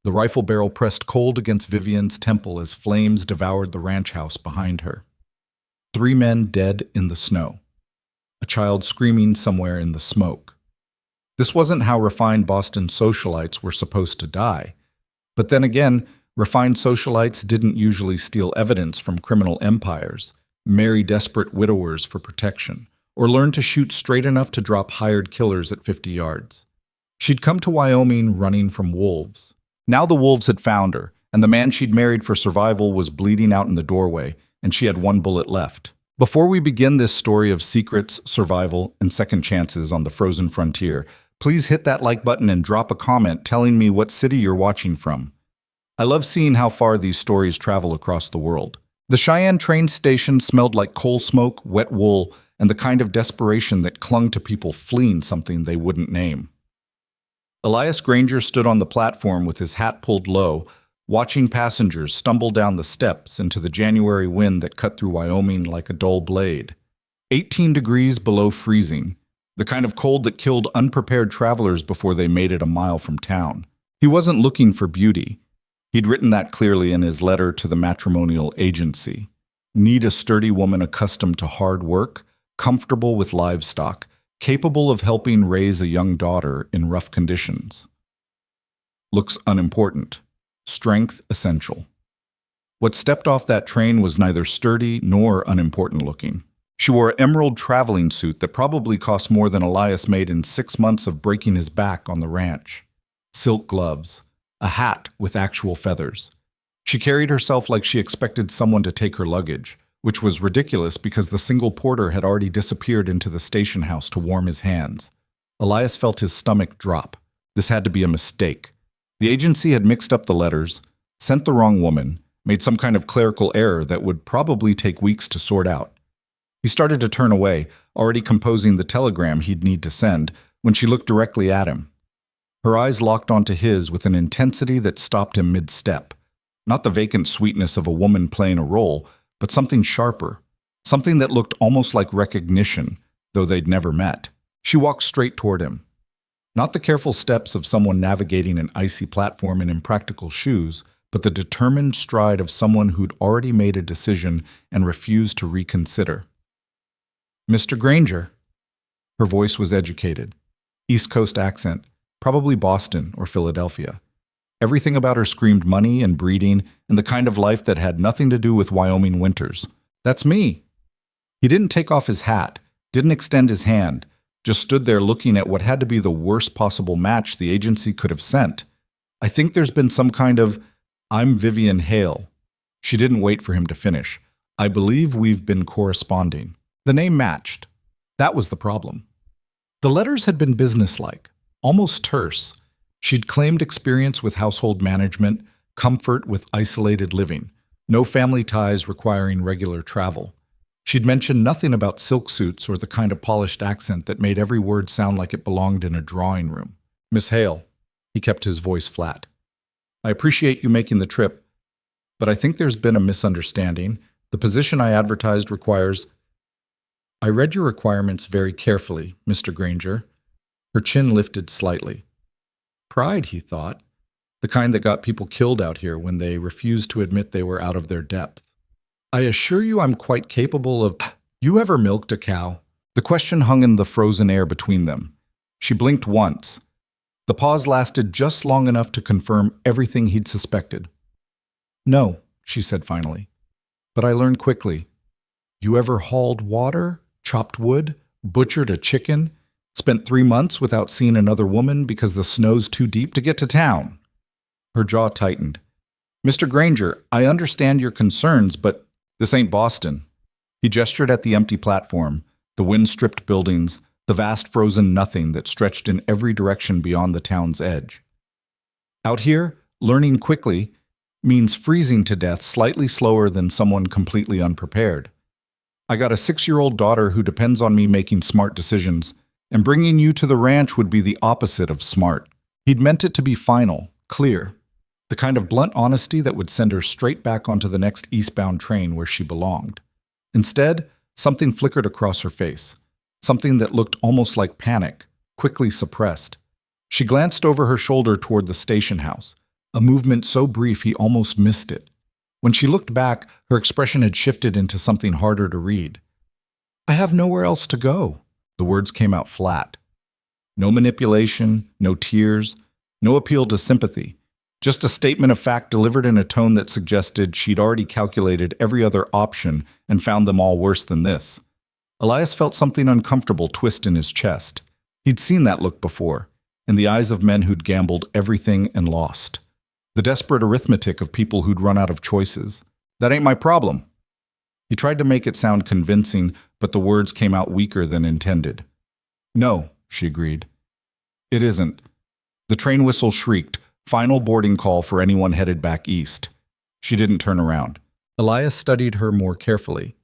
the rifle barrel pressed cold against Vivian's temple as flames devoured the ranch house behind her. 3 men dead in the snow. A child screaming somewhere in the smoke. This wasn't how refined Boston socialites were supposed to die. But then again, refined socialites didn't usually steal evidence from criminal empires, marry desperate widowers for protection, or learn to shoot straight enough to drop hired killers at 50 yards. She'd come to Wyoming running from wolves. Now the wolves had found her, and the man she'd married for survival was bleeding out in the doorway, and she had 1 bullet left. Before we begin this story of secrets, survival, and second chances on the frozen frontier, please hit that like button and drop a comment telling me what city you're watching from. I love seeing how far these stories travel across the world. The Cheyenne train station smelled like coal smoke, wet wool, and the kind of desperation that clung to people fleeing something they wouldn't name. Elias Granger stood on the platform with his hat pulled low, watching passengers stumble down the steps into the January wind that cut through Wyoming like a dull blade. 18 degrees below freezing, the kind of cold that killed unprepared travelers before they made it a mile from town. He wasn't looking for beauty. He'd written that clearly in his letter to the matrimonial agency. Need a sturdy woman accustomed to hard work, comfortable with livestock, capable of helping raise a young daughter in rough conditions. Looks unimportant. Strength essential. What stepped off that train was neither sturdy nor unimportant looking. She wore an emerald traveling suit that probably cost more than Elias made in 6 months of breaking his back on the ranch. Silk gloves. A hat with actual feathers. She carried herself like she expected someone to take her luggage, which was ridiculous because the single porter had already disappeared into the station house to warm his hands. Elias felt his stomach drop. This had to be a mistake. The agency had mixed up the letters, sent the wrong woman, made some kind of clerical error that would probably take weeks to sort out. He started to turn away, already composing the telegram he'd need to send, when she looked directly at him. Her eyes locked onto his with an intensity that stopped him mid-step. Not the vacant sweetness of a woman playing a role, but something sharper, something that looked almost like recognition, though they'd never met. She walked straight toward him. Not the careful steps of someone navigating an icy platform in impractical shoes, but the determined stride of someone who'd already made a decision and refused to reconsider. "Mr. Granger." Her voice was educated. East Coast accent. Probably Boston or Philadelphia. Everything about her screamed money and breeding and the kind of life that had nothing to do with Wyoming winters. "That's me." He didn't take off his hat, didn't extend his hand, just stood there looking at what had to be the worst possible match the agency could have sent. "I think there's been some kind of, I'm Vivian Hale." She didn't wait for him to finish. "I believe we've been corresponding." The name matched. That was the problem. The letters had been businesslike. Almost terse. She'd claimed experience with household management, comfort with isolated living, no family ties requiring regular travel. She'd mentioned nothing about silk suits or the kind of polished accent that made every word sound like it belonged in a drawing room. "Miss Hale," he kept his voice flat. "I appreciate you making the trip, but I think there's been a misunderstanding. The position I advertised requires—" "I read your requirements very carefully, Mr. Granger." Her chin lifted slightly. Pride, he thought. The kind that got people killed out here when they refused to admit they were out of their depth. "I assure you I'm quite capable of—" "You ever milked a cow?" The question hung in the frozen air between them. She blinked once. The pause lasted just long enough to confirm everything he'd suspected. "No," she said finally. "But I learned quickly. You ever hauled water, chopped wood, butchered a chicken? Spent 3 months without seeing another woman because the snow's too deep to get to town?" Her jaw tightened. "Mr. Granger, I understand your concerns, but this ain't Boston." He gestured at the empty platform, the wind-stripped buildings, the vast frozen nothing that stretched in every direction beyond the town's edge. "Out here, learning quickly means freezing to death slightly slower than someone completely unprepared. I got a 6-year-old daughter who depends on me making smart decisions, and bringing you to the ranch would be the opposite of smart." He'd meant it to be final, clear, the kind of blunt honesty that would send her straight back onto the next eastbound train where she belonged. Instead, something flickered across her face, something that looked almost like panic, quickly suppressed. She glanced over her shoulder toward the station house, a movement so brief he almost missed it. When she looked back, her expression had shifted into something harder to read. "I have nowhere else to go." The words came out flat. No manipulation, no tears, no appeal to sympathy. Just a statement of fact delivered in a tone that suggested she'd already calculated every other option and found them all worse than this. Elias felt something uncomfortable twist in his chest. He'd seen that look before, in the eyes of men who'd gambled everything and lost. The desperate arithmetic of people who'd run out of choices. "That ain't my problem." He tried to make it sound convincing, but the words came out weaker than intended. "No," she agreed. "It isn't." The train whistle shrieked, final boarding call for anyone headed back east. She didn't turn around. Elias studied her more carefully.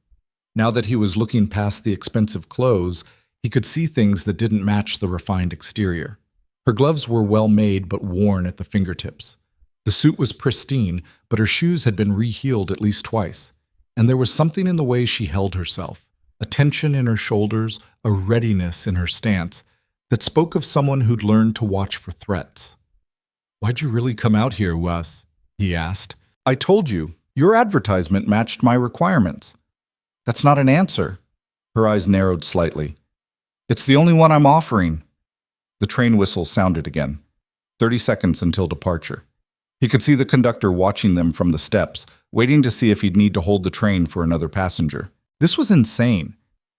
Now that he was looking past the expensive clothes, he could see things that didn't match the refined exterior. Her gloves were well made but worn at the fingertips. The suit was pristine, but her shoes had been re-heeled at least twice. And there was something in the way she held herself, a tension in her shoulders, a readiness in her stance, that spoke of someone who'd learned to watch for threats. "Why'd you really come out here, Wes?" he asked. "I told you, your advertisement matched my requirements." "That's not an answer." Her eyes narrowed slightly. "It's the only one I'm offering." The train whistle sounded again. 30 seconds until departure. He could see the conductor watching them from the steps, waiting to see if he'd need to hold the train for another passenger. This was insane.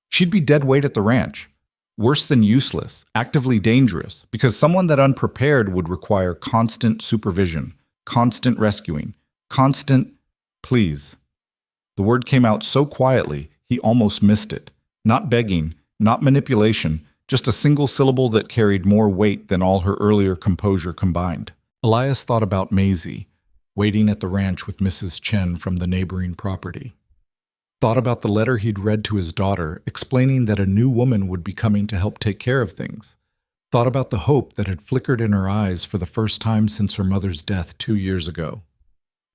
She'd be dead weight at the ranch. Worse than useless, actively dangerous, because someone that unprepared would require constant supervision, constant rescuing, constant, please. The word came out so quietly, he almost missed it. Not begging, not manipulation, just a single syllable that carried more weight than all her earlier composure combined. Elias thought about Maisie, waiting at the ranch with Mrs. Chen from the neighboring property. Thought about the letter he'd read to his daughter, explaining that a new woman would be coming to help take care of things. Thought about the hope that had flickered in her eyes for the first time since her mother's death 2 years ago.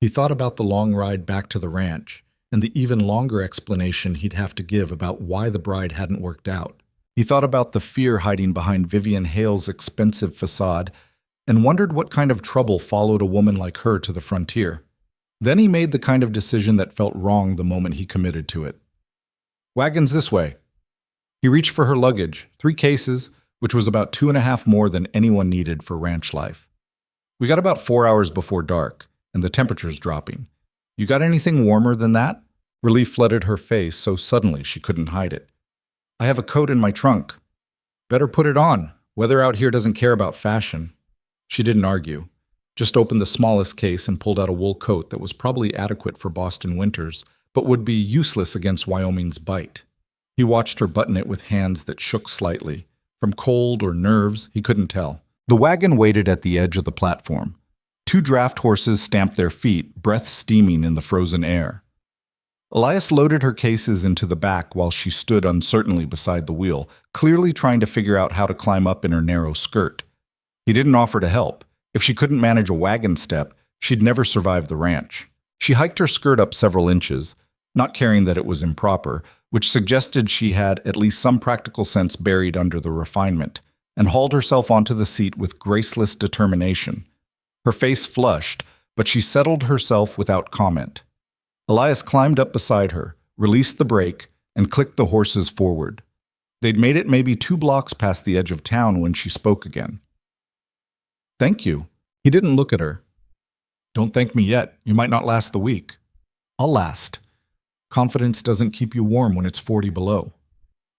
He thought about the long ride back to the ranch, and the even longer explanation he'd have to give about why the bride hadn't worked out. He thought about the fear hiding behind Vivian Hale's expensive facade, and wondered what kind of trouble followed a woman like her to the frontier. Then he made the kind of decision that felt wrong the moment he committed to it. "Wagons this way." He reached for her luggage, 3 cases, which was about 2.5 more than anyone needed for ranch life. "We got about 4 hours before dark, and the temperature's dropping. You got anything warmer than that?" Relief flooded her face so suddenly she couldn't hide it. "I have a coat in my trunk." "Better put it on. Weather out here doesn't care about fashion." She didn't argue, just opened the smallest case and pulled out a wool coat that was probably adequate for Boston winters, but would be useless against Wyoming's bite. He watched her button it with hands that shook slightly. From cold or nerves, he couldn't tell. The wagon waited at the edge of the platform. 2 draft horses stamped their feet, breath steaming in the frozen air. Elias loaded her cases into the back while she stood uncertainly beside the wheel, clearly trying to figure out how to climb up in her narrow skirt. He didn't offer to help. If she couldn't manage a wagon step, she'd never survive the ranch. She hiked her skirt up several inches, not caring that it was improper, which suggested she had at least some practical sense buried under the refinement, and hauled herself onto the seat with graceless determination. Her face flushed, but she settled herself without comment. Elias climbed up beside her, released the brake, and clicked the horses forward. They'd made it maybe 2 blocks past the edge of town when she spoke again. "Thank you." He didn't look at her. "Don't thank me yet. You might not last the week." "I'll last." Confidence doesn't keep you warm when it's 40 below.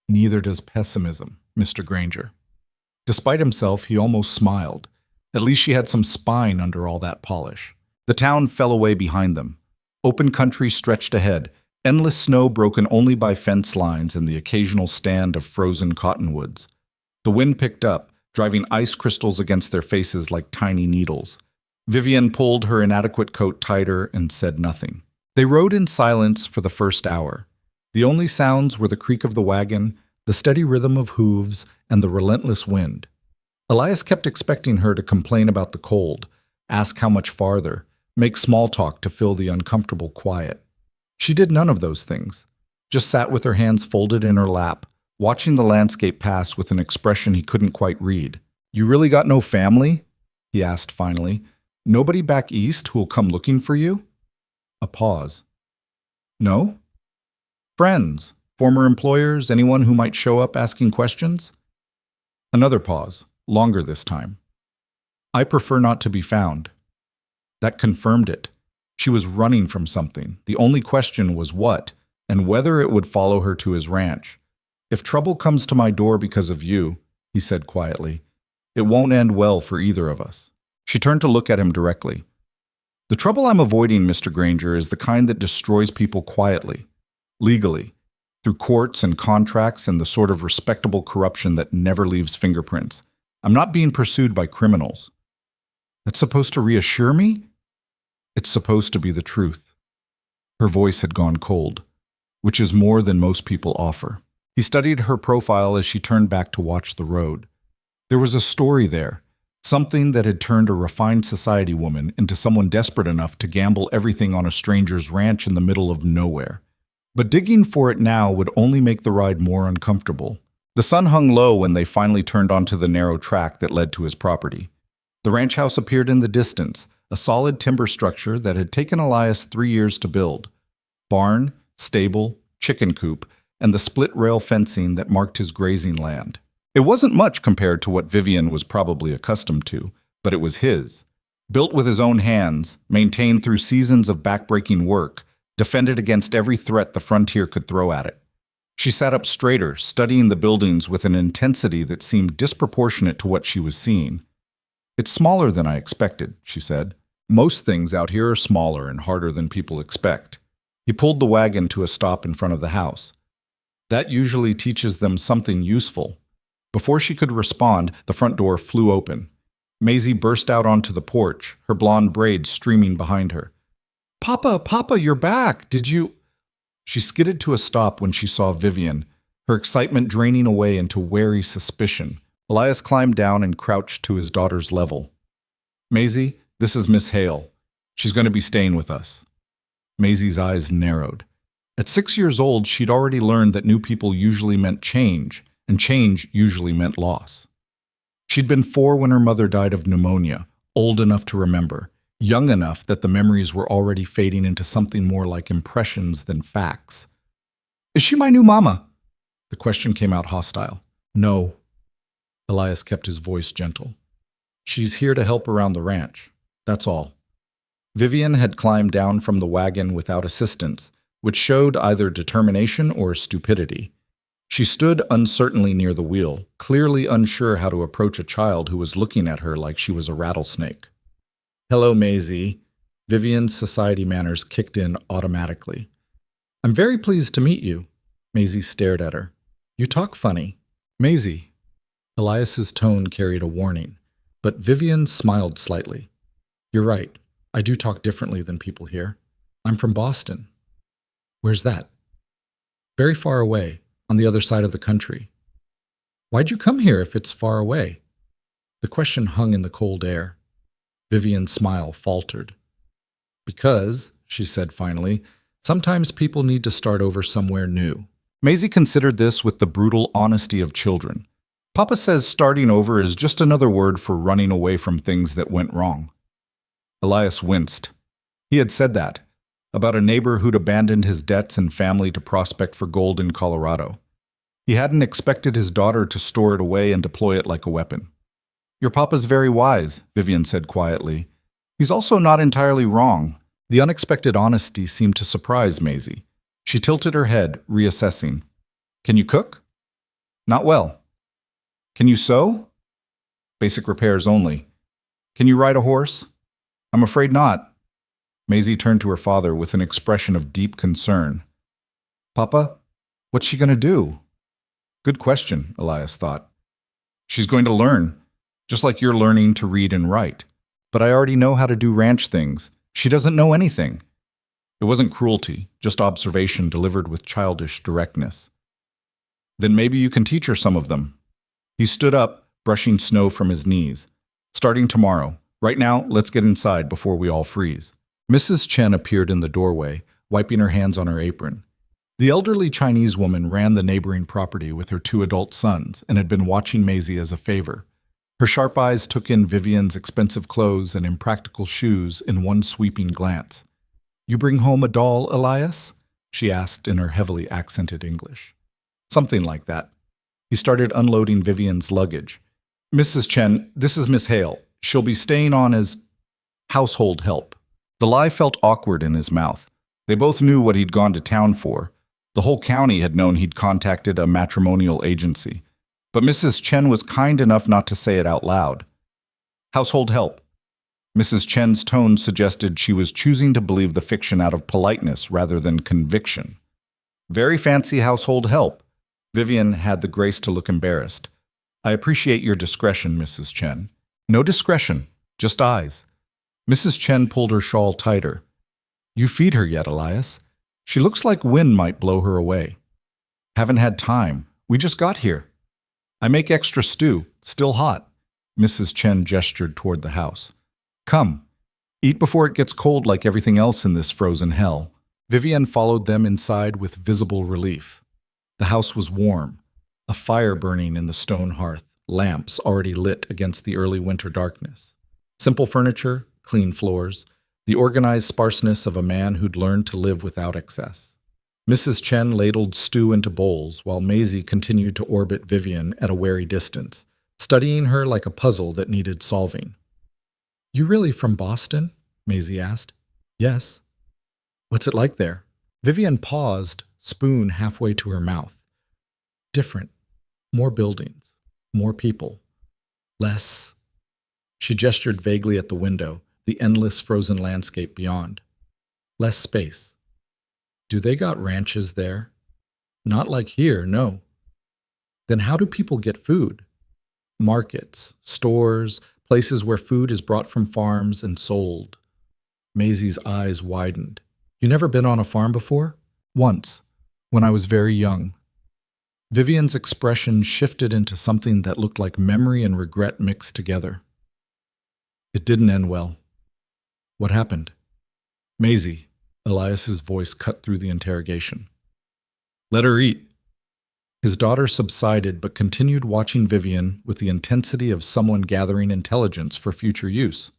Neither does pessimism, Mr. Granger. Despite himself, he almost smiled. At least she had some spine under all that polish. The town fell away behind them. Open country stretched ahead, endless snow broken only by fence lines and the occasional stand of frozen cottonwoods. The wind picked up, driving ice crystals against their faces like tiny needles. Vivian pulled her inadequate coat tighter and said nothing. They rode in silence for the first hour. The only sounds were the creak of the wagon, the steady rhythm of hooves, and the relentless wind. Elias kept expecting her to complain about the cold, ask how much farther, make small talk to fill the uncomfortable quiet. She did none of those things, just sat with her hands folded in her lap, watching the landscape pass with an expression he couldn't quite read. "You really got no family?" he asked finally. Nobody back east who'll come looking for you? A pause. No? Friends, former employers, anyone who might show up asking questions? Another pause, longer this time. I prefer not to be found. That confirmed it. She was running from something. The only question was what, and whether it would follow her to his ranch. If trouble comes to my door because of you, he said quietly, it won't end well for either of us. She turned to look at him directly. The trouble I'm avoiding, Mr. Granger, is the kind that destroys people quietly, legally, through courts and contracts and the sort of respectable corruption that never leaves fingerprints. I'm not being pursued by criminals. That's supposed to reassure me? It's supposed to be the truth. Her voice had gone cold, which is more than most people offer. He studied her profile as she turned back to watch the road. There was a story there, something that had turned a refined society woman into someone desperate enough to gamble everything on a stranger's ranch in the middle of nowhere. But digging for it now would only make the ride more uncomfortable. The sun hung low when they finally turned onto the narrow track that led to his property. The ranch house appeared in the distance, a solid timber structure that had taken Elias 3 years to build. Barn, stable, chicken coop, and the split-rail fencing that marked his grazing land. It wasn't much compared to what Vivian was probably accustomed to, but it was his. Built with his own hands, maintained through seasons of backbreaking work, defended against every threat the frontier could throw at it. She sat up straighter, studying the buildings with an intensity that seemed disproportionate to what she was seeing. It's smaller than I expected, she said. Most things out here are smaller and harder than people expect. He pulled the wagon to a stop in front of the house. That usually teaches them something useful. Before she could respond, the front door flew open. Maisie burst out onto the porch, her blonde braids streaming behind her. Papa, you're back! Did you—" She skidded to a stop when she saw Vivian, her excitement draining away into wary suspicion. Elias climbed down and crouched to his daughter's level. Maisie, this is Miss Hale. She's going to be staying with us. Maisie's eyes narrowed. At 6 years old, she'd already learned that new people usually meant change, and change usually meant loss. She'd been 4 when her mother died of pneumonia, old enough to remember, young enough that the memories were already fading into something more like impressions than facts. Is she my new mama? The question came out hostile. No. Elias kept his voice gentle. She's here to help around the ranch. That's all. Vivian had climbed down from the wagon without assistance, which showed either determination or stupidity. She stood uncertainly near the wheel, clearly unsure how to approach a child who was looking at her like she was a rattlesnake. Hello, Maisie. Vivian's society manners kicked in automatically. I'm very pleased to meet you. Maisie stared at her. You talk funny. Maisie. Elias's tone carried a warning, but Vivian smiled slightly. You're right. I do talk differently than people here. I'm from Boston. Where's that? Very far away, on the other side of the country. Why'd you come here if it's far away? The question hung in the cold air. Vivian's smile faltered. Because, she said finally, sometimes people need to start over somewhere new. Maisie considered this with the brutal honesty of children. Papa says starting over is just another word for running away from things that went wrong. Elias winced. He had said that, about a neighbor who'd abandoned his debts and family to prospect for gold in Colorado. He hadn't expected his daughter to store it away and deploy it like a weapon. Your papa's very wise, Vivian said quietly. He's also not entirely wrong. The unexpected honesty seemed to surprise Maisie. She tilted her head, reassessing. Can you cook? Not well. Can you sew? Basic repairs only. Can you ride a horse? I'm afraid not. Maisie turned to her father with an expression of deep concern. Papa, what's she going to do? Good question, Elias thought. She's going to learn, just like you're learning to read and write. But I already know how to do ranch things. She doesn't know anything. It wasn't cruelty, just observation delivered with childish directness. Then maybe you can teach her some of them. He stood up, brushing snow from his knees. Starting tomorrow. Right now, let's get inside before we all freeze. Mrs. Chen appeared in the doorway, wiping her hands on her apron. The elderly Chinese woman ran the neighboring property with her 2 adult sons and had been watching Maisie as a favor. Her sharp eyes took in Vivian's expensive clothes and impractical shoes in one sweeping glance. "You bring home a doll, Elias?" she asked in her heavily accented English. "Something like that." He started unloading Vivian's luggage. "Mrs. Chen, this is Miss Hale. She'll be staying on as household help." The lie felt awkward in his mouth. They both knew what he'd gone to town for. The whole county had known he'd contacted a matrimonial agency. But Mrs. Chen was kind enough not to say it out loud. Household help. Mrs. Chen's tone suggested she was choosing to believe the fiction out of politeness rather than conviction. "Very fancy household help." Vivian had the grace to look embarrassed. "I appreciate your discretion, Mrs. Chen." "No discretion, just eyes." Mrs. Chen pulled her shawl tighter. "You feed her yet, Elias? She looks like wind might blow her away." "Haven't had time. We just got here." "I make extra stew, still hot." Mrs. Chen gestured toward the house. "Come, eat before it gets cold like everything else in this frozen hell." Vivian followed them inside with visible relief. The house was warm, a fire burning in the stone hearth, lamps already lit against the early winter darkness. Simple furniture, clean floors, the organized sparseness of a man who'd learned to live without excess. Mrs. Chen ladled stew into bowls while Maisie continued to orbit Vivian at a wary distance, studying her like a puzzle that needed solving. "You really from Boston?" Maisie asked. "Yes." "What's it like there?" Vivian paused, spoon halfway to her mouth. "Different. More buildings. More people. Less." She gestured vaguely at the window, the endless frozen landscape beyond. "Less space." "Do they got ranches there?" "Not like here, no." "Then how do people get food?" "Markets, stores, places where food is brought from farms and sold." Maisie's eyes widened. "You never been on a farm before?" "Once, when I was very young." Vivian's expression shifted into something that looked like memory and regret mixed together. "It didn't end well." "What happened?" "Maisie," Elias's voice cut through the interrogation. "Let her eat." His daughter subsided but continued watching Vivian with the intensity of someone gathering intelligence for future use.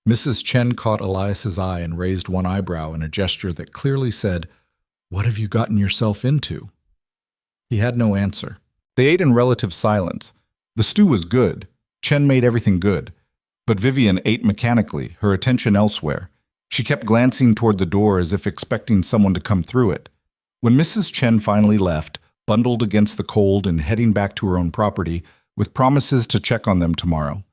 Mrs. Chen caught Elias's eye and raised one eyebrow in a gesture that clearly said, "What have you gotten yourself into?" He had no answer. They ate in relative silence. The stew was good. Chen made everything good. But Vivian ate mechanically, her attention elsewhere. She kept glancing toward the door as if expecting someone to come through it. When Mrs. Chen finally left, bundled against the cold and heading back to her own property, with promises to check on them tomorrow,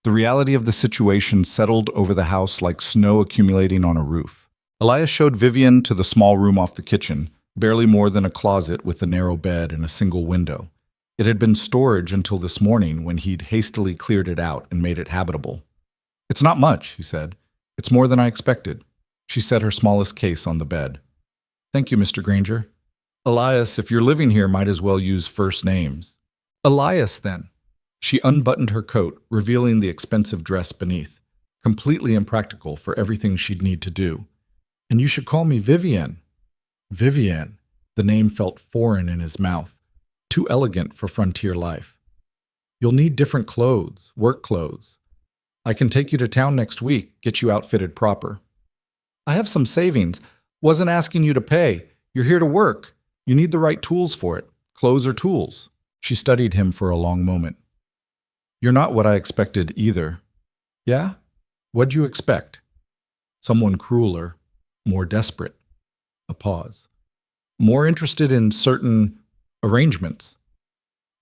the reality of the situation settled over the house like snow accumulating on a roof. Elias showed Vivian to the small room off the kitchen, barely more than a closet with a narrow bed and a single window. It had been storage until this morning when he'd hastily cleared it out and made it habitable. "It's not much," he said. "It's more than I expected." She set her smallest case on the bed. "Thank you, Mr. Granger." "Elias, if you're living here, might as well use first names." "Elias, then." She unbuttoned her coat, revealing the expensive dress beneath, completely impractical for everything she'd need to do. "And you should call me Vivian." Vivian. The name felt foreign in his mouth, too elegant for frontier life. "You'll need different clothes, work clothes. I can take you to town next week, get you outfitted proper." "I have some savings. Wasn't asking you to pay. You're here to work. You need the right tools for it. Clothes or tools." She studied him for a long moment. "You're not what I expected either." "Yeah? What'd you expect?" "Someone crueler, more desperate." A pause. "More interested in certain arrangements."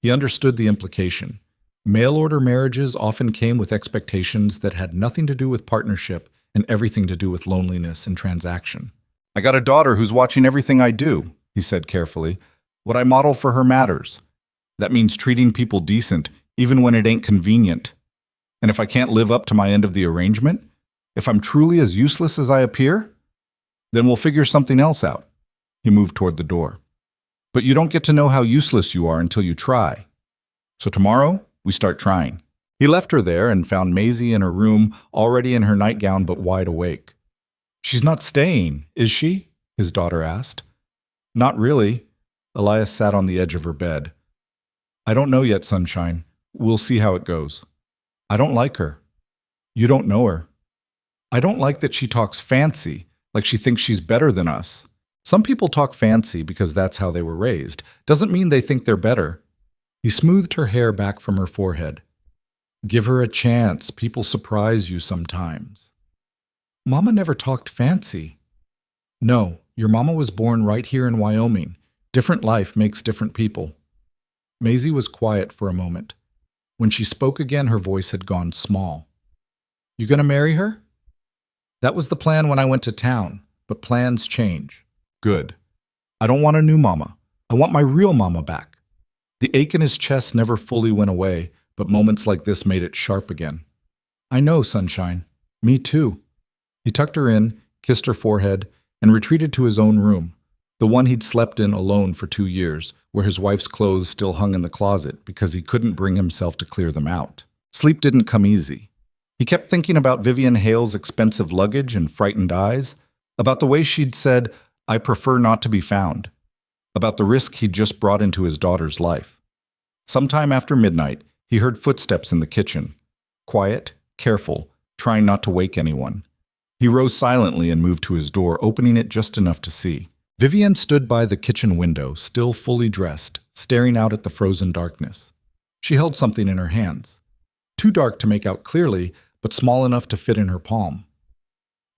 He understood the implication. Mail-order marriages often came with expectations that had nothing to do with partnership and everything to do with loneliness and transaction. "I got a daughter who's watching everything I do," he said carefully. "What I model for her matters. That means treating people decent, even when it ain't convenient. And if I can't live up to my end of the arrangement, if I'm truly as useless as I appear, then we'll figure something else out." He moved toward the door. "But you don't get to know how useless you are until you try. So tomorrow, we start trying." He left her there and found Maisie in her room, already in her nightgown but wide awake. "She's not staying, is she?" his daughter asked. "Not really." Elias sat on the edge of her bed. "I don't know yet, Sunshine. We'll see how it goes. I don't like her. You don't know her. I don't like that she talks fancy, like she thinks she's better than us. Some people talk fancy because that's how they were raised. Doesn't mean they think they're better. He smoothed her hair back from her forehead. Give her a chance. People surprise you sometimes. Mama never talked fancy. No, your mama was born right here in Wyoming. Different life makes different people. Maisie was quiet for a moment. When she spoke again, her voice had gone small. You gonna marry her? That was the plan when I went to town, but plans change. Good. I don't want a new mama. I want my real mama back. The ache in his chest never fully went away, but moments like this made it sharp again. I know, sunshine. Me too. He tucked her in, kissed her forehead, and retreated to his own room, the one he'd slept in alone for 2 years, where his wife's clothes still hung in the closet because he couldn't bring himself to clear them out. Sleep didn't come easy. He kept thinking about Vivian Hale's expensive luggage and frightened eyes, about the way she'd said, I prefer not to be found, about the risk he'd just brought into his daughter's life. Sometime after midnight, he heard footsteps in the kitchen. Quiet, careful, trying not to wake anyone. He rose silently and moved to his door, opening it just enough to see. Vivian stood by the kitchen window, still fully dressed, staring out at the frozen darkness. She held something in her hands. Too dark to make out clearly, but small enough to fit in her palm.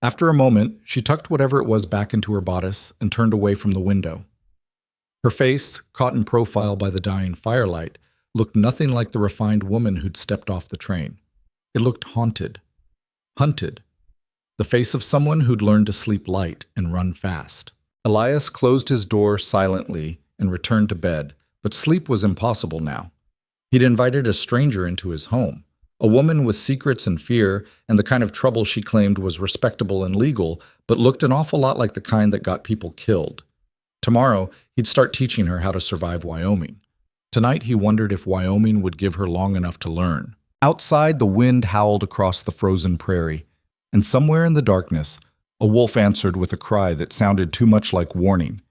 After a moment, she tucked whatever it was back into her bodice and turned away from the window. Her face, caught in profile by the dying firelight, looked nothing like the refined woman who'd stepped off the train. It looked haunted. Hunted. The face of someone who'd learned to sleep light and run fast. Elias closed his door silently and returned to bed, but sleep was impossible now. He'd invited a stranger into his home, a woman with secrets and fear and the kind of trouble she claimed was respectable and legal, but looked an awful lot like the kind that got people killed. Tomorrow, he'd start teaching her how to survive Wyoming. Tonight, he wondered if Wyoming would give her long enough to learn. Outside, the wind howled across the frozen prairie, and somewhere in the darkness, a wolf answered with a cry that sounded too much like warning.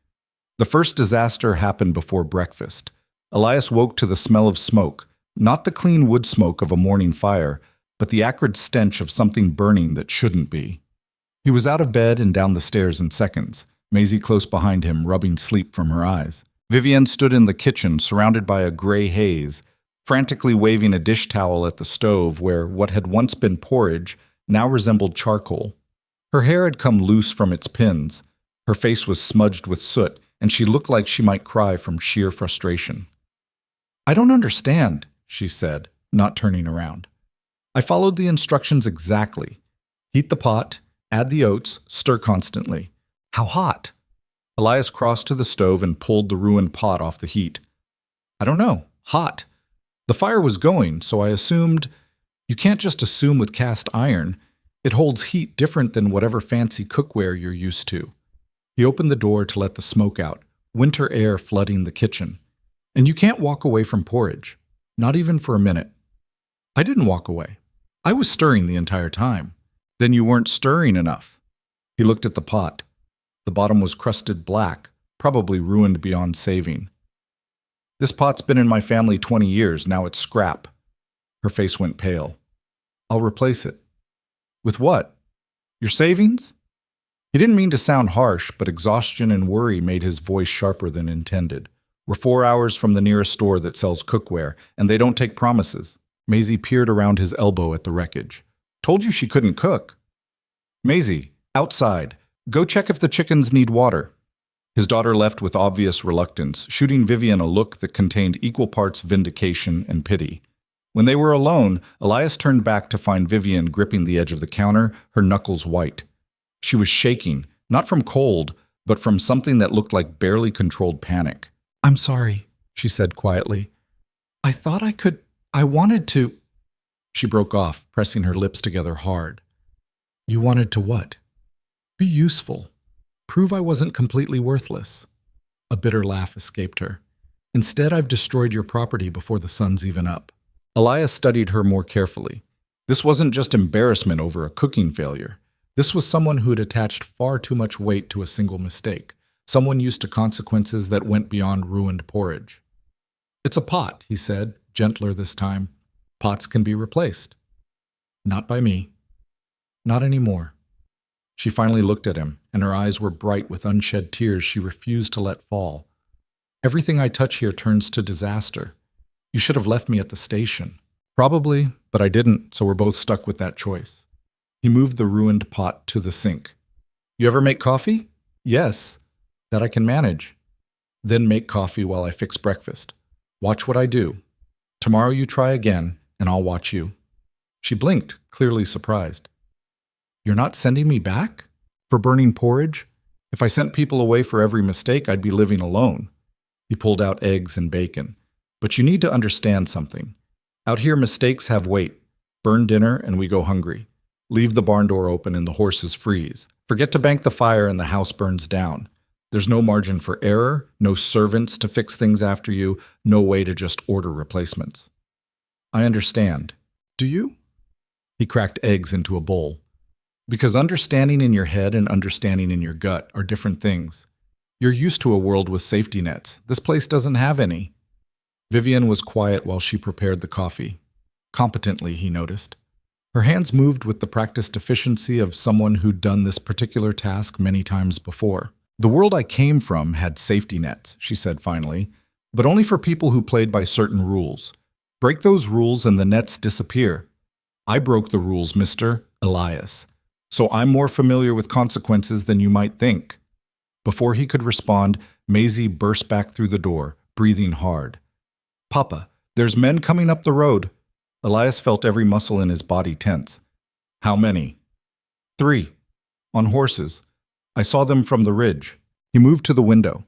The first disaster happened before breakfast. Elias woke to the smell of smoke, not the clean wood smoke of a morning fire, but the acrid stench of something burning that shouldn't be. He was out of bed and down the stairs in seconds, Maisie close behind him, rubbing sleep from her eyes. Vivian stood in the kitchen, surrounded by a gray haze, frantically waving a dish towel at the stove where what had once been porridge now resembled charcoal. Her hair had come loose from its pins. Her face was smudged with soot, and she looked like she might cry from sheer frustration. I don't understand, she said, not turning around. I followed the instructions exactly. Heat the pot, add the oats, stir constantly. How hot? Elias crossed to the stove and pulled the ruined pot off the heat. I don't know. Hot. The fire was going, so I assumed... You can't just assume with cast iron. It holds heat different than whatever fancy cookware you're used to. He opened the door to let the smoke out, winter air flooding the kitchen. And you can't walk away from porridge. Not even for a minute. I didn't walk away. I was stirring the entire time. Then you weren't stirring enough. He looked at the pot. The bottom was crusted black, probably ruined beyond saving. This pot's been in my family 20 years, now it's scrap. Her face went pale. I'll replace it. With what? Your savings? He didn't mean to sound harsh, but exhaustion and worry made his voice sharper than intended. We're 4 hours from the nearest store that sells cookware, and they don't take promises. Maisie peered around his elbow at the wreckage. Told you she couldn't cook. Maisie, outside. Go check if the chickens need water. His daughter left with obvious reluctance, shooting Vivian a look that contained equal parts vindication and pity. When they were alone, Elias turned back to find Vivian gripping the edge of the counter, her knuckles white. She was shaking, not from cold, but from something that looked like barely controlled panic. I'm sorry, she said quietly. I thought I wanted to... She broke off, pressing her lips together hard. You wanted to what? Be useful. Prove I wasn't completely worthless. A bitter laugh escaped her. Instead, I've destroyed your property before the sun's even up. Elias studied her more carefully. This wasn't just embarrassment over a cooking failure. This was someone who had attached far too much weight to a single mistake. Someone used to consequences that went beyond ruined porridge. It's a pot, he said, gentler this time. Pots can be replaced. Not by me. Not anymore. She finally looked at him, and her eyes were bright with unshed tears she refused to let fall. Everything I touch here turns to disaster. You should have left me at the station. Probably, but I didn't, so we're both stuck with that choice. He moved the ruined pot to the sink. You ever make coffee? Yes. That I can manage. Then make coffee while I fix breakfast. Watch what I do. Tomorrow you try again, and I'll watch you. She blinked, clearly surprised. You're not sending me back? For burning porridge? If I sent people away for every mistake, I'd be living alone. He pulled out eggs and bacon. But you need to understand something. Out here, mistakes have weight. Burn dinner and we go hungry. Leave the barn door open and the horses freeze. Forget to bank the fire and the house burns down. There's no margin for error, no servants to fix things after you, no way to just order replacements. I understand. Do you? He cracked eggs into a bowl. Because understanding in your head and understanding in your gut are different things. You're used to a world with safety nets. This place doesn't have any. Vivian was quiet while she prepared the coffee. Competently, he noticed. Her hands moved with the practiced efficiency of someone who'd done this particular task many times before. The world I came from had safety nets, she said finally, but only for people who played by certain rules. Break those rules and the nets disappear. I broke the rules, Mr. Elias. So I'm more familiar with consequences than you might think. Before he could respond, Maisie burst back through the door, breathing hard. Papa, there's men coming up the road. Elias felt every muscle in his body tense. How many? 3. On horses. I saw them from the ridge. He moved to the window.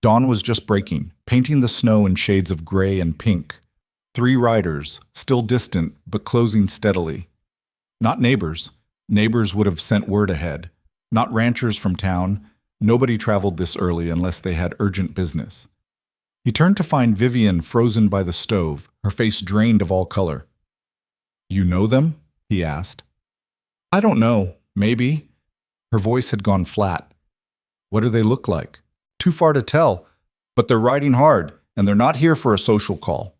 Dawn was just breaking, painting the snow in shades of gray and pink. 3 riders, still distant, but closing steadily. Not neighbors. Neighbors would have sent word ahead. Not ranchers from town. Nobody traveled this early unless they had urgent business. He turned to find Vivian frozen by the stove, her face drained of all color. You know them? He asked. I don't know. Maybe. Her voice had gone flat. What do they look like? Too far to tell. But they're riding hard, and they're not here for a social call.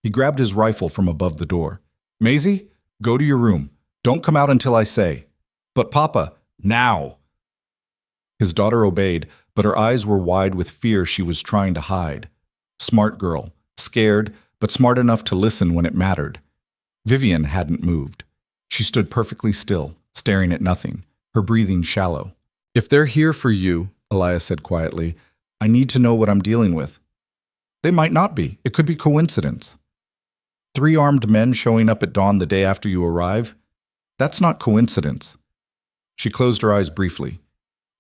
He grabbed his rifle from above the door. Maisie, go to your room. Don't come out until I say. But Papa, now! His daughter obeyed, but her eyes were wide with fear she was trying to hide. Smart girl, scared, but smart enough to listen when it mattered. Vivian hadn't moved. She stood perfectly still, staring at nothing, her breathing shallow. If they're here for you, Elias said quietly, I need to know what I'm dealing with. They might not be. It could be coincidence. 3 armed men showing up at dawn the day after you arrive? That's not coincidence. She closed her eyes briefly.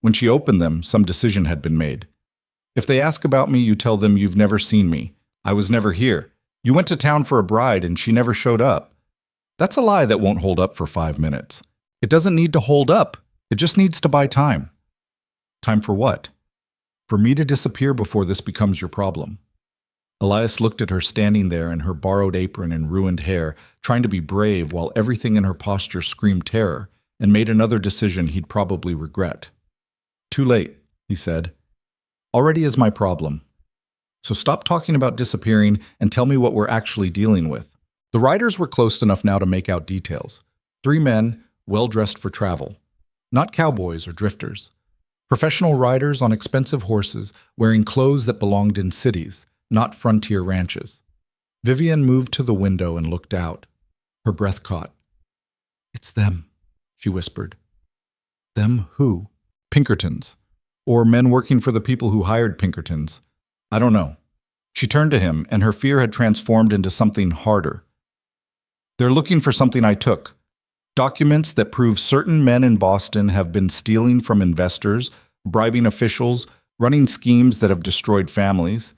When she opened them, some decision had been made. If they ask about me, you tell them you've never seen me. I was never here. You went to town for a bride and she never showed up. That's a lie that won't hold up for 5 minutes. It doesn't need to hold up. It just needs to buy time. Time for what? For me to disappear before this becomes your problem. Elias looked at her standing there in her borrowed apron and ruined hair, trying to be brave while everything in her posture screamed terror, and made another decision he'd probably regret. Too late, he said. Already is my problem. So stop talking about disappearing and tell me what we're actually dealing with. The riders were close enough now to make out details. 3 men, well-dressed for travel. Not cowboys or drifters. Professional riders on expensive horses, wearing clothes that belonged in cities, not frontier ranches. Vivian moved to the window and looked out. Her breath caught. It's them, she whispered. Them who? Pinkertons. Or men working for the people who hired Pinkertons. I don't know. She turned to him, and her fear had transformed into something harder. They're looking for something I took. Documents that prove certain men in Boston have been stealing from investors, bribing officials, running schemes that have destroyed families.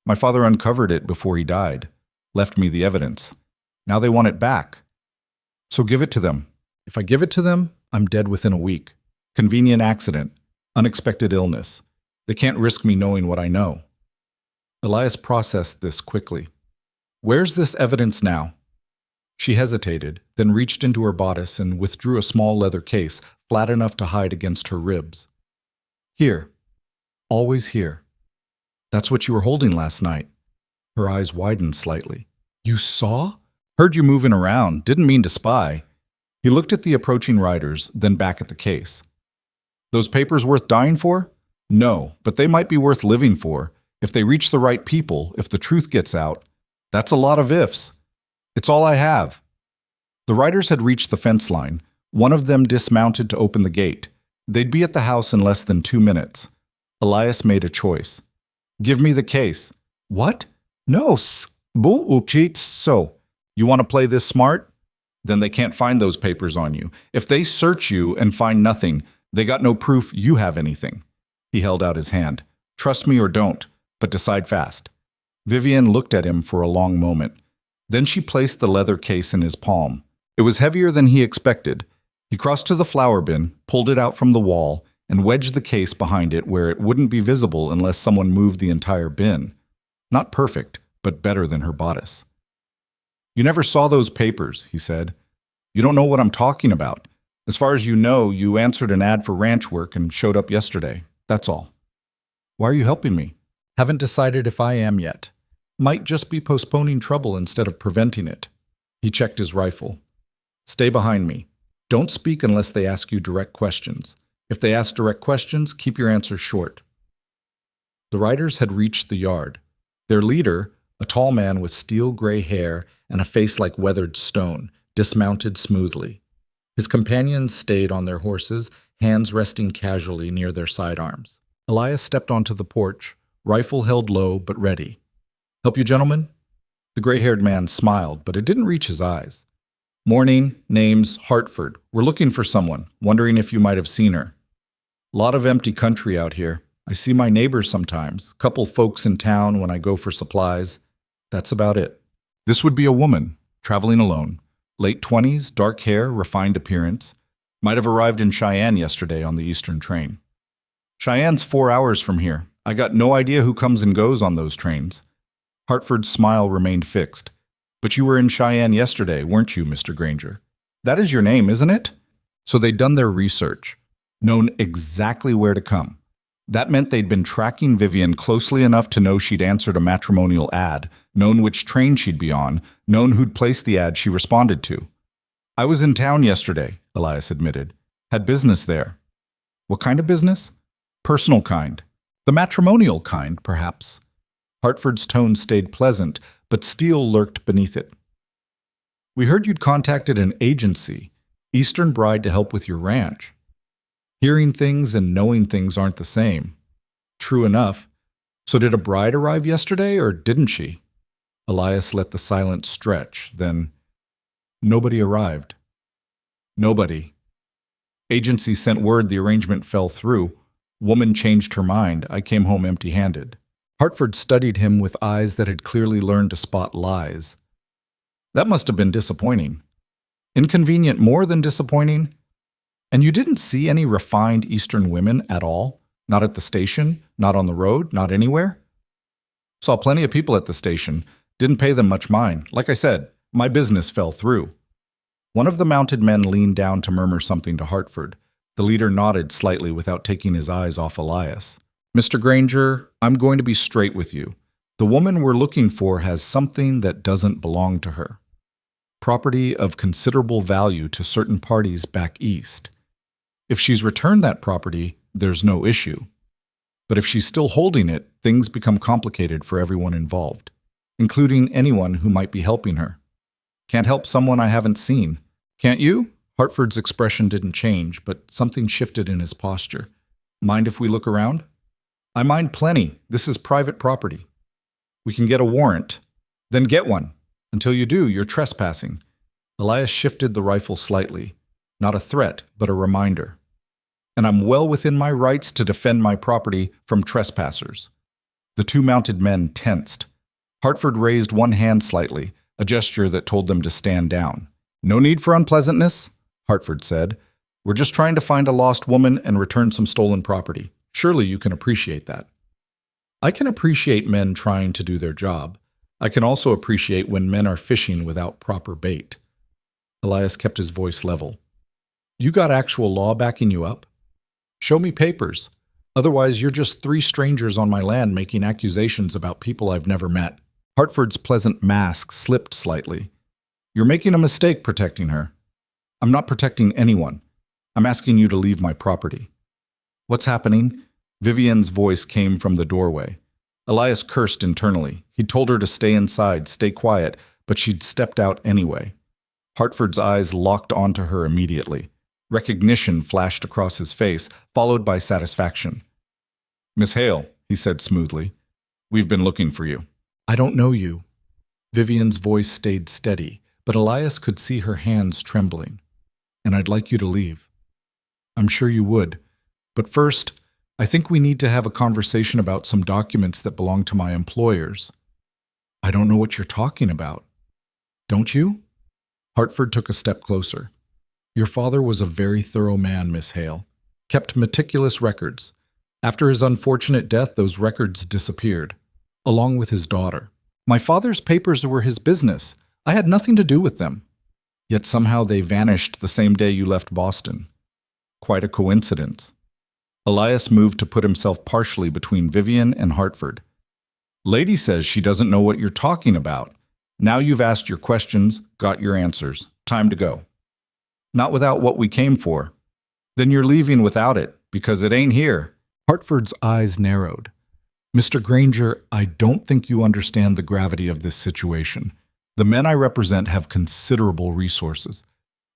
My father uncovered it before he died, left me the evidence. Now they want it back. So give it to them. If I give it to them, I'm dead within a week. Convenient accident. Unexpected illness. They can't risk me knowing what I know. Elias processed this quickly. Where's this evidence now? She hesitated, then reached into her bodice and withdrew a small leather case, flat enough to hide against her ribs. Here. Always here. That's what you were holding last night. Her eyes widened slightly. You saw? Heard you moving around. Didn't mean to spy. He looked at the approaching riders, then back at the case. Those papers worth dying for? No, but they might be worth living for. If they reach the right people, if the truth gets out. That's a lot of ifs. It's all I have. The riders had reached the fence line. One of them dismounted to open the gate. They'd be at the house in less than 2 minutes. Elias made a choice. Give me the case. What? No, so. You want to play this smart? Then they can't find those papers on you. If they search you and find nothing, they got no proof you have anything. He held out his hand. Trust me or don't, but decide fast. Vivian looked at him for a long moment. Then she placed the leather case in his palm. It was heavier than he expected. He crossed to the flower bin, pulled it out from the wall, and wedged the case behind it where it wouldn't be visible unless someone moved the entire bin. Not perfect, but better than her bodice. You never saw those papers, he said. You don't know what I'm talking about. As far as you know, you answered an ad for ranch work and showed up yesterday. That's all. Why are you helping me? Haven't decided if I am yet. Might just be postponing trouble instead of preventing it. He checked his rifle. Stay behind me. Don't speak unless they ask you direct questions. If they ask direct questions, keep your answers short. The riders had reached the yard. Their leader, a tall man with steel gray hair and a face like weathered stone, dismounted smoothly. His companions stayed on their horses, hands resting casually near their sidearms. Elias stepped onto the porch, rifle held low but ready. Help you, gentlemen? The gray-haired man smiled, but it didn't reach his eyes. Morning, name's Hartford. We're looking for someone, wondering if you might have seen her. Lot of empty country out here. I see my neighbors sometimes, couple folks in town when I go for supplies. That's about it. This would be a woman, traveling alone. Late 20s, dark hair, refined appearance. Might have arrived in Cheyenne yesterday on the Eastern train. Cheyenne's 4 hours from here. I got no idea who comes and goes on those trains. Hartford's smile remained fixed. But you were in Cheyenne yesterday, weren't you, Mr. Granger? That is your name, isn't it? So they'd done their research, known exactly where to come. That meant they'd been tracking Vivian closely enough to know she'd answered a matrimonial ad, known which train she'd be on, known who'd placed the ad she responded to. I was in town yesterday, Elias admitted. Had business there. What kind of business? Personal kind. The matrimonial kind, perhaps. Hartford's tone stayed pleasant, but steel lurked beneath it. We heard you'd contacted an agency, Eastern Bride, to help with your ranch. Hearing things and knowing things aren't the same. True enough. So did a bride arrive yesterday, or didn't she? Elias let the silence stretch, then, nobody arrived. Nobody. Agency sent word the arrangement fell through. Woman changed her mind. I came home empty-handed. Hartford studied him with eyes that had clearly learned to spot lies. That must have been disappointing. Inconvenient more than disappointing. And you didn't see any refined Eastern women at all? Not at the station, not on the road, not anywhere? Saw plenty of people at the station. Didn't pay them much mind. Like I said, my business fell through. One of the mounted men leaned down to murmur something to Hartford. The leader nodded slightly without taking his eyes off Elias. Mr. Granger, I'm going to be straight with you. The woman we're looking for has something that doesn't belong to her. Property of considerable value to certain parties back east. If she's returned that property, there's no issue. But if she's still holding it, things become complicated for everyone involved, including anyone who might be helping her. Can't help someone I haven't seen. Can't you? Hartford's expression didn't change, but something shifted in his posture. Mind if we look around? I mind plenty. This is private property. We can get a warrant. Then get one. Until you do, you're trespassing. Elias shifted the rifle slightly. Not a threat, but a reminder. And I'm well within my rights to defend my property from trespassers. The two mounted men tensed. Hartford raised one hand slightly, a gesture that told them to stand down. No need for unpleasantness, Hartford said. We're just trying to find a lost woman and return some stolen property. Surely you can appreciate that. I can appreciate men trying to do their job. I can also appreciate when men are fishing without proper bait. Elias kept his voice level. You got actual law backing you up? Show me papers. Otherwise, you're just three strangers on my land making accusations about people I've never met. Hartford's pleasant mask slipped slightly. You're making a mistake protecting her. I'm not protecting anyone. I'm asking you to leave my property. What's happening? Vivian's voice came from the doorway. Elias cursed internally. He'd told her to stay inside, stay quiet, but she'd stepped out anyway. Hartford's eyes locked onto her immediately. Recognition flashed across his face, followed by satisfaction. Miss Hale, he said smoothly, we've been looking for you. I don't know you. Vivian's voice stayed steady, but Elias could see her hands trembling. And I'd like you to leave. I'm sure you would. But first, I think we need to have a conversation about some documents that belong to my employers. I don't know what you're talking about. Don't you? Hartford took a step closer. Your father was a very thorough man, Miss Hale. Kept meticulous records. After his unfortunate death, those records disappeared, along with his daughter. My father's papers were his business. I had nothing to do with them. Yet somehow they vanished the same day you left Boston. Quite a coincidence. Elias moved to put himself partially between Vivian and Hartford. Lady says she doesn't know what you're talking about. Now you've asked your questions, got your answers. Time to go. Not without what we came for. Then you're leaving without it, because it ain't here. Hartford's eyes narrowed. Mr. Granger, I don't think you understand the gravity of this situation. The men I represent have considerable resources.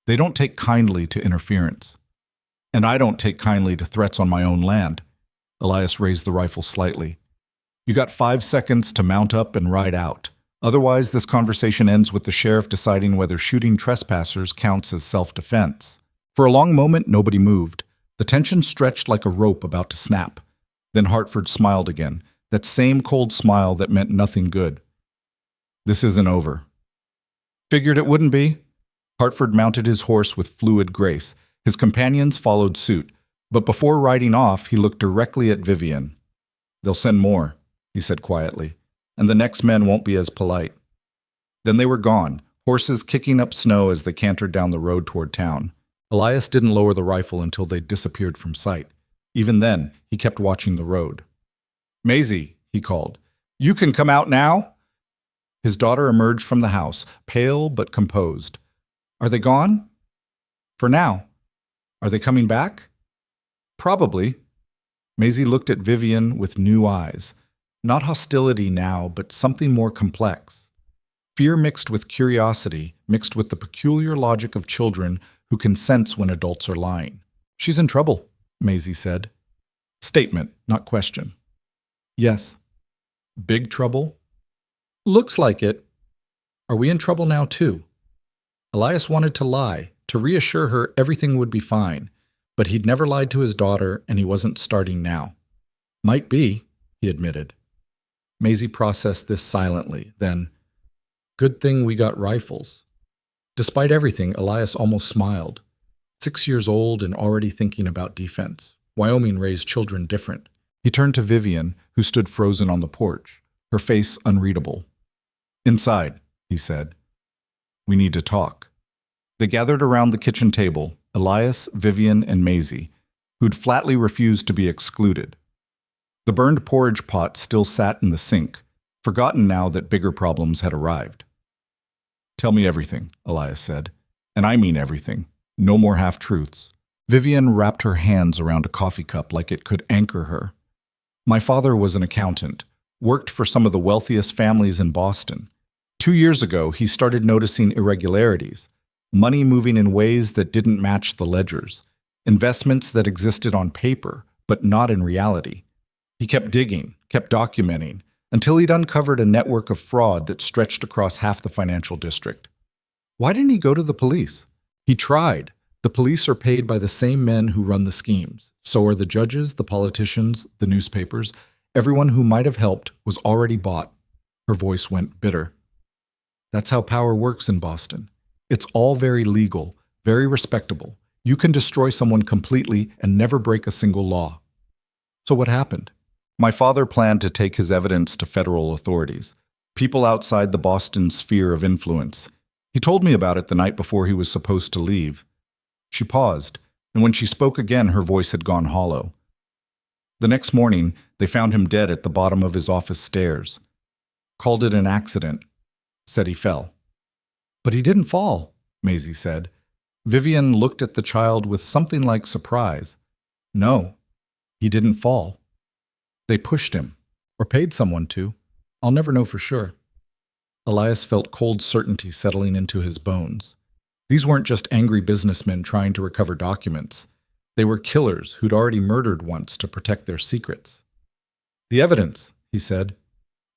They don't take kindly to interference. And I don't take kindly to threats on my own land. Elias raised the rifle slightly. You got 5 seconds to mount up and ride out. Otherwise, this conversation ends with the sheriff deciding whether shooting trespassers counts as self-defense. For a long moment, nobody moved. The tension stretched like a rope about to snap. Then Hartford smiled again, that same cold smile that meant nothing good. This isn't over. Figured it wouldn't be. Hartford mounted his horse with fluid grace. His companions followed suit, but before riding off, he looked directly at Vivian. They'll send more, he said quietly, and the next men won't be as polite. Then they were gone, horses kicking up snow as they cantered down the road toward town. Elias didn't lower the rifle until they disappeared from sight. Even then, he kept watching the road. Maisie, he called, you can come out now? His daughter emerged from the house, pale but composed. Are they gone? For now. Are they coming back? Probably. Maisie looked at Vivian with new eyes. Not hostility now, but something more complex. Fear mixed with curiosity, mixed with the peculiar logic of children who can sense when adults are lying. She's in trouble, Maisie said. Statement, not question. Yes. Big trouble? Looks like it. Are we in trouble now, too? Elias wanted to lie, to reassure her everything would be fine, but he'd never lied to his daughter, and he wasn't starting now. Might be, he admitted. Maisie processed this silently, then, good thing we got rifles. Despite everything, Elias almost smiled. 6 years old and already thinking about defense. Wyoming raised children different. He turned to Vivian, who stood frozen on the porch, her face unreadable. Inside, he said. We need to talk. They gathered around the kitchen table, Elias, Vivian, and Maisie, who'd flatly refused to be excluded. The burned porridge pot still sat in the sink, forgotten now that bigger problems had arrived. Tell me everything, Elias said. And I mean everything. No more half-truths. Vivian wrapped her hands around a coffee cup like it could anchor her. My father was an accountant, worked for some of the wealthiest families in Boston. 2 years ago, he started noticing irregularities, money moving in ways that didn't match the ledgers, investments that existed on paper, but not in reality. He kept digging, kept documenting, until he'd uncovered a network of fraud that stretched across half the financial district. Why didn't he go to the police? He tried. The police are paid by the same men who run the schemes. So are the judges, the politicians, the newspapers. Everyone who might have helped was already bought. Her voice went bitter. That's how power works in Boston. It's all very legal, very respectable. You can destroy someone completely and never break a single law. So what happened? My father planned to take his evidence to federal authorities, people outside the Boston sphere of influence. He told me about it the night before he was supposed to leave. She paused, and when she spoke again, her voice had gone hollow. The next morning, they found him dead at the bottom of his office stairs. Called it an accident. Said he fell. But he didn't fall, Maisie said. Vivian looked at the child with something like surprise. No, he didn't fall. They pushed him, or paid someone to. I'll never know for sure. Elias felt cold certainty settling into his bones. These weren't just angry businessmen trying to recover documents. They were killers who'd already murdered once to protect their secrets. The evidence, he said.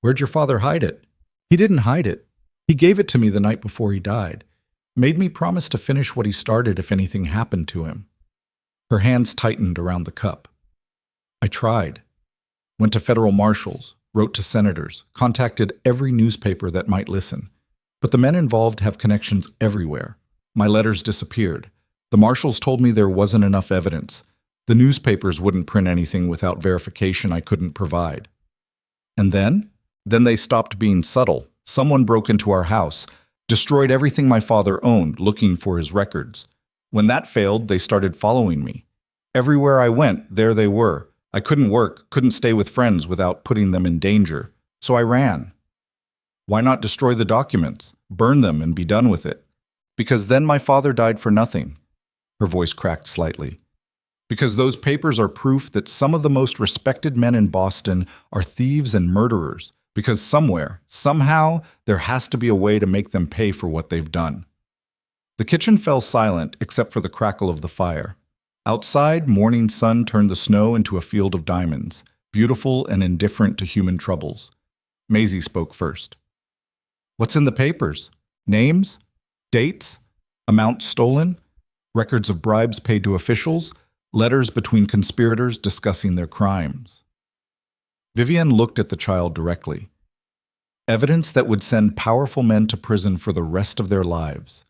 Where'd your father hide it? He didn't hide it. He gave it to me the night before he died. Made me promise to finish what he started if anything happened to him. Her hands tightened around the cup. I tried. Went to federal marshals, wrote to senators, contacted every newspaper that might listen. But the men involved have connections everywhere. My letters disappeared. The marshals told me there wasn't enough evidence. The newspapers wouldn't print anything without verification I couldn't provide. And then? Then they stopped being subtle. Someone broke into our house, destroyed everything my father owned, looking for his records. When that failed, they started following me. Everywhere I went, there they were. I couldn't work, couldn't stay with friends without putting them in danger. So I ran. Why not destroy the documents, burn them, and be done with it? Because then my father died for nothing. Her voice cracked slightly. Because those papers are proof that some of the most respected men in Boston are thieves and murderers. Because somewhere, somehow, there has to be a way to make them pay for what they've done. The kitchen fell silent except for the crackle of the fire. Outside, morning sun turned the snow into a field of diamonds, beautiful and indifferent to human troubles. Maisie spoke first. What's in the papers? Names? Dates? Amounts stolen? Records of bribes paid to officials? Letters between conspirators discussing their crimes. Vivian looked at the child directly. Evidence that would send powerful men to prison for the rest of their lives,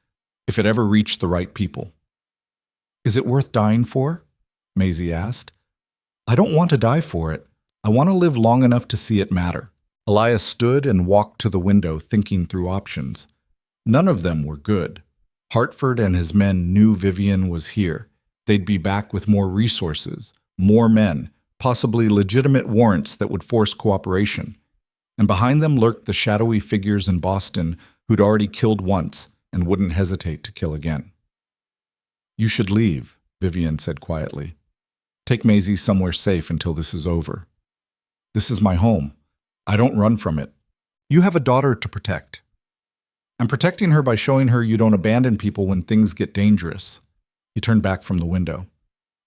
if it ever reached the right people. Is it worth dying for? Maisie asked. I don't want to die for it. I want to live long enough to see it matter. Elias stood and walked to the window, thinking through options. None of them were good. Hartford and his men knew Vivian was here. They'd be back with more resources, more men, possibly legitimate warrants that would force cooperation. And behind them lurked the shadowy figures in Boston who'd already killed once and wouldn't hesitate to kill again. You should leave, Vivian said quietly. Take Maisie somewhere safe until this is over. This is my home. I don't run from it. You have a daughter to protect. I'm protecting her by showing her you don't abandon people when things get dangerous. He turned back from the window.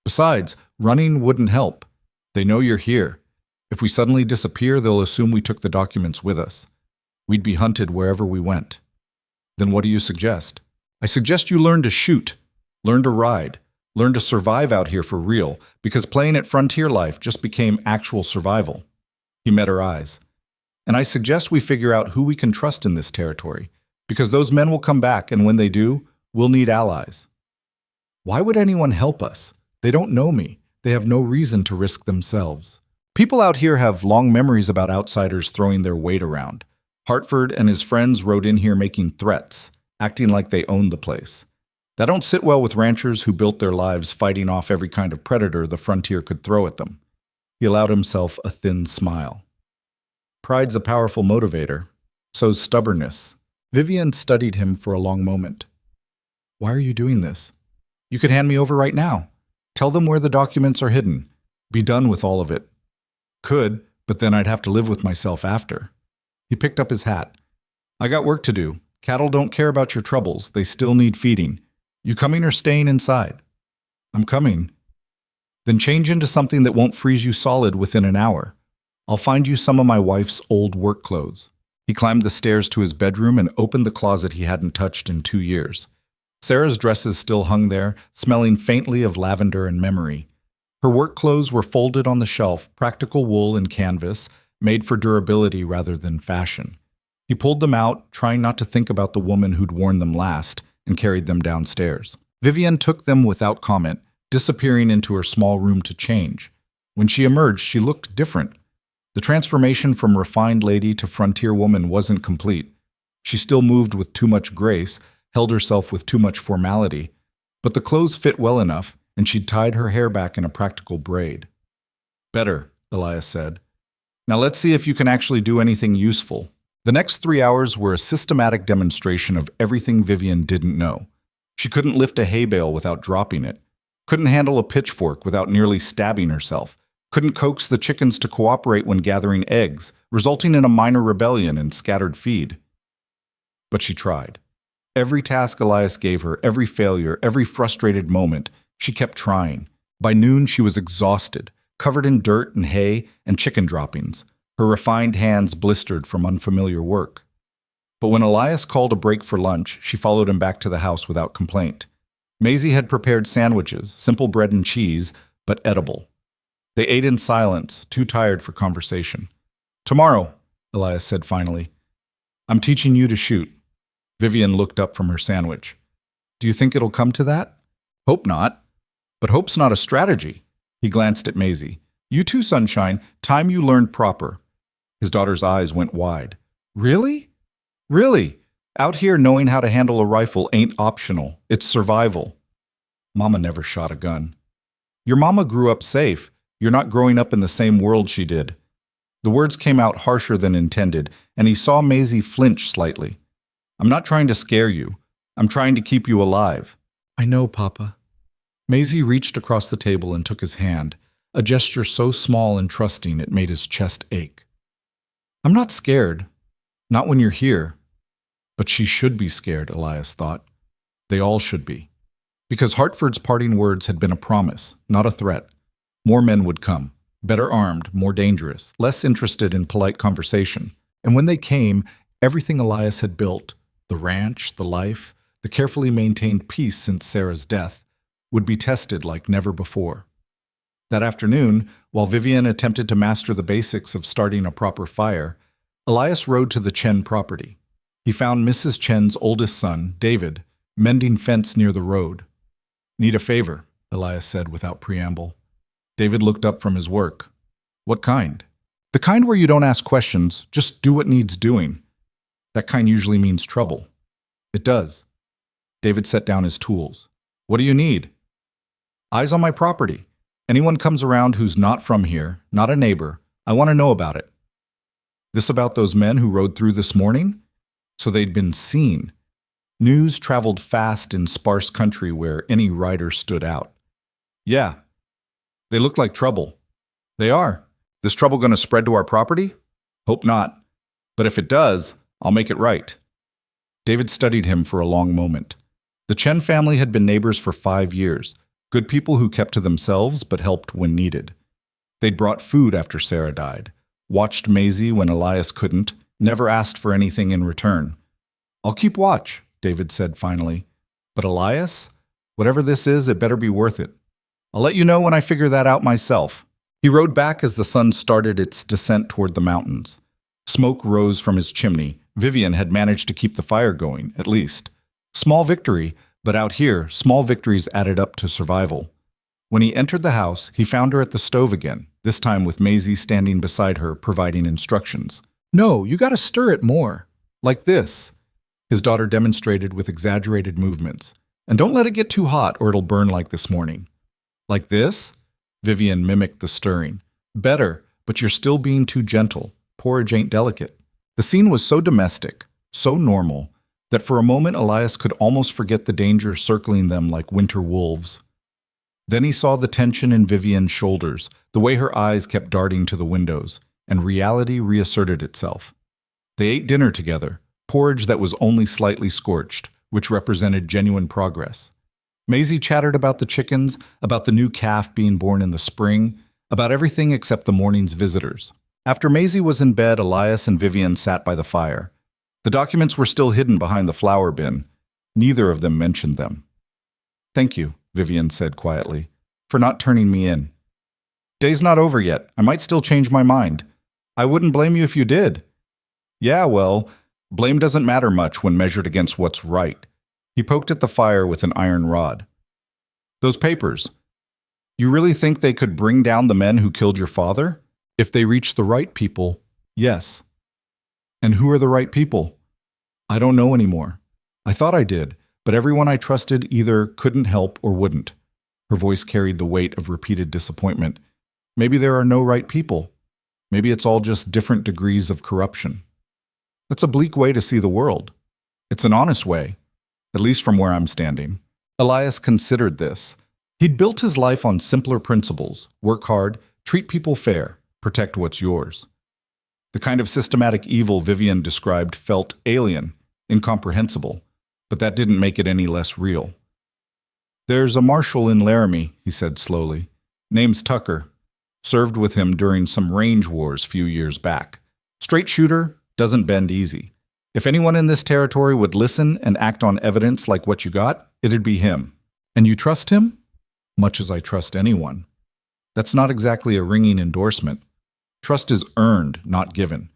Besides, running wouldn't help. They know you're here. If we suddenly disappear, they'll assume we took the documents with us. We'd be hunted wherever we went. Then what do you suggest? I suggest you learn to shoot, learn to ride, learn to survive out here for real, because playing at frontier life just became actual survival. He met her eyes. And I suggest we figure out who we can trust in this territory, because those men will come back, and when they do, we'll need allies. Why would anyone help us? They don't know me. They have no reason to risk themselves. People out here have long memories about outsiders throwing their weight around. Hartford and his friends rode in here making threats, acting like they owned the place. That don't sit well with ranchers who built their lives fighting off every kind of predator the frontier could throw at them. He allowed himself a thin smile. Pride's a powerful motivator. So's stubbornness. Vivian studied him for a long moment. Why are you doing this? You could hand me over right now. Tell them where the documents are hidden. Be done with all of it. Could, but then I'd have to live with myself after. He picked up his hat. I got work to do. Cattle don't care about your troubles. They still need feeding. You coming or staying inside? I'm coming. Then change into something that won't freeze you solid within an hour. I'll find you some of my wife's old work clothes. He climbed the stairs to his bedroom and opened the closet he hadn't touched in 2 years. Sarah's dresses still hung there, smelling faintly of lavender and memory. Her work clothes were folded on the shelf, practical wool and canvas, made for durability rather than fashion. He pulled them out, trying not to think about the woman who'd worn them last, and carried them downstairs. Vivian took them without comment, disappearing into her small room to change. When she emerged, she looked different. The transformation from refined lady to frontier woman wasn't complete. She still moved with too much grace, held herself with too much formality, but the clothes fit well enough, and she'd tied her hair back in a practical braid. Better, Elias said. Now let's see if you can actually do anything useful. The next 3 hours were a systematic demonstration of everything Vivian didn't know. She couldn't lift a hay bale without dropping it, couldn't handle a pitchfork without nearly stabbing herself, couldn't coax the chickens to cooperate when gathering eggs, resulting in a minor rebellion and scattered feed. But she tried. Every task Elias gave her, every failure, every frustrated moment, she kept trying. By noon, she was exhausted, covered in dirt and hay and chicken droppings, her refined hands blistered from unfamiliar work. But when Elias called a break for lunch, she followed him back to the house without complaint. Maisie had prepared sandwiches, simple bread and cheese, but edible. They ate in silence, too tired for conversation. "Tomorrow," Elias said finally, "I'm teaching you to shoot." Vivian looked up from her sandwich. "Do you think it'll come to that?" "Hope not. But hope's not a strategy." He glanced at Maisie. "You too, Sunshine. Time you learned proper." His daughter's eyes went wide. "Really? Really? Out here knowing how to handle a rifle ain't optional. It's survival." "Mama never shot a gun." "Your mama grew up safe. You're not growing up in the same world she did." The words came out harsher than intended, and he saw Maisie flinch slightly. "I'm not trying to scare you. I'm trying to keep you alive." "I know, Papa." Maisie reached across the table and took his hand, a gesture so small and trusting it made his chest ache. "I'm not scared. Not when you're here." But she should be scared, Elias thought. They all should be. Because Hartford's parting words had been a promise, not a threat. More men would come, better armed, more dangerous, less interested in polite conversation. And when they came, everything Elias had built, the ranch, the life, the carefully maintained peace since Sarah's death, would be tested like never before. That afternoon, while Vivian attempted to master the basics of starting a proper fire, Elias rode to the Chen property. He found Mrs. Chen's oldest son, David, mending fence near the road. "Need a favor," Elias said without preamble. David looked up from his work. "What kind?" "The kind where you don't ask questions, just do what needs doing." "That kind usually means trouble." "It does." David set down his tools. "What do you need?" "Eyes on my property. Anyone comes around who's not from here, not a neighbor, I want to know about it." "This about those men who rode through this morning?" So they'd been seen. News traveled fast in sparse country where any rider stood out. "Yeah. They look like trouble." "They are. This trouble going to spread to our property?" "Hope not. But if it does, I'll make it right." David studied him for a long moment. The Chen family had been neighbors for 5 years, good people who kept to themselves but helped when needed. They'd brought food after Sarah died, watched Maisie when Elias couldn't, never asked for anything in return. "I'll keep watch," David said finally. "But Elias, whatever this is, it better be worth it. I'll let you know when I figure that out myself." He rode back as the sun started its descent toward the mountains. Smoke rose from his chimney. Vivian had managed to keep the fire going, at least. Small victory, but out here, small victories added up to survival. When he entered the house, he found her at the stove again, this time with Maisie standing beside her, providing instructions. "No, you gotta stir it more. Like this." His daughter demonstrated with exaggerated movements. "And don't let it get too hot or it'll burn like this morning." "Like this?" Vivian mimicked the stirring. "Better, but you're still being too gentle. Porridge ain't delicate." The scene was so domestic, so normal, that for a moment Elias could almost forget the danger circling them like winter wolves. Then he saw the tension in Vivian's shoulders, the way her eyes kept darting to the windows, and reality reasserted itself. They ate dinner together, porridge that was only slightly scorched, which represented genuine progress. Maisie chattered about the chickens, about the new calf being born in the spring, about everything except the morning's visitors. After Maisie was in bed, Elias and Vivian sat by the fire. The documents were still hidden behind the flour bin. Neither of them mentioned them. "Thank you," Vivian said quietly, "for not turning me in. Day's not over yet. I might still change my mind. I wouldn't blame you if you did." "Yeah, well, blame doesn't matter much when measured against what's right." He poked at the fire with an iron rod. "Those papers. You really think they could bring down the men who killed your father? If they reach the right people, yes." "And who are the right people?" "I don't know anymore. I thought I did, but everyone I trusted either couldn't help or wouldn't." Her voice carried the weight of repeated disappointment. "Maybe there are no right people. Maybe it's all just different degrees of corruption." That's a bleak way to see the world. It's an honest way, at least from where I'm standing. Elias considered this. He'd built his life on simpler principles: work hard, treat people fair, protect what's yours. The kind of systematic evil Vivian described felt alien, incomprehensible, but that didn't make it any less real. There's a marshal in Laramie, he said slowly. Name's Tucker. Served with him during some range wars few years back. Straight shooter, doesn't bend easy. If anyone in this territory would listen and act on evidence like what you got, it'd be him. And you trust him? Much as I trust anyone. That's not exactly a ringing endorsement. Trust is earned, not given.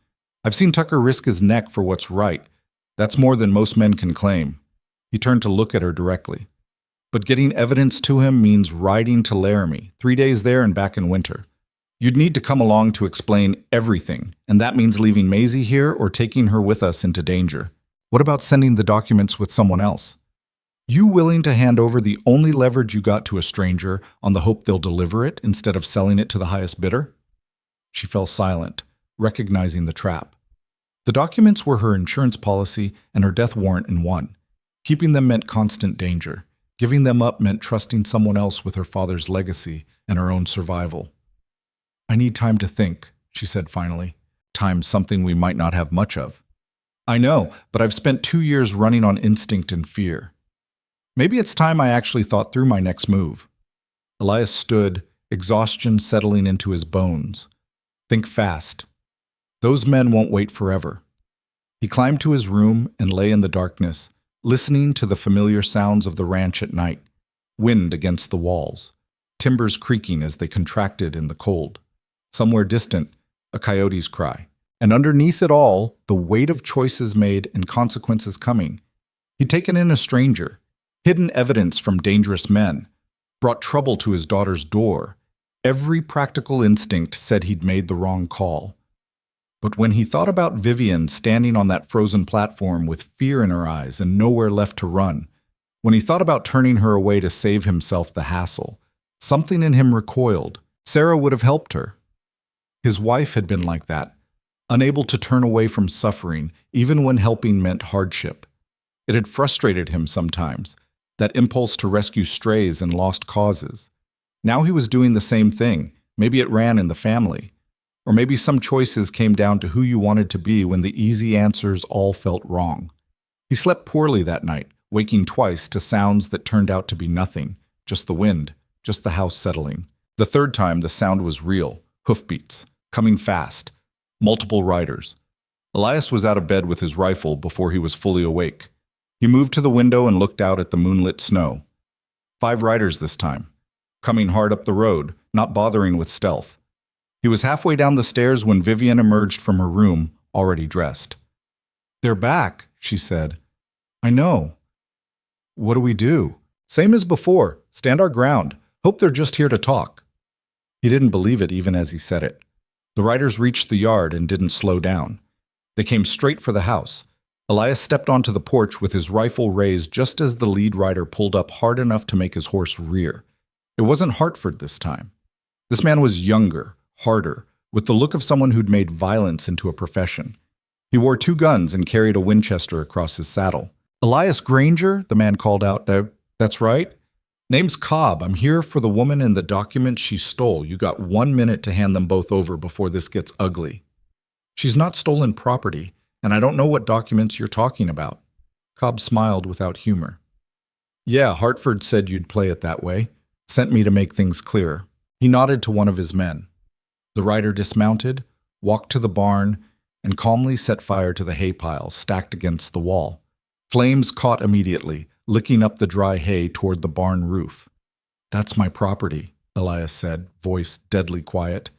I've seen Tucker risk his neck for what's right. That's more than most men can claim. He turned to look at her directly. But getting evidence to him means riding to Laramie, 3 days there and back in winter. You'd need to come along to explain everything, and that means leaving Maisie here or taking her with us into danger. What about sending the documents with someone else? You willing to hand over the only leverage you got to a stranger on the hope they'll deliver it instead of selling it to the highest bidder? She fell silent, recognizing the trap. The documents were her insurance policy and her death warrant in one. Keeping them meant constant danger. Giving them up meant trusting someone else with her father's legacy and her own survival. I need time to think, she said finally. Time's something we might not have much of. I know, but I've spent 2 years running on instinct and fear. Maybe it's time I actually thought through my next move. Elias stood, exhaustion settling into his bones. Think fast. Those men won't wait forever. He climbed to his room and lay in the darkness, listening to the familiar sounds of the ranch at night. Wind against the walls, timbers creaking as they contracted in the cold. Somewhere distant, a coyote's cry. And underneath it all, the weight of choices made and consequences coming. He'd taken in a stranger, hidden evidence from dangerous men, brought trouble to his daughter's door. Every practical instinct said he'd made the wrong call. But when he thought about Vivian standing on that frozen platform with fear in her eyes and nowhere left to run, when he thought about turning her away to save himself the hassle, something in him recoiled. Sarah would have helped her. His wife had been like that, unable to turn away from suffering, even when helping meant hardship. It had frustrated him sometimes, that impulse to rescue strays and lost causes. Now he was doing the same thing. Maybe it ran in the family. Or maybe some choices came down to who you wanted to be when the easy answers all felt wrong. He slept poorly that night, waking twice to sounds that turned out to be nothing, just the wind, just the house settling. The third time the sound was real, hoofbeats, coming fast, multiple riders. Elias was out of bed with his rifle before he was fully awake. He moved to the window and looked out at the moonlit snow. 5 riders this time, coming hard up the road, not bothering with stealth. He was halfway down the stairs when Vivian emerged from her room, already dressed. "They're back," she said. "I know." "What do we do?" "Same as before. Stand our ground. Hope they're just here to talk." He didn't believe it even as he said it. The riders reached the yard and didn't slow down. They came straight for the house. Elias stepped onto the porch with his rifle raised just as the lead rider pulled up hard enough to make his horse rear. It wasn't Hartford this time. This man was younger, harder, with the look of someone who'd made violence into a profession. He wore 2 guns and carried a Winchester across his saddle. "Elias Granger," the man called out. That's right. "Name's Cobb. I'm here for the woman and the documents she stole. You got 1 minute to hand them both over before this gets ugly." "She's not stolen property, and I don't know what documents you're talking about." Cobb smiled without humor. "Yeah, Hartford said you'd play it that way. Sent me to make things clearer." He nodded to one of his men. The rider dismounted, walked to the barn, and calmly set fire to the hay piles stacked against the wall. Flames caught immediately, licking up the dry hay toward the barn roof. "That's my property," Elias said, voice deadly quiet.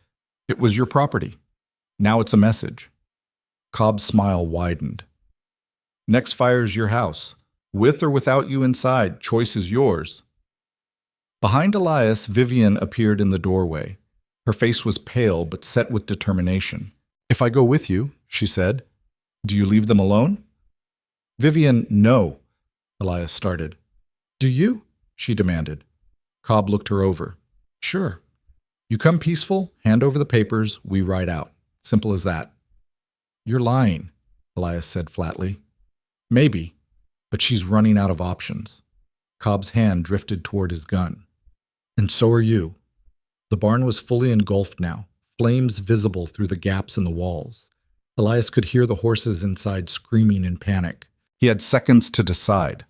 "It was your property. Now it's a message." Cobb's smile widened. "Next fire's your house. With or without you inside, choice is yours." Behind Elias, Vivian appeared in the doorway. Her face was pale but set with determination. "If I go with you," she said, "do you leave them alone?" "Vivian, no," Elias started. "Do you?" she demanded. Cobb looked her over. "Sure. You come peaceful, hand over the papers, we ride out. Simple as that." "You're lying." Elias said flatly. Maybe, but she's running out of options. Cobb's hand drifted toward his gun. And so are you. The barn was fully engulfed now, flames visible through the gaps in the walls. Elias could hear the horses inside screaming in panic. He had seconds to decide.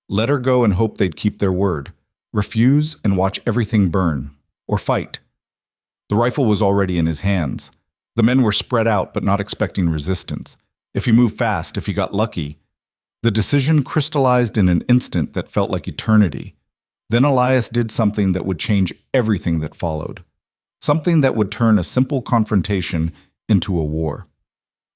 Let her go and hope they'd keep their word. Refuse and watch everything burn. Or fight. The rifle was already in his hands. The men were spread out but not expecting resistance. If he moved fast, if he got lucky. The decision crystallized in an instant that felt like eternity. Then Elias did something that would change everything that followed. Something that would turn a simple confrontation into a war.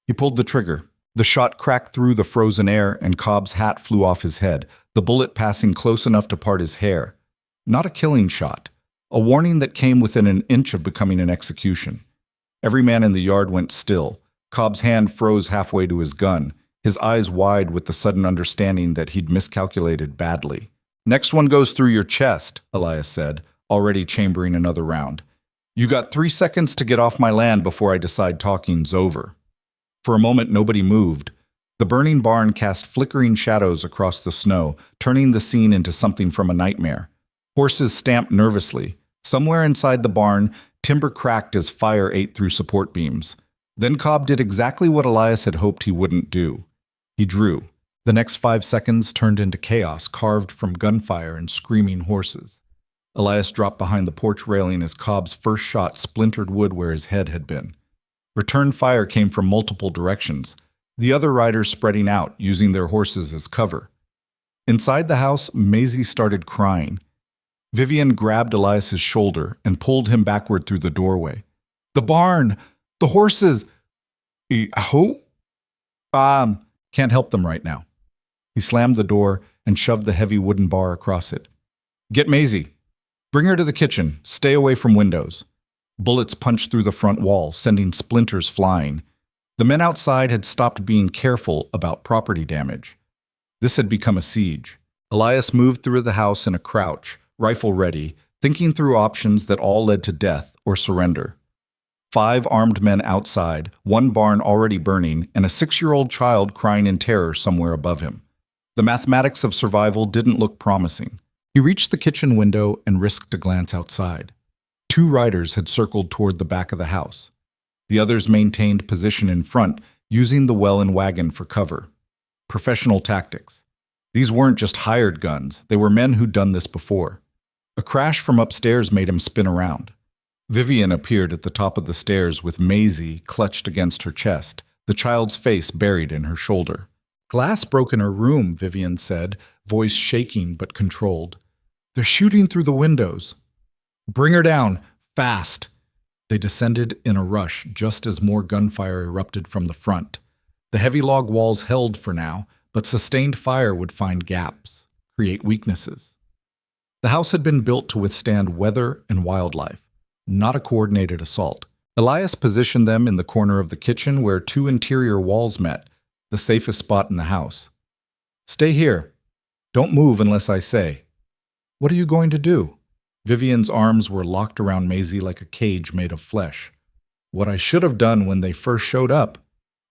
He pulled the trigger. The shot cracked through the frozen air and Cobb's hat flew off his head, the bullet passing close enough to part his hair. Not a killing shot. A warning that came within an inch of becoming an execution. Every man in the yard went still. Cobb's hand froze halfway to his gun, his eyes wide with the sudden understanding that he'd miscalculated badly. Next one goes through your chest, Elias said, already chambering another round. You got 3 seconds to get off my land before I decide talking's over. For a moment, nobody moved. The burning barn cast flickering shadows across the snow, turning the scene into something from a nightmare. Horses stamped nervously. Somewhere inside the barn, timber cracked as fire ate through support beams. Then Cobb did exactly what Elias had hoped he wouldn't do. He drew. The next 5 seconds turned into chaos carved from gunfire and screaming horses. Elias dropped behind the porch railing as Cobb's first shot splintered wood where his head had been. Return fire came from multiple directions, the other riders spreading out, using their horses as cover. Inside the house, Maisie started crying. Vivian grabbed Elias's shoulder and pulled him backward through the doorway. The barn! The horses! Who? Can't help them right now. He slammed the door and shoved the heavy wooden bar across it. Get Maisie. Bring her to the kitchen. Stay away from windows. Bullets punched through the front wall, sending splinters flying. The men outside had stopped being careful about property damage. This had become a siege. Elias moved through the house in a crouch, rifle ready, thinking through options that all led to death or surrender. 5 armed men outside, 1 barn already burning, and a 6-year-old child crying in terror somewhere above him. The mathematics of survival didn't look promising. He reached the kitchen window and risked a glance outside. 2 riders had circled toward the back of the house. The others maintained position in front, using the well and wagon for cover. Professional tactics. These weren't just hired guns, they were men who'd done this before. A crash from upstairs made him spin around. Vivian appeared at the top of the stairs with Maisie clutched against her chest, the child's face buried in her shoulder. Glass broke in her room, Vivian said, voice shaking but controlled. They're shooting through the windows. Bring her down, fast. They descended in a rush just as more gunfire erupted from the front. The heavy log walls held for now, but sustained fire would find gaps, create weaknesses. The house had been built to withstand weather and wildlife, not a coordinated assault. Elias positioned them in the corner of the kitchen where 2 interior walls met, the safest spot in the house. Stay here. Don't move unless I say. What are you going to do? Vivian's arms were locked around Maisie like a cage made of flesh. What I should have done when they first showed up.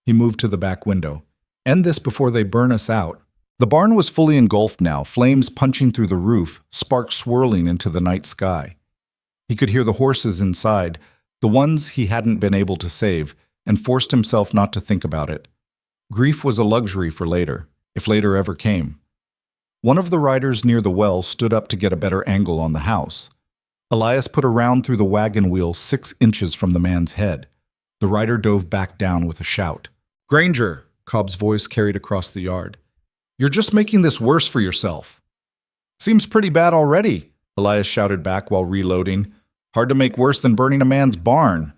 He moved to the back window. End this before they burn us out. The barn was fully engulfed now, flames punching through the roof, sparks swirling into the night sky. He could hear the horses inside, the ones he hadn't been able to save, and forced himself not to think about it. Grief was a luxury for later, if later ever came. One of the riders near the well stood up to get a better angle on the house. Elias put a round through the wagon wheel 6 inches from the man's head. The rider dove back down with a shout. Granger, Cobb's voice carried across the yard. You're just making this worse for yourself. Seems pretty bad already, Elias shouted back while reloading. Hard to make worse than burning a man's barn.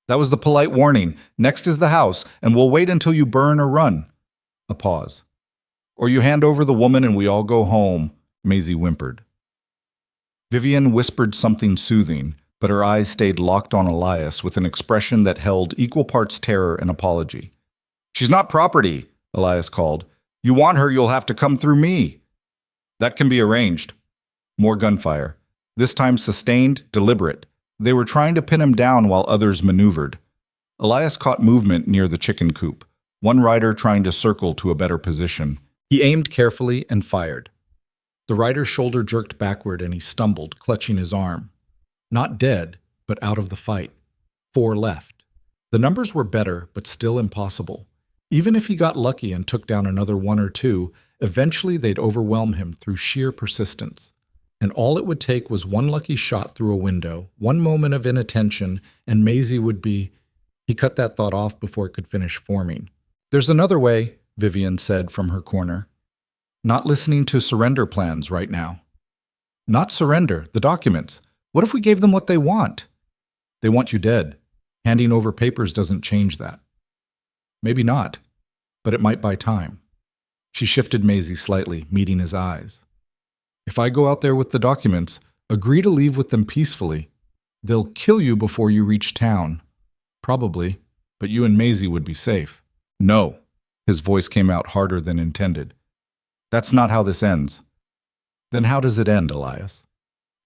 That was the polite warning. Next is the house, and we'll wait until you burn or run. A pause. Or you hand over the woman and we all go home, Maisie whimpered. Vivian whispered something soothing, but her eyes stayed locked on Elias with an expression that held equal parts terror and apology. She's not property, Elias called. You want her, you'll have to come through me. That can be arranged. More gunfire. This time sustained, deliberate. They were trying to pin him down while others maneuvered. Elias caught movement near the chicken coop. one rider trying to circle to a better position. He aimed carefully and fired. The rider's shoulder jerked backward and he stumbled, clutching his arm. Not dead, but out of the fight. 4 left. The numbers were better, but still impossible. Even if he got lucky and took down another 1 or 2, eventually they'd overwhelm him through sheer persistence. And all it would take was one lucky shot through a window, one moment of inattention, and Maisie would be... He cut that thought off before it could finish forming. "There's another way," Vivian said from her corner. "Not listening to surrender plans right now." "Not surrender, the documents. What if we gave them what they want?" "They want you dead. Handing over papers doesn't change that." "Maybe not, but it might buy time." She shifted Maisie slightly, meeting his eyes. "If I go out there with the documents, agree to leave with them peacefully. They'll kill you before you reach town. Probably, but you and Maisie would be safe." "No." His voice came out harder than intended. "That's not how this ends." "Then how does it end, Elias?"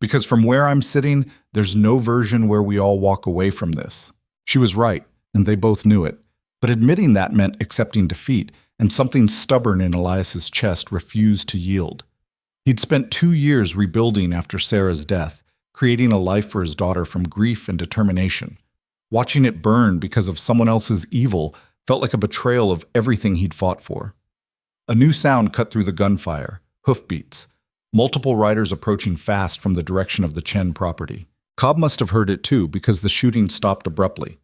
"Because from where I'm sitting, there's no version where we all walk away from this." She was right, and they both knew it. But admitting that meant accepting defeat, and something stubborn in Elias's chest refused to yield. He'd spent 2 years rebuilding after Sarah's death, creating a life for his daughter from grief and determination. Watching it burn because of someone else's evil felt like a betrayal of everything he'd fought for. A new sound cut through the gunfire, hoofbeats, multiple riders approaching fast from the direction of the Chen property. Cobb must have heard it too, because the shooting stopped abruptly.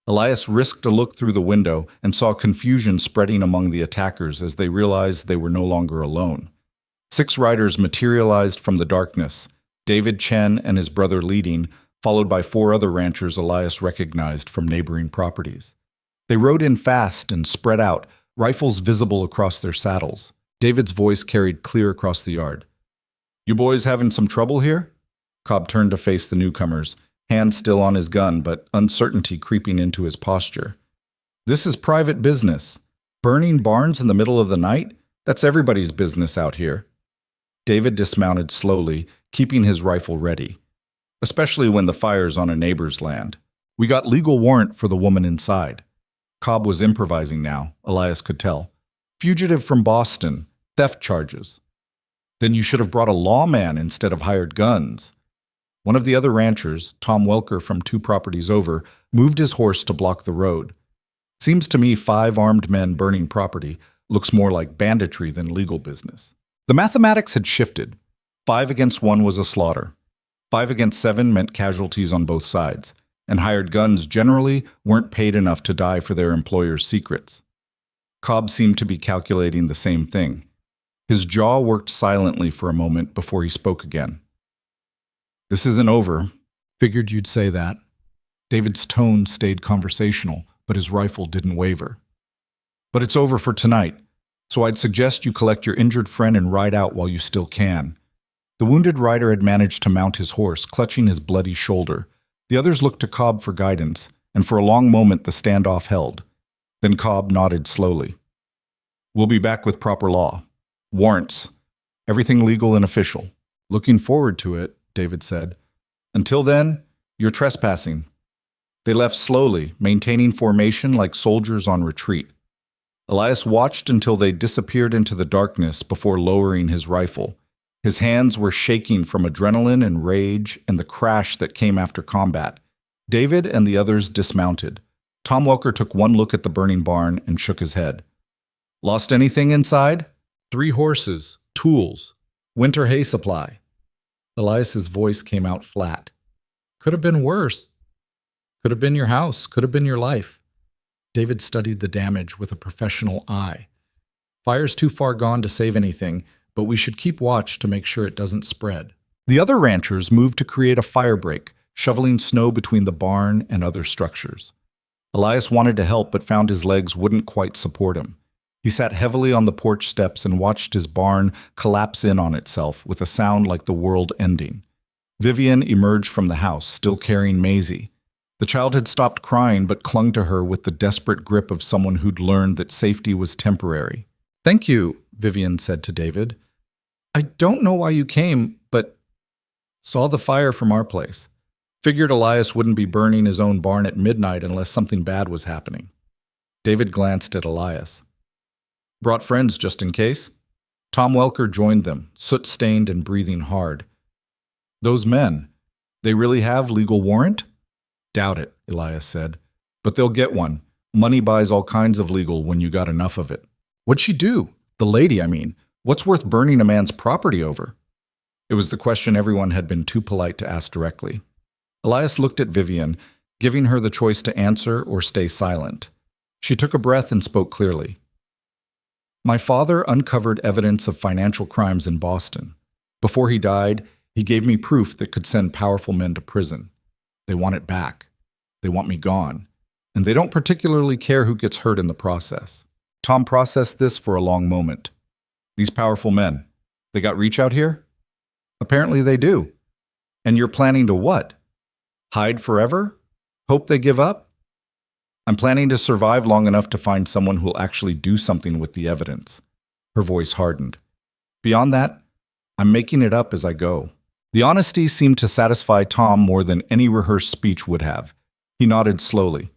Elias risked a look through the window and saw confusion spreading among the attackers as they realized they were no longer alone. 6 riders materialized from the darkness, David Chen and his brother leading, followed by 4 other ranchers Elias recognized from neighboring properties. They rode in fast and spread out, rifles visible across their saddles. David's voice carried clear across the yard. "You boys having some trouble here?" Cobb turned to face the newcomers, hand still on his gun, but uncertainty creeping into his posture. "This is private business. Burning barns in the middle of the night? That's everybody's business out here." David dismounted slowly, keeping his rifle ready. "Especially when the fire's on a neighbor's land. We got legal warrant for the woman inside." Cobb was improvising now, Elias could tell. "Fugitive from Boston, theft charges." "Then you should have brought a lawman instead of hired guns." One of the other ranchers, Tom Welker from 2 properties over, moved his horse to block the road. "Seems to me 5 armed men burning property looks more like banditry than legal business." The mathematics had shifted. 5 against 1 was a slaughter. 5 against 7 meant casualties on both sides, and hired guns generally weren't paid enough to die for their employer's secrets. Cobb seemed to be calculating the same thing. His jaw worked silently for a moment before he spoke again. "This isn't over." "Figured you'd say that." David's tone stayed conversational, but his rifle didn't waver. "But it's over for tonight, so I'd suggest you collect your injured friend and ride out while you still can." The wounded rider had managed to mount his horse, clutching his bloody shoulder. The others looked to Cobb for guidance, and for a long moment the standoff held. Then Cobb nodded slowly. "We'll be back with proper law. Warrants. Everything legal and official." "Looking forward to it," David said. "Until then, you're trespassing." They left slowly, maintaining formation like soldiers on retreat. Elias watched until they disappeared into the darkness before lowering his rifle. His hands were shaking from adrenaline and rage and the crash that came after combat. David and the others dismounted. Tom Welker took one look at the burning barn and shook his head. "Lost anything inside?" 3 horses, tools, winter hay supply." Elias's voice came out flat. "Could have been worse. Could have been your house, could have been your life." David studied the damage with a professional eye. "Fire's too far gone to save anything, but we should keep watch to make sure it doesn't spread." The other ranchers moved to create a fire break, shoveling snow between the barn and other structures. Elias wanted to help but found his legs wouldn't quite support him. He sat heavily on the porch steps and watched his barn collapse in on itself with a sound like the world ending. Vivian emerged from the house, still carrying Maisie. The child had stopped crying but clung to her with the desperate grip of someone who'd learned that safety was temporary. "Thank you," Vivian said to David. "I don't know why you came, but saw the fire from our place. Figured Elias wouldn't be burning his own barn at midnight unless something bad was happening." David glanced at Elias. Brought friends just in case? Tom Welker joined them, soot-stained and breathing hard. Those men, they really have legal warrant? Doubt it, Elias said. But they'll get one. Money buys all kinds of legal when you got enough of it. What'd she do? The lady, I mean. What's worth burning a man's property over? It was the question everyone had been too polite to ask directly. Elias looked at Vivian, giving her the choice to answer or stay silent. She took a breath and spoke clearly. My father uncovered evidence of financial crimes in Boston. Before he died, he gave me proof that could send powerful men to prison. They want it back. They want me gone. And they don't particularly care who gets hurt in the process. Tom processed this for a long moment. These powerful men, they got reach out here? Apparently they do. And you're planning to what? Hide forever? Hope they give up? I'm planning to survive long enough to find someone who'll actually do something with the evidence. Her voice hardened. Beyond that, I'm making it up as I go. The honesty seemed to satisfy Tom more than any rehearsed speech would have. He nodded slowly.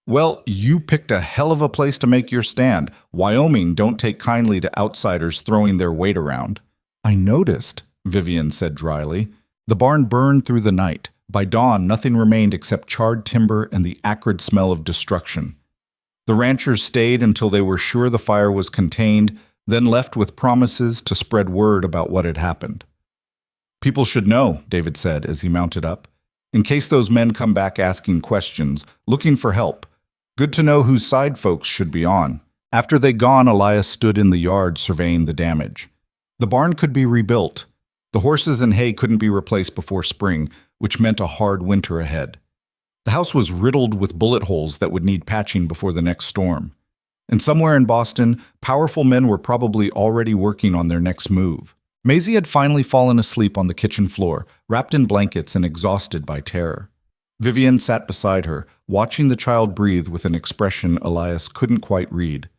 Well, you picked a hell of a place to make your stand. Wyoming don't take kindly to outsiders throwing their weight around. I noticed, Vivian said dryly. The barn burned through the night. By dawn, nothing remained except charred timber and the acrid smell of destruction. The ranchers stayed until they were sure the fire was contained, then left with promises to spread word about what had happened. People should know, David said as he mounted up, in case those men come back asking questions, looking for help. Good to know whose side folks should be on. After they'd gone, Elias stood in the yard surveying the damage. The barn could be rebuilt. The horses and hay couldn't be replaced before spring, which meant a hard winter ahead. The house was riddled with bullet holes that would need patching before the next storm. And somewhere in Boston, powerful men were probably already working on their next move. Maisie had finally fallen asleep on the kitchen floor, wrapped in blankets and exhausted by terror. Vivian sat beside her, watching the child breathe with an expression Elias couldn't quite read.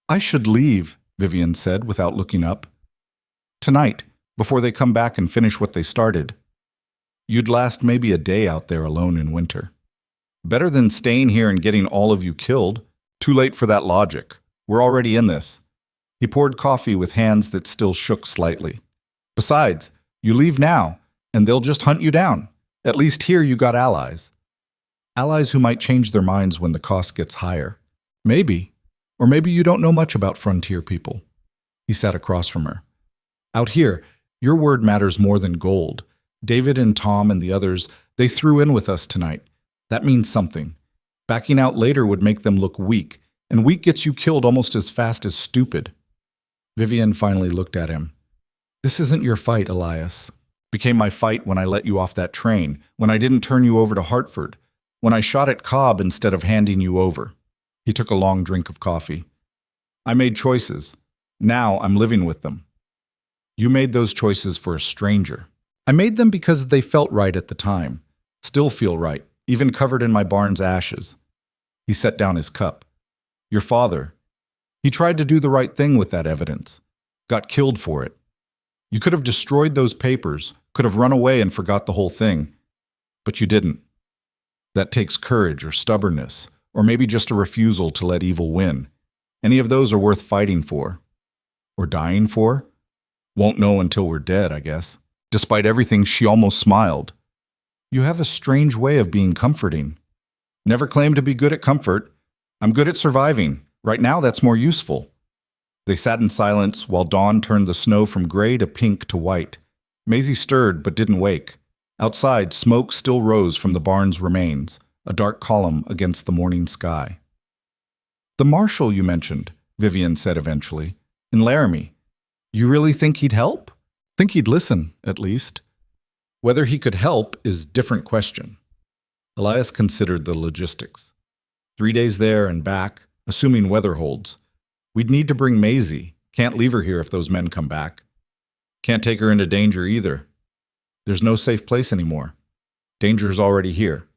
I should leave, Vivian said without looking up. Tonight, before they come back and finish what they started. You'd last maybe a day out there alone in winter. Better than staying here and getting all of you killed. Too late for that logic. We're already in this. He poured coffee with hands that still shook slightly. Besides, you leave now, and they'll just hunt you down. At least here you got allies. Allies who might change their minds when the cost gets higher. Maybe. Or maybe you don't know much about frontier people. He sat across from her. Out here, your word matters more than gold. David and Tom and the others, they threw in with us tonight. That means something. Backing out later would make them look weak, and weak gets you killed almost as fast as stupid. Vivian finally looked at him. This isn't your fight, Elias. Became my fight when I let you off that train, when I didn't turn you over to Hartford, when I shot at Cobb instead of handing you over. He took a long drink of coffee. I made choices. Now I'm living with them. You made those choices for a stranger. I made them because they felt right at the time. Still feel right, even covered in my barn's ashes. He set down his cup. Your father. He tried to do the right thing with that evidence. Got killed for it. You could have destroyed those papers, could have run away and forgot the whole thing. But you didn't. That takes courage or stubbornness, or maybe just a refusal to let evil win. Any of those are worth fighting for. Or dying for? Won't know until we're dead, I guess. Despite everything, she almost smiled. You have a strange way of being comforting. Never claimed to be good at comfort. I'm good at surviving. Right now, that's more useful. They sat in silence while dawn turned the snow from gray to pink to white. Maisie stirred but didn't wake. Outside, smoke still rose from the barn's remains, a dark column against the morning sky. The marshal you mentioned, Vivian said eventually, in Laramie. You really think he'd help? Think he'd listen, at least. Whether he could help is a different question. Elias considered the logistics. 3 days there and back, assuming weather holds. We'd need to bring Maisie. Can't leave her here if those men come back. Can't take her into danger either. There's no safe place anymore. Danger's already here.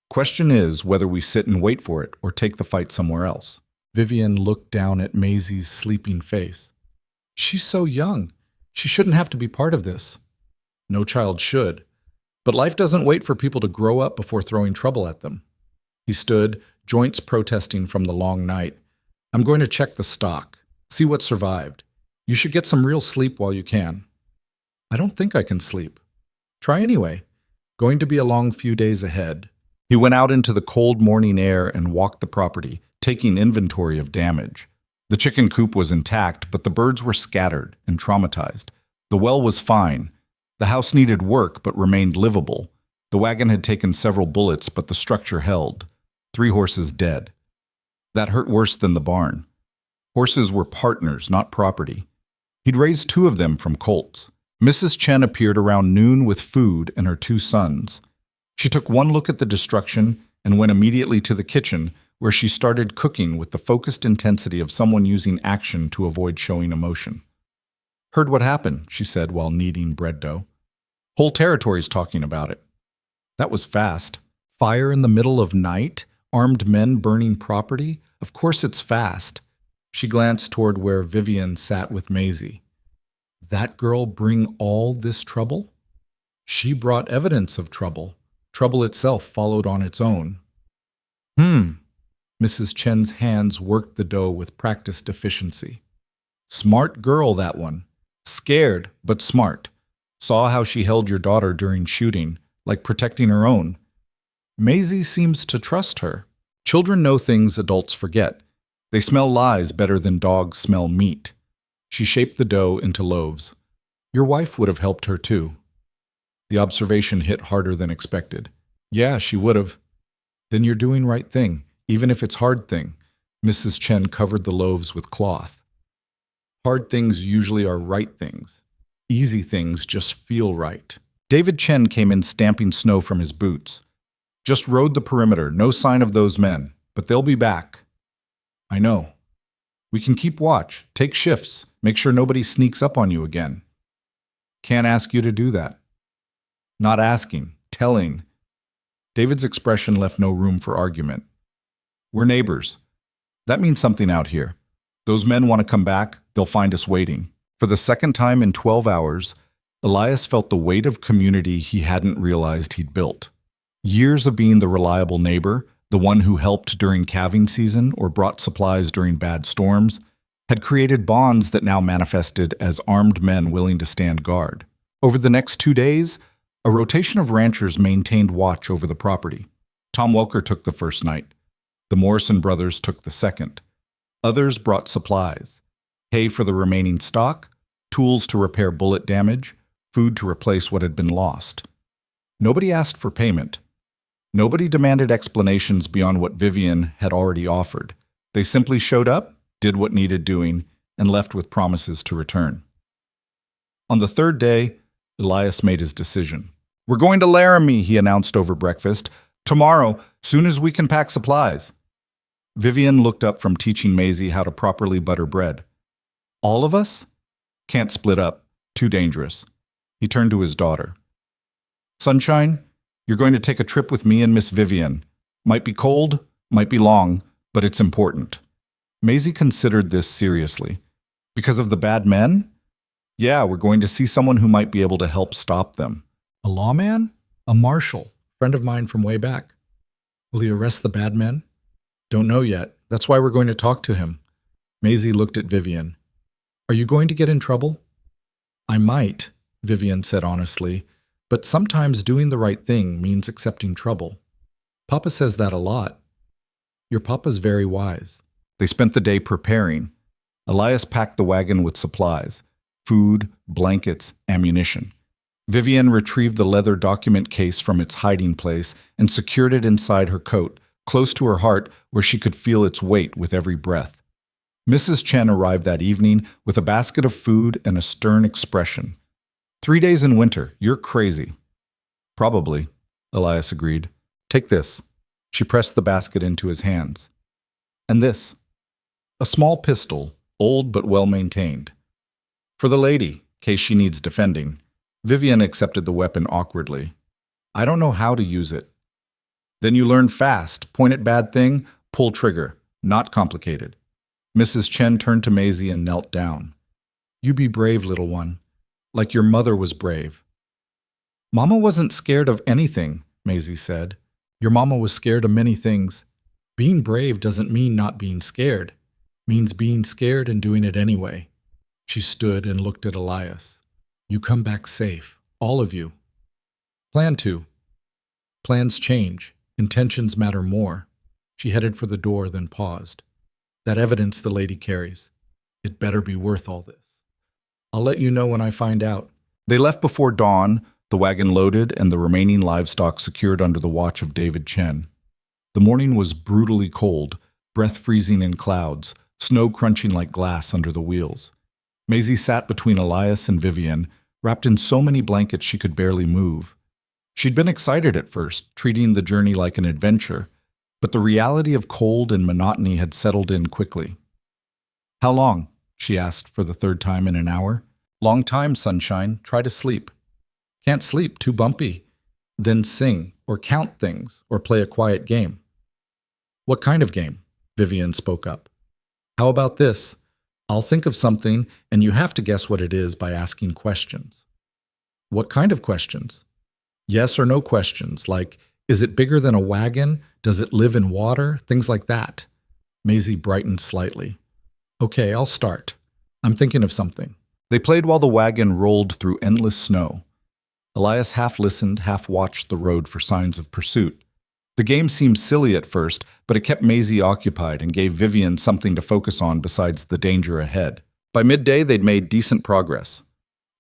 Question is whether we sit and wait for it or take the fight somewhere else. Vivian looked down at Maisie's sleeping face. She's so young. She shouldn't have to be part of this. No child should. But life doesn't wait for people to grow up before throwing trouble at them. He stood, joints protesting from the long night. I'm going to check the stock, see what survived. You should get some real sleep while you can. I don't think I can sleep. Try anyway. Going to be a long few days ahead. He went out into the cold morning air and walked the property, taking inventory of damage. The chicken coop was intact, but the birds were scattered and traumatized. The well was fine. The house needed work, but remained livable. The wagon had taken several bullets, but the structure held. 3 horses dead. That hurt worse than the barn. Horses were partners, not property. He'd raised 2 of them from colts. Mrs. Chen appeared around noon with food and her 2 sons. She took one look at the destruction and went immediately to the kitchen, where she started cooking with the focused intensity of someone using action to avoid showing emotion. Heard what happened, she said while kneading bread dough. Whole territory's talking about it. That was fast. Fire in the middle of night? Armed men burning property? Of course it's fast. She glanced toward where Vivian sat with Maisie. That girl bring all this trouble? She brought evidence of trouble. Trouble itself followed on its own. Mrs. Chen's hands worked the dough with practiced efficiency. Smart girl, that one. Scared, but smart. Saw how she held your daughter during shooting, like protecting her own. Maisie seems to trust her. Children know things adults forget. They smell lies better than dogs smell meat. She shaped the dough into loaves. Your wife would have helped her too. The observation hit harder than expected. Yeah, she would have. Then you're doing right thing, even if it's hard thing. Mrs. Chen covered the loaves with cloth. Hard things usually are right things. Easy things just feel right. David Chen came in stamping snow from his boots. Just rode the perimeter, no sign of those men, but they'll be back. I know. We can keep watch, take shifts, make sure nobody sneaks up on you again. Can't ask you to do that. Not asking, telling. David's expression left no room for argument. We're neighbors. That means something out here. Those men want to come back, they'll find us waiting. For the second time in 12 hours, Elias felt the weight of community he hadn't realized he'd built. Years of being the reliable neighbor, the one who helped during calving season or brought supplies during bad storms, had created bonds that now manifested as armed men willing to stand guard. Over the next 2 days, a rotation of ranchers maintained watch over the property. Tom Welker took the first night. The Morrison brothers took the second. Others brought supplies: hay for the remaining stock, tools to repair bullet damage, food to replace what had been lost. Nobody asked for payment. Nobody demanded explanations beyond what Vivian had already offered. They simply showed up, did what needed doing, and left with promises to return. On the 3rd day, Elias made his decision. We're going to Laramie, he announced over breakfast. Tomorrow, soon as we can pack supplies. Vivian looked up from teaching Maisie how to properly butter bread. All of us? Can't split up. Too dangerous. He turned to his daughter. Sunshine, you're going to take a trip with me and Miss Vivian. Might be cold, might be long, but it's important. Maisie considered this seriously. Because of the bad men? Yeah, we're going to see someone who might be able to help stop them. A lawman? A marshal. Friend of mine from way back. Will he arrest the bad men? Don't know yet. That's why we're going to talk to him. Maisie looked at Vivian. Are you going to get in trouble? I might, Vivian said honestly, but sometimes doing the right thing means accepting trouble. Papa says that a lot. Your papa's very wise. They spent the day preparing. Elias packed the wagon with supplies: food, blankets, ammunition. Vivian retrieved the leather document case from its hiding place and secured it inside her coat, close to her heart where she could feel its weight with every breath. Mrs. Chen arrived that evening with a basket of food and a stern expression. 3 days in winter, you're crazy. Probably, Elias agreed. Take this. She pressed the basket into his hands. And this. A small pistol, old but well-maintained. For the lady, in case she needs defending. Vivian accepted the weapon awkwardly. I don't know how to use it. Then you learn fast. Point at bad thing, pull trigger. Not complicated. Mrs. Chen turned to Maisie and knelt down. You be brave, little one. Like your mother was brave. Mama wasn't scared of anything, Maisie said. Your mama was scared of many things. Being brave doesn't mean not being scared. It means being scared and doing it anyway. She stood and looked at Elias. You come back safe, all of you. Plan to. Plans change. Intentions matter more. She headed for the door, then paused. That evidence the lady carries. It better be worth all this. I'll let you know when I find out. They left before dawn, the wagon loaded and the remaining livestock secured under the watch of David Chen. The morning was brutally cold, breath freezing in clouds, snow crunching like glass under the wheels. Maisie sat between Elias and Vivian, wrapped in so many blankets she could barely move. She'd been excited at first, treating the journey like an adventure, but the reality of cold and monotony had settled in quickly. How long? She asked for the third time in an hour. Long time, sunshine. Try to sleep. Can't sleep, too bumpy. Then sing, or count things, or play a quiet game. What kind of game? Vivian spoke up. How about this? I'll think of something, and you have to guess what it is by asking questions. What kind of questions? Yes or no questions, like, is it bigger than a wagon? Does it live in water? Things like that. Maisie brightened slightly. Okay, I'll start. I'm thinking of something. They played while the wagon rolled through endless snow. Elias half listened, half watched the road for signs of pursuit. The game seemed silly at first, but it kept Maisie occupied and gave Vivian something to focus on besides the danger ahead. By midday, they'd made decent progress.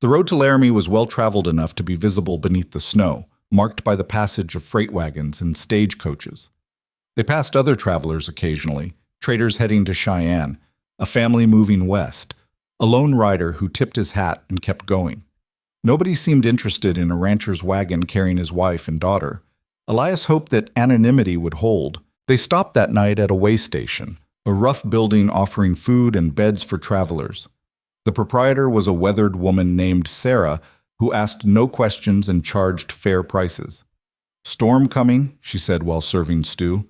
The road to Laramie was well-traveled enough to be visible beneath the snow, marked by the passage of freight wagons and stagecoaches. They passed other travelers occasionally, traders heading to Cheyenne, a family moving west, a lone rider who tipped his hat and kept going. Nobody seemed interested in a rancher's wagon carrying his wife and daughter. Elias hoped that anonymity would hold. They stopped that night at a way station, a rough building offering food and beds for travelers. The proprietor was a weathered woman named Sarah, who asked no questions and charged fair prices. Storm coming, she said while serving stew.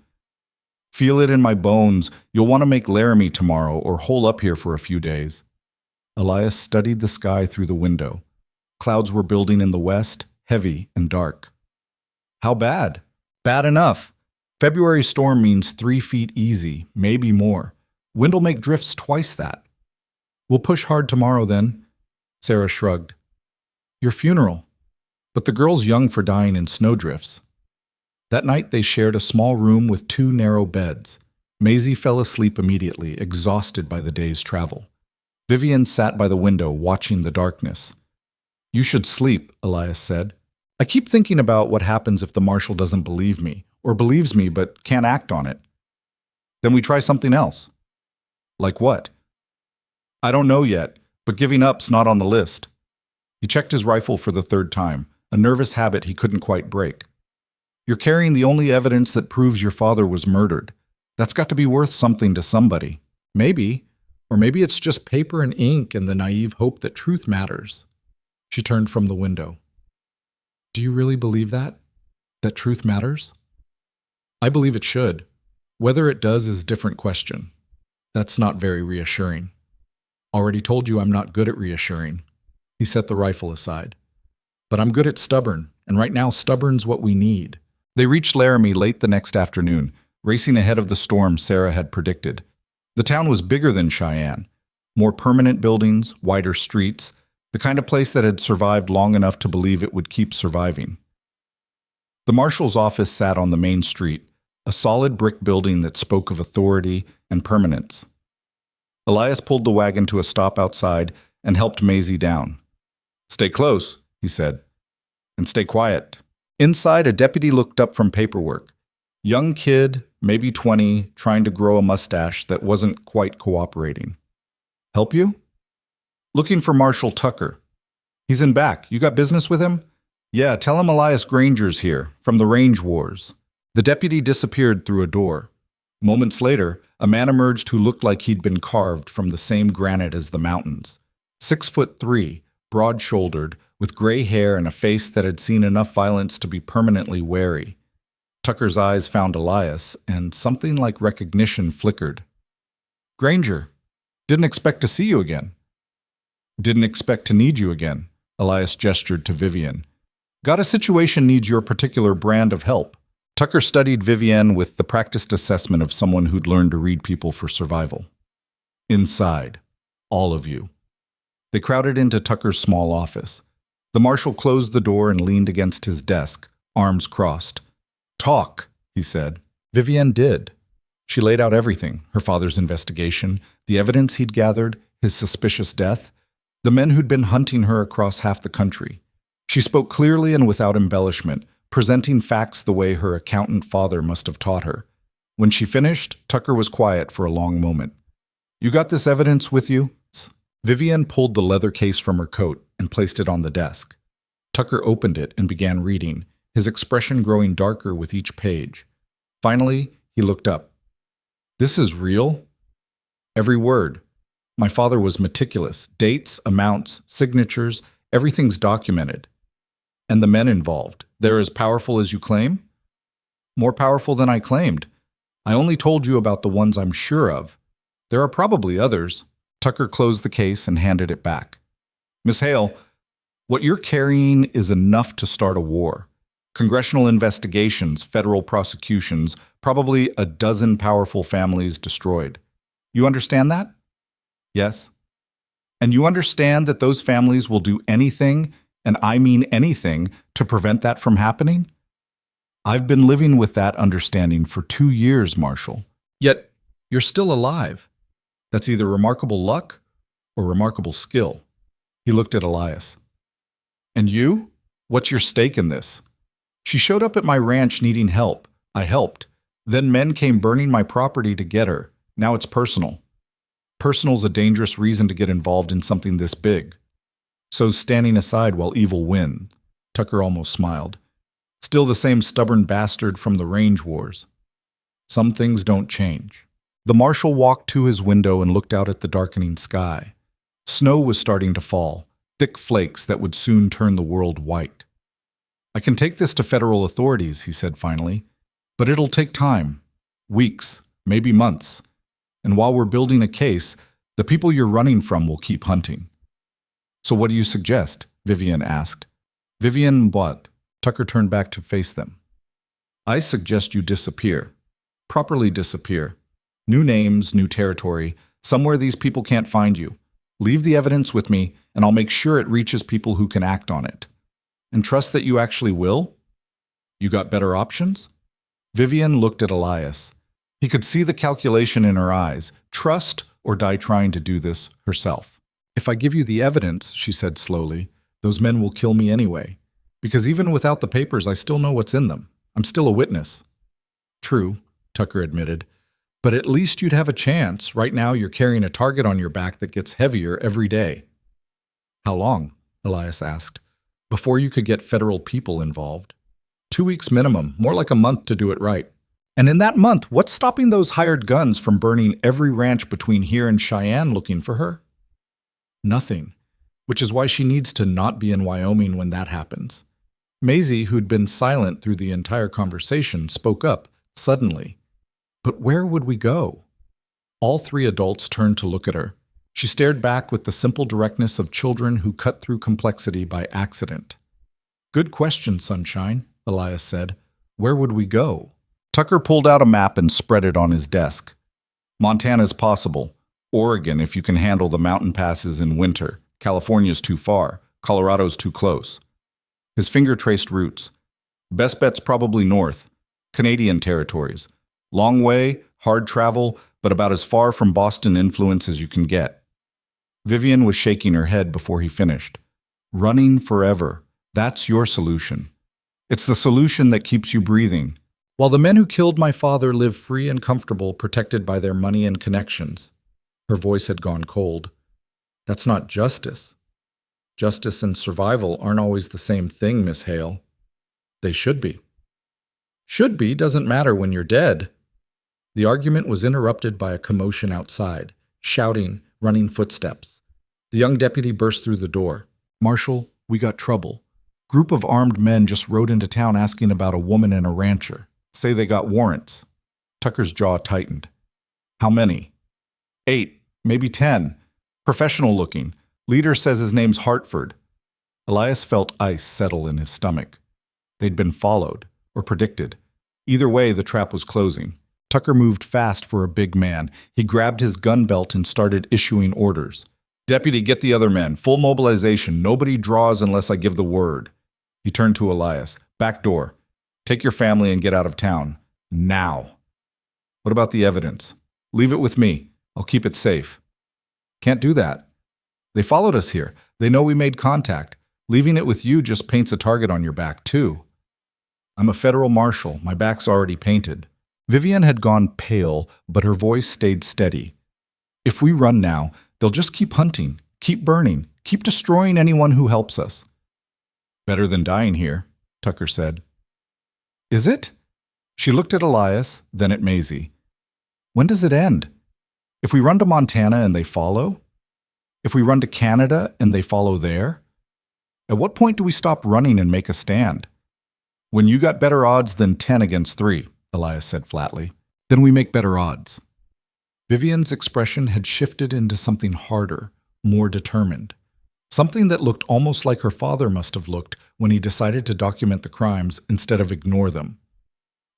Feel it in my bones. You'll want to make Laramie tomorrow or hole up here for a few days. Elias studied the sky through the window. Clouds were building in the west, heavy and dark. How bad? Bad enough. February storm means 3 feet easy, maybe more. Wind'll make drifts twice that. We'll push hard tomorrow then. Sarah shrugged. Your funeral. But the girl's young for dying in snowdrifts. That night they shared a small room with 2 narrow beds. Maisie fell asleep immediately, exhausted by the day's travel. Vivian sat by the window, watching the darkness. You should sleep, Elias said. I keep thinking about what happens if the marshal doesn't believe me, or believes me but can't act on it. Then we try something else. Like what? I don't know yet, but giving up's not on the list. He checked his rifle for the 3rd time, a nervous habit he couldn't quite break. You're carrying the only evidence that proves your father was murdered. That's got to be worth something to somebody. Maybe. Or maybe it's just paper and ink and the naive hope that truth matters. She turned from the window. Do you really believe that? That truth matters? I believe it should. Whether it does is a different question. That's not very reassuring. Already told you I'm not good at reassuring. He set the rifle aside. But I'm good at stubborn, and right now stubborn's what we need. They reached Laramie late the next afternoon, racing ahead of the storm Sarah had predicted. The town was bigger than Cheyenne. More permanent buildings, wider streets, the kind of place that had survived long enough to believe it would keep surviving. The marshal's office sat on the main street, a solid brick building that spoke of authority and permanence. Elias pulled the wagon to a stop outside and helped Maisie down. Stay close, he said, and stay quiet. Inside, a deputy looked up from paperwork. Young kid, maybe 20, trying to grow a mustache that wasn't quite cooperating. Help you? Looking for Marshal Tucker. He's in back. You got business with him? Yeah, tell him Elias Granger's here, from the Range Wars. The deputy disappeared through a door. Moments later, a man emerged who looked like he'd been carved from the same granite as the mountains. 6'3", broad-shouldered, with gray hair and a face that had seen enough violence to be permanently wary. Tucker's eyes found Elias, and something like recognition flickered. Granger, didn't expect to see you again. Didn't expect to need you again, Elias gestured to Vivian. Got a situation needs your particular brand of help. Tucker studied Vivienne with the practiced assessment of someone who'd learned to read people for survival. Inside, all of you. They crowded into Tucker's small office. The marshal closed the door and leaned against his desk, arms crossed. "Talk," he said. Vivienne did. She laid out everything: her father's investigation, the evidence he'd gathered, his suspicious death, the men who'd been hunting her across half the country. She spoke clearly and without embellishment, presenting facts the way her accountant father must have taught her. When she finished, Tucker was quiet for a long moment. "You got this evidence with you?" Vivienne pulled the leather case from her coat and placed it on the desk. Tucker opened it and began reading, his expression growing darker with each page. Finally, he looked up. "This is real?" "Every word. My father was meticulous. Dates, amounts, signatures, everything's documented. And the men involved, they're as powerful as you claim?" "More powerful than I claimed. I only told you about the ones I'm sure of. There are probably others." Tucker closed the case and handed it back. "Miss Hale, what you're carrying is enough to start a war. Congressional investigations, federal prosecutions, probably a dozen powerful families destroyed. You understand that?" "Yes." "And you understand that those families will do anything, and I mean anything, to prevent that from happening?" "I've been living with that understanding for 2 years, Marshal. Yet, you're still alive. That's either remarkable luck or remarkable skill." He looked at Elias. "And you? What's your stake in this?" "She showed up at my ranch needing help. I helped. Then men came burning my property to get her. Now it's personal. Personal's a dangerous reason to get involved in something this big. So's standing aside while evil wins." Tucker almost smiled. "Still the same stubborn bastard from the range wars. Some things don't change." The marshal walked to his window and looked out at the darkening sky. Snow was starting to fall, thick flakes that would soon turn the world white. "I can take this to federal authorities," he said finally, "but it'll take time. Weeks, maybe months. And while we're building a case, the people you're running from will keep hunting." "So what do you suggest?" Vivienne asked. "Vivienne what?" Tucker turned back to face them. "I suggest you disappear. Properly disappear. New names, new territory, somewhere these people can't find you. Leave the evidence with me, and I'll make sure it reaches people who can act on it. And trust that you actually will? You got better options?" Vivienne looked at Elias. He could see the calculation in her eyes. Trust or die trying to do this herself. "If I give you the evidence," she said slowly, "those men will kill me anyway. Because even without the papers, I still know what's in them. I'm still a witness." "True," Tucker admitted. "But at least you'd have a chance. Right now, you're carrying a target on your back that gets heavier every day." "How long?" Elias asked. "Before you could get federal people involved?" 2 weeks minimum, more like a month to do it right. And in that month, what's stopping those hired guns from burning every ranch between here and Cheyenne looking for her? Nothing, which is why she needs to not be in Wyoming when that happens. Maisie, who'd been silent through the entire conversation, spoke up, suddenly. "But where would we go?" All 3 adults turned to look at her. She stared back with the simple directness of children who cut through complexity by accident. "Good question, Sunshine," Elias said. "Where would we go?" Tucker pulled out a map and spread it on his desk. "Montana's possible. Oregon, if you can handle the mountain passes in winter. California's too far. Colorado's too close." His finger traced routes. "Best bet's probably north. Canadian territories. Long way, hard travel, but about as far from Boston influence as you can get." Vivienne was shaking her head before he finished. "Running forever. That's your solution. It's the solution that keeps you breathing. While the men who killed my father live free and comfortable, protected by their money and connections." Her voice had gone cold. "That's not justice. Justice and survival aren't always the same thing, Miss Hale. They should be." "Should be doesn't matter when you're dead." The argument was interrupted by a commotion outside, shouting, running footsteps. The young deputy burst through the door. "Marshal, we got trouble. Group of armed men just rode into town asking about a woman and a rancher. Say they got warrants." Tucker's jaw tightened. "How many?" 8, maybe 10. Professional looking. Leader says his name's Hartford." Elias felt ice settle in his stomach. They'd been followed, or predicted. Either way, the trap was closing. Tucker moved fast for a big man. He grabbed his gun belt and started issuing orders. "Deputy, get the other men. Full mobilization. Nobody draws unless I give the word." He turned to Elias. "Back door. Take your family and get out of town. Now." "What about the evidence?" "Leave it with me. I'll keep it safe." "Can't do that. They followed us here. They know we made contact. Leaving it with you just paints a target on your back, too." "I'm a federal marshal. My back's already painted." Vivian had gone pale, but her voice stayed steady. "If we run now, they'll just keep hunting, keep burning, keep destroying anyone who helps us." "Better than dying here," Tucker said. "Is it?" She looked at Elias, then at Maisie. "When does it end? If we run to Montana and they follow? If we run to Canada and they follow there? At what point do we stop running and make a stand?" "When you got better odds than 10 against 3, Elias said flatly. "Then we make better odds." Vivian's expression had shifted into something harder, more determined. Something that looked almost like her father must have looked when he decided to document the crimes instead of ignore them.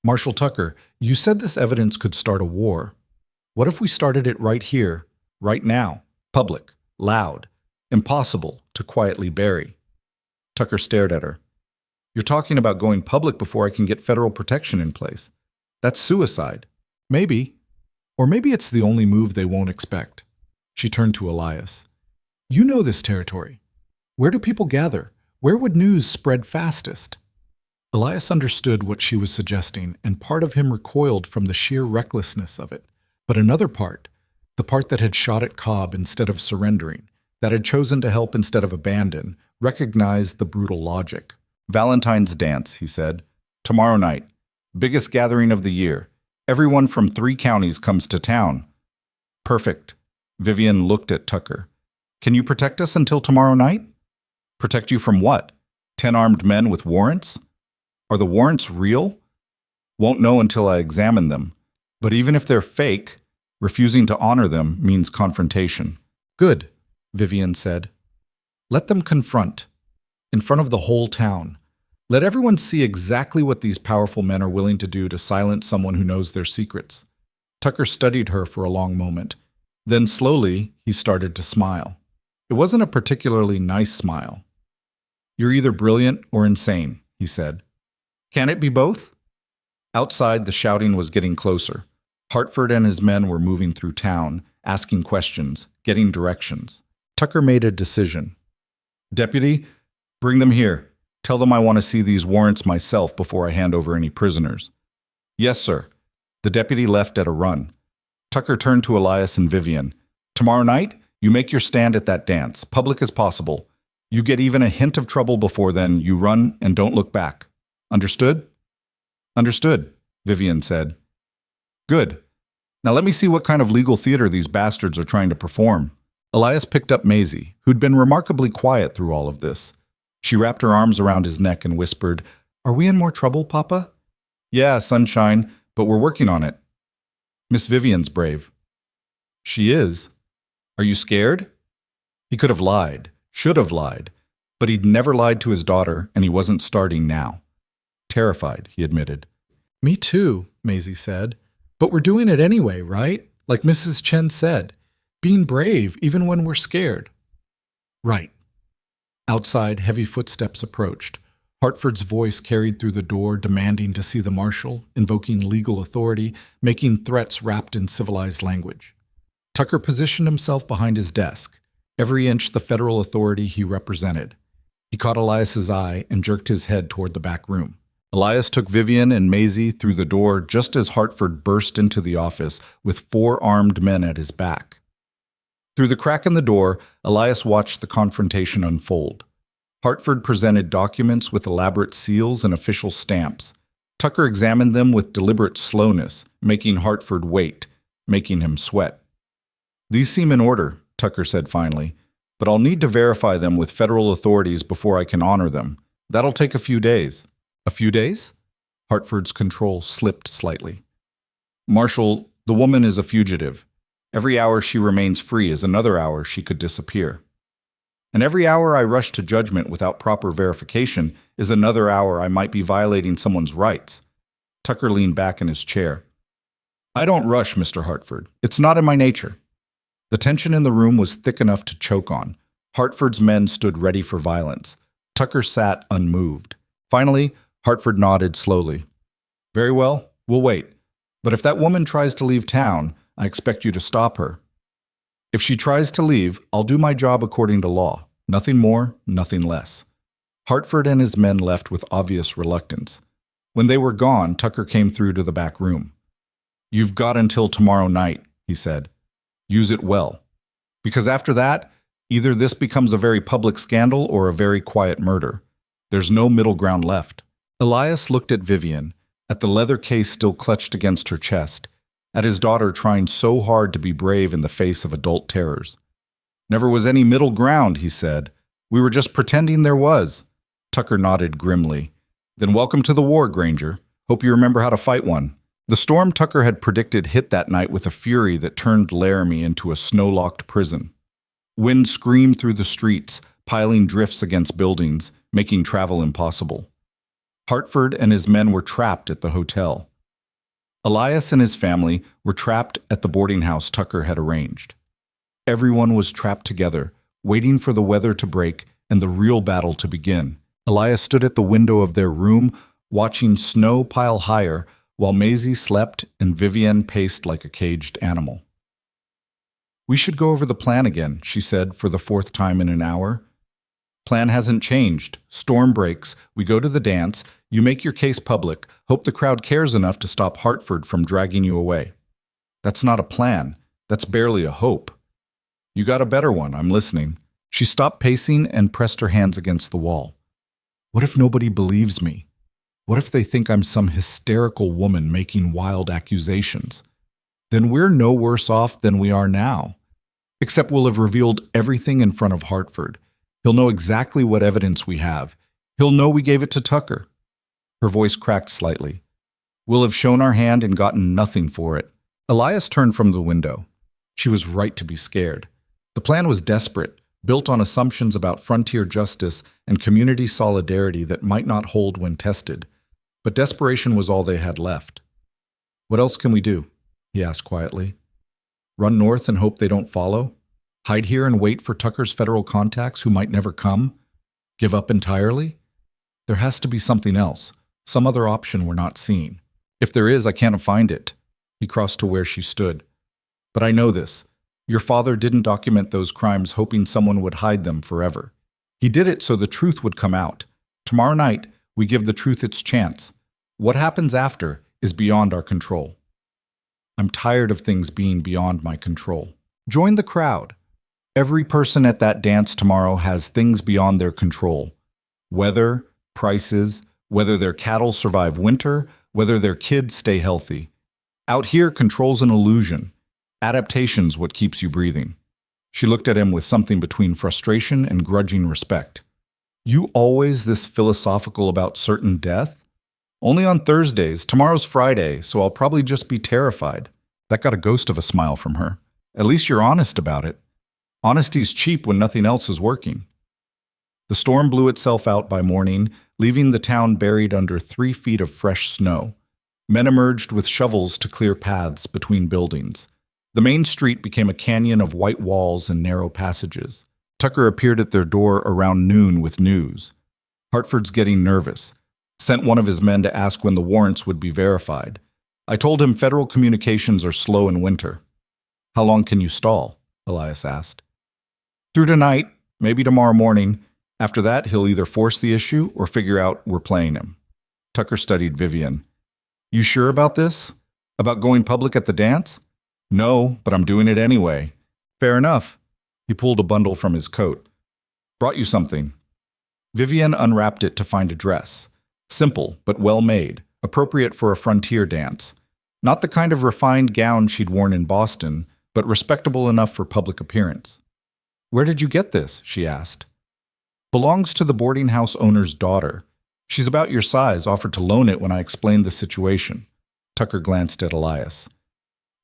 "Marshal Tucker, you said this evidence could start a war. What if we started it right here, right now, public, loud, impossible to quietly bury?" Tucker stared at her. "You're talking about going public before I can get federal protection in place. That's suicide." "Maybe. Or maybe it's the only move they won't expect." She turned to Elias. "You know this territory. Where do people gather? Where would news spread fastest?" Elias understood what she was suggesting, and part of him recoiled from the sheer recklessness of it. But another part, the part that had shot at Cobb instead of surrendering, that had chosen to help instead of abandon, recognized the brutal logic. "Valentine's dance," he said. "Tomorrow night. Biggest gathering of the year. Everyone from 3 counties comes to town." "Perfect." Vivian looked at Tucker. "Can you protect us until tomorrow night?" "Protect you from what? 10 armed men with warrants? Are the warrants real?" "Won't know until I examine them. But even if they're fake, refusing to honor them means confrontation." "Good," Vivian said. "Let them confront. In front of the whole town. Let everyone see exactly what these powerful men are willing to do to silence someone who knows their secrets." Tucker studied her for a long moment. Then slowly, he started to smile. It wasn't a particularly nice smile. "You're either brilliant or insane," he said. "Can it be both?" Outside, the shouting was getting closer. Hartford and his men were moving through town, asking questions, getting directions. Tucker made a decision. "Deputy, bring them here. Tell them I want to see these warrants myself before I hand over any prisoners." "Yes, sir." The deputy left at a run. Tucker turned to Elias and Vivian. "Tomorrow night, you make your stand at that dance, public as possible. You get even a hint of trouble before then, you run and don't look back. Understood?" "Understood," Vivian said. "Good. Now let me see what kind of legal theater these bastards are trying to perform." Elias picked up Maisie, who'd been remarkably quiet through all of this. She wrapped her arms around his neck and whispered, "Are we in more trouble, Papa?" "Yeah, sunshine, but we're working on it." "Miss Vivian's brave." "She is. Are you scared?" He could have lied, should have lied, but he'd never lied to his daughter, and he wasn't starting now. "Terrified," he admitted. "Me too," Maisie said. "But we're doing it anyway, right? Like Mrs. Chen said, being brave even when we're scared." "Right." Outside, heavy footsteps approached. Hartford's voice carried through the door, demanding to see the marshal, invoking legal authority, making threats wrapped in civilized language. Tucker positioned himself behind his desk, every inch the federal authority he represented. He caught Elias's eye and jerked his head toward the back room. Elias took Vivian and Maisie through the door just as Hartford burst into the office with 4 armed men at his back. Through the crack in the door, Elias watched the confrontation unfold. Hartford presented documents with elaborate seals and official stamps. Tucker examined them with deliberate slowness, making Hartford wait, making him sweat. "These seem in order," Tucker said finally, "but I'll need to verify them with federal authorities before I can honor them. That'll take a few days." "A few days?" Hartford's control slipped slightly. "Marshal, the woman is a fugitive. Every hour she remains free is another hour she could disappear. And every hour I rush to judgment without proper verification is another hour I might be violating someone's rights." Tucker leaned back in his chair. I don't rush, Mr. Hartford. It's not in my nature. The tension in the room was thick enough to choke on. Hartford's men stood ready for violence. Tucker sat unmoved. Finally, Hartford nodded slowly. Very well, we'll wait. But if that woman tries to leave town, I expect you to stop her. If she tries to leave, I'll do my job according to law. Nothing more, nothing less. Hartford and his men left with obvious reluctance. When they were gone, Tucker came through to the back room. You've got until tomorrow night, he said. Use it well. Because after that, either this becomes a very public scandal or a very quiet murder. There's no middle ground left. Elias looked at Vivian, at the leather case still clutched against her chest, at his daughter trying so hard to be brave in the face of adult terrors. Never was any middle ground, he said. We were just pretending there was. Tucker nodded grimly. Then welcome to the war, Granger. Hope you remember how to fight one. The storm Tucker had predicted hit that night with a fury that turned Laramie into a snow-locked prison. Wind screamed through the streets, piling drifts against buildings, making travel impossible. Hartford and his men were trapped at the hotel. Elias and his family were trapped at the boarding house Tucker had arranged. Everyone was trapped together, waiting for the weather to break and the real battle to begin. Elias stood at the window of their room, watching snow pile higher, while Maisie slept and Vivian paced like a caged animal. We should go over the plan again, she said for the fourth time in an hour. Plan hasn't changed. Storm breaks. We go to the dance. You make your case public. Hope the crowd cares enough to stop Hartford from dragging you away. That's not a plan. That's barely a hope. You got a better one. I'm listening. She stopped pacing and pressed her hands against the wall. What if nobody believes me? What if they think I'm some hysterical woman making wild accusations? Then we're no worse off than we are now. Except we'll have revealed everything in front of Hartford. He'll know exactly what evidence we have. He'll know we gave it to Tucker. Her voice cracked slightly. We'll have shown our hand and gotten nothing for it. Elias turned from the window. She was right to be scared. The plan was desperate, built on assumptions about frontier justice and community solidarity that might not hold when tested. But desperation was all they had left. What else can we do? He asked quietly. Run north and hope they don't follow? Hide here and wait for Tucker's federal contacts who might never come? Give up entirely? There has to be something else, some other option we're not seeing. If there is, I can't find it. He crossed to where she stood. But I know this. Your father didn't document those crimes hoping someone would hide them forever. He did it so the truth would come out. Tomorrow night, we give the truth its chance. What happens after is beyond our control. I'm tired of things being beyond my control. Join the crowd. Every person at that dance tomorrow has things beyond their control. Weather, prices, whether their cattle survive winter, whether their kids stay healthy. Out here, control's an illusion. Adaptation's what keeps you breathing. She looked at him with something between frustration and grudging respect. You always this philosophical about certain death? Only on Thursdays. Tomorrow's Friday, so I'll probably just be terrified. That got a ghost of a smile from her. At least you're honest about it. Honesty's cheap when nothing else is working. The storm blew itself out by morning, leaving the town buried under 3 feet of fresh snow. Men emerged with shovels to clear paths between buildings. The main street became a canyon of white walls and narrow passages. Tucker appeared at their door around noon with news. Hartford's getting nervous. Sent one of his men to ask when the warrants would be verified. I told him federal communications are slow in winter. How long can you stall? Elias asked. Through tonight, maybe tomorrow morning. After that, he'll either force the issue or figure out we're playing him. Tucker studied Vivian. You sure about this? About going public at the dance? No, but I'm doing it anyway. Fair enough. He pulled a bundle from his coat. Brought you something. Vivian unwrapped it to find a dress. Simple, but well made, appropriate for a frontier dance. Not the kind of refined gown she'd worn in Boston, but respectable enough for public appearance. Where did you get this? She asked. Belongs to the boarding house owner's daughter. She's about your size, offered to loan it when I explained the situation. Tucker glanced at Elias.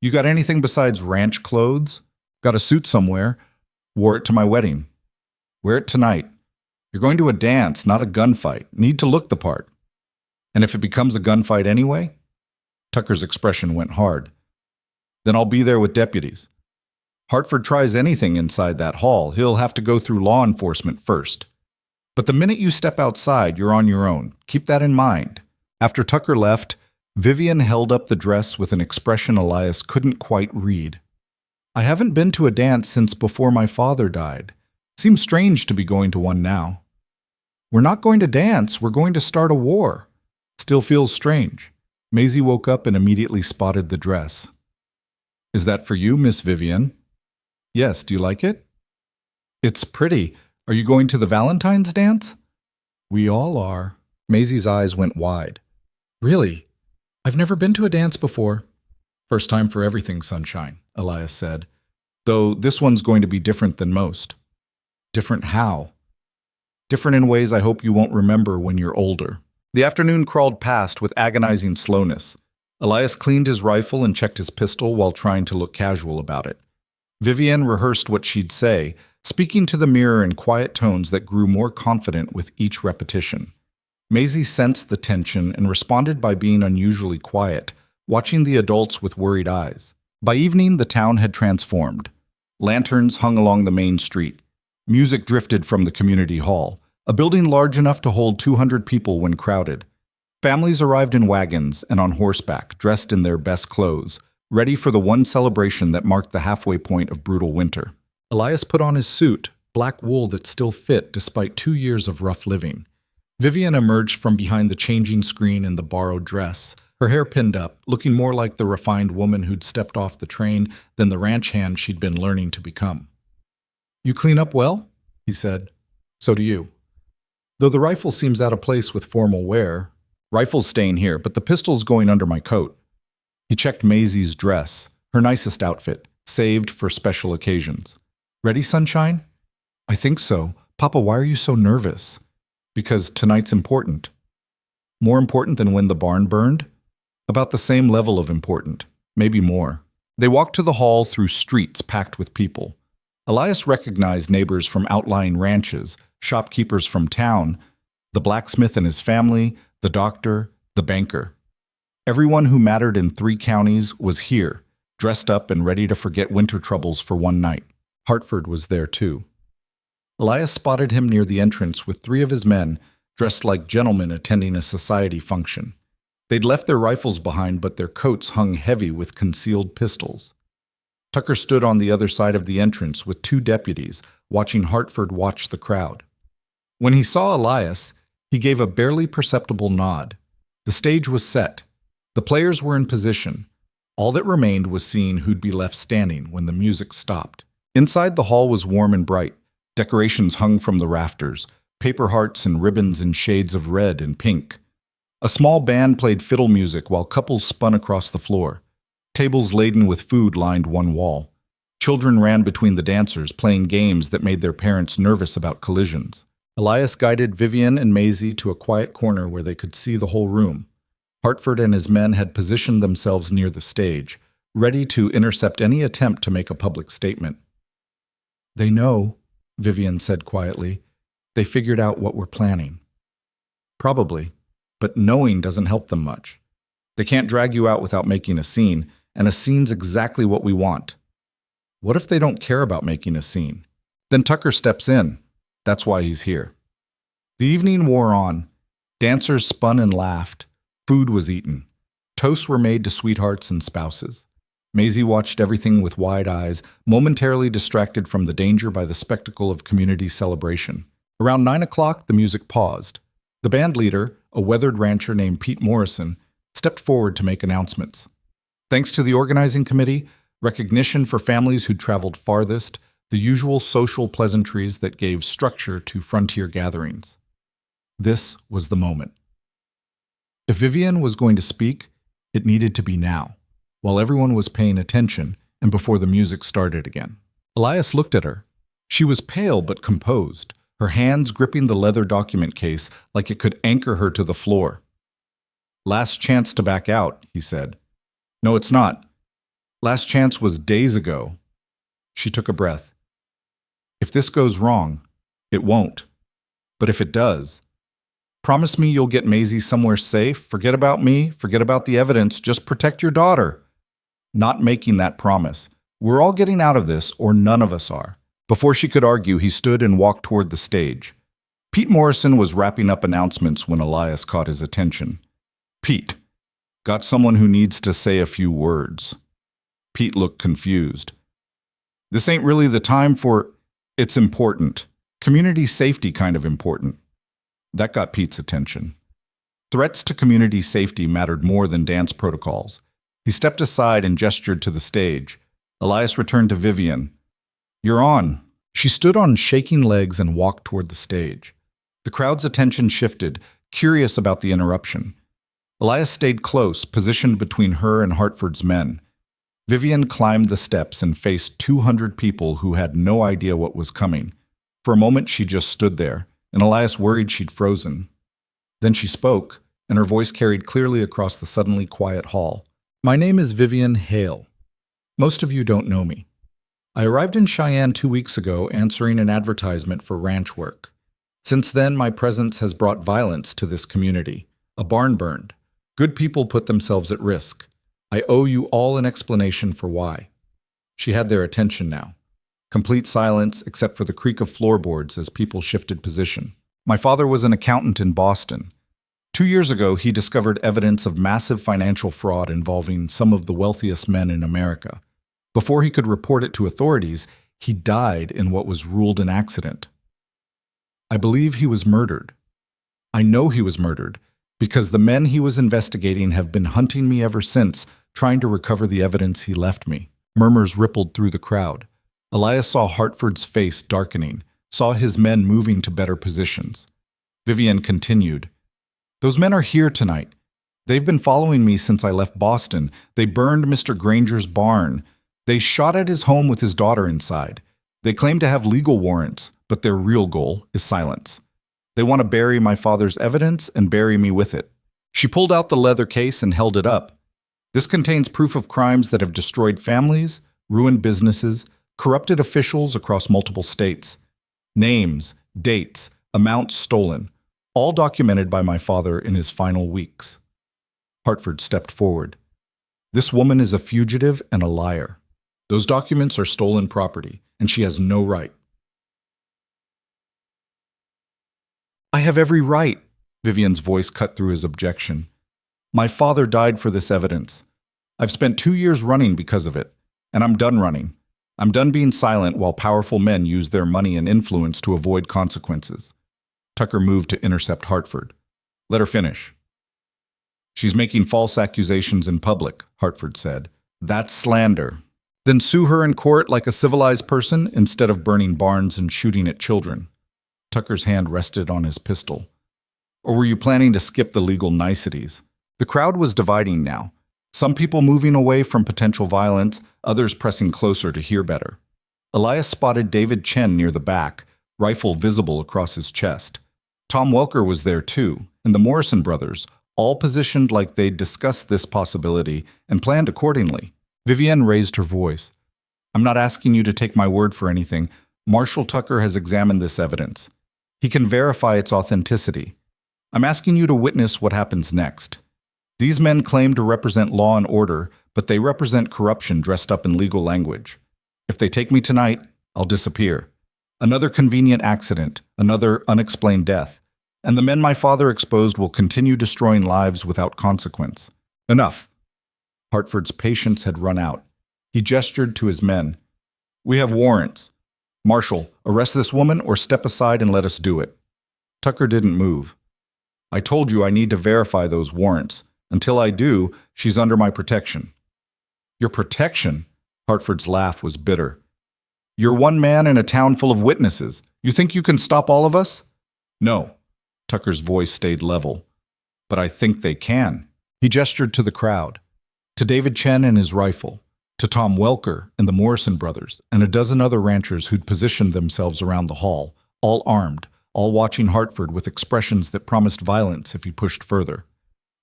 You got anything besides ranch clothes? Got a suit somewhere. Wore it to my wedding. Wear it tonight. You're going to a dance, not a gunfight. Need to look the part. And if it becomes a gunfight anyway? Tucker's expression went hard. Then I'll be there with deputies. Hartford tries anything inside that hall, he'll have to go through law enforcement first. But the minute you step outside, you're on your own. Keep that in mind. After Tucker left, Vivian held up the dress with an expression Elias couldn't quite read. I haven't been to a dance since before my father died. Seems strange to be going to one now. We're not going to dance, we're going to start a war. Still feels strange. Maisie woke up and immediately spotted the dress. Is that for you, Miss Vivian? Yes, do you like it? It's pretty. Are you going to the Valentine's dance? We all are. Maisie's eyes went wide. Really? I've never been to a dance before. First time for everything, sunshine, Elias said. Though this one's going to be different than most. Different how? Different in ways I hope you won't remember when you're older. The afternoon crawled past with agonizing slowness. Elias cleaned his rifle and checked his pistol while trying to look casual about it. Vivian rehearsed what she'd say, speaking to the mirror in quiet tones that grew more confident with each repetition. Maisie sensed the tension and responded by being unusually quiet, watching the adults with worried eyes. By evening, the town had transformed. Lanterns hung along the main street. Music drifted from the community hall, a building large enough to hold 200 people when crowded. Families arrived in wagons and on horseback, dressed in their best clothes, ready for the one celebration that marked the halfway point of brutal winter. Elias put on his suit, black wool that still fit despite 2 years of rough living. Vivian emerged from behind the changing screen in the borrowed dress, her hair pinned up, looking more like the refined woman who'd stepped off the train than the ranch hand she'd been learning to become. You clean up well? He said. So do you. Though the rifle seems out of place with formal wear. Rifle's staying here, but the pistol's going under my coat. He checked Maisie's dress, her nicest outfit, saved for special occasions. Ready, sunshine? I think so. Papa, why are you so nervous? Because tonight's important. More important than when the barn burned? About the same level of important, maybe more. They walked to the hall through streets packed with people. Elias recognized neighbors from outlying ranches, shopkeepers from town, the blacksmith and his family, the doctor, the banker. Everyone who mattered in 3 counties was here, dressed up and ready to forget winter troubles for one night. Hartford was there too. Elias spotted him near the entrance with 3 of his men, dressed like gentlemen attending a society function. They'd left their rifles behind, but their coats hung heavy with concealed pistols. Tucker stood on the other side of the entrance with 2 deputies, watching Hartford watch the crowd. When he saw Elias, he gave a barely perceptible nod. The stage was set. The players were in position. All that remained was seeing who'd be left standing when the music stopped. Inside, the hall was warm and bright. Decorations hung from the rafters, paper hearts and ribbons in shades of red and pink. A small band played fiddle music while couples spun across the floor. Tables laden with food lined one wall. Children ran between the dancers, playing games that made their parents nervous about collisions. Elias guided Vivian and Maisie to a quiet corner where they could see the whole room. Hartford and his men had positioned themselves near the stage, ready to intercept any attempt to make a public statement. They know, Vivian said quietly. They figured out what we're planning. Probably, but knowing doesn't help them much. They can't drag you out without making a scene, and a scene's exactly what we want. What if they don't care about making a scene? Then Tucker steps in. That's why he's here. The evening wore on. Dancers spun and laughed. Food was eaten. Toasts were made to sweethearts and spouses. Maisie watched everything with wide eyes, momentarily distracted from the danger by the spectacle of community celebration. Around 9 o'clock, the music paused. The band leader, a weathered rancher named Pete Morrison, stepped forward to make announcements. Thanks to the organizing committee, recognition for families who'd traveled farthest, the usual social pleasantries that gave structure to frontier gatherings. This was the moment. If Vivian was going to speak, it needed to be now, while everyone was paying attention and before the music started again. Elias looked at her. She was pale but composed, her hands gripping the leather document case like it could anchor her to the floor. Last chance to back out, he said. No, it's not. Last chance was days ago. She took a breath. If this goes wrong, it won't. But if it does, Promise me you'll get Maisie somewhere safe. Forget about me. Forget about the evidence. Just protect your daughter. Not making that promise. We're all getting out of this, or none of us are. Before she could argue, he stood and walked toward the stage. Pete Morrison was wrapping up announcements when Elias caught his attention. Pete, got someone who needs to say a few words. Pete looked confused. This ain't really the time for... It's important. Community safety kind of important. That got Pete's attention. Threats to community safety mattered more than dance protocols. He stepped aside and gestured to the stage. Elias returned to Vivian. You're on. She stood on shaking legs and walked toward the stage. The crowd's attention shifted, curious about the interruption. Elias stayed close, positioned between her and Hartford's men. Vivian climbed the steps and faced 200 people who had no idea what was coming. For a moment, she just stood there, and Elias worried she'd frozen. Then she spoke, and her voice carried clearly across the suddenly quiet hall. My name is Vivian Hale. Most of you don't know me. I arrived in Cheyenne 2 weeks ago answering an advertisement for ranch work. Since then, my presence has brought violence to this community. A barn burned. Good people put themselves at risk. I owe you all an explanation for why. She had their attention now. Complete silence except for the creak of floorboards as people shifted position. My father was an accountant in Boston. 2 years ago, he discovered evidence of massive financial fraud involving some of the wealthiest men in America. Before he could report it to authorities, he died in what was ruled an accident. I believe he was murdered. I know he was murdered because the men he was investigating have been hunting me ever since, trying to recover the evidence he left me. Murmurs rippled through the crowd. Elias saw Hartford's face darkening, saw his men moving to better positions. Vivian continued. Those men are here tonight. They've been following me since I left Boston. They burned Mr. Granger's barn. They shot at his home with his daughter inside. They claim to have legal warrants, but their real goal is silence. They want to bury my father's evidence and bury me with it. She pulled out the leather case and held it up. This contains proof of crimes that have destroyed families, ruined businesses, corrupted officials across multiple states. Names, dates, amounts stolen, all documented by my father in his final weeks. Hartford stepped forward. This woman is a fugitive and a liar. Those documents are stolen property, and she has no right. I have every right, Vivian's voice cut through his objection. My father died for this evidence. I've spent 2 years running because of it, and I'm done running. I'm done being silent while powerful men use their money and influence to avoid consequences. Tucker moved to intercept Hartford. Let her finish. She's making false accusations in public, Hartford said. That's slander. Then sue her in court like a civilized person instead of burning barns and shooting at children. Tucker's hand rested on his pistol. Or were you planning to skip the legal niceties? The crowd was dividing now. Some people moving away from potential violence, others pressing closer to hear better. Elias spotted David Chen near the back, rifle visible across his chest. Tom Welker was there too, and the Morrison brothers, all positioned like they'd discussed this possibility and planned accordingly. Vivian raised her voice. I'm not asking you to take my word for anything. Marshal Tucker has examined this evidence. He can verify its authenticity. I'm asking you to witness what happens next. These men claim to represent law and order, but they represent corruption dressed up in legal language. If they take me tonight, I'll disappear. Another convenient accident, another unexplained death, and the men my father exposed will continue destroying lives without consequence. Enough. Hartford's patience had run out. He gestured to his men. We have warrants. Marshal, arrest this woman or step aside and let us do it. Tucker didn't move. I told you I need to verify those warrants. Until I do, she's under my protection. Your protection? Hartford's laugh was bitter. You're one man in a town full of witnesses. You think you can stop all of us? No. Tucker's voice stayed level. But I think they can. He gestured to the crowd. To David Chen and his rifle. To Tom Welker and the Morrison brothers, and a dozen other ranchers who'd positioned themselves around the hall, all armed, all watching Hartford with expressions that promised violence if he pushed further.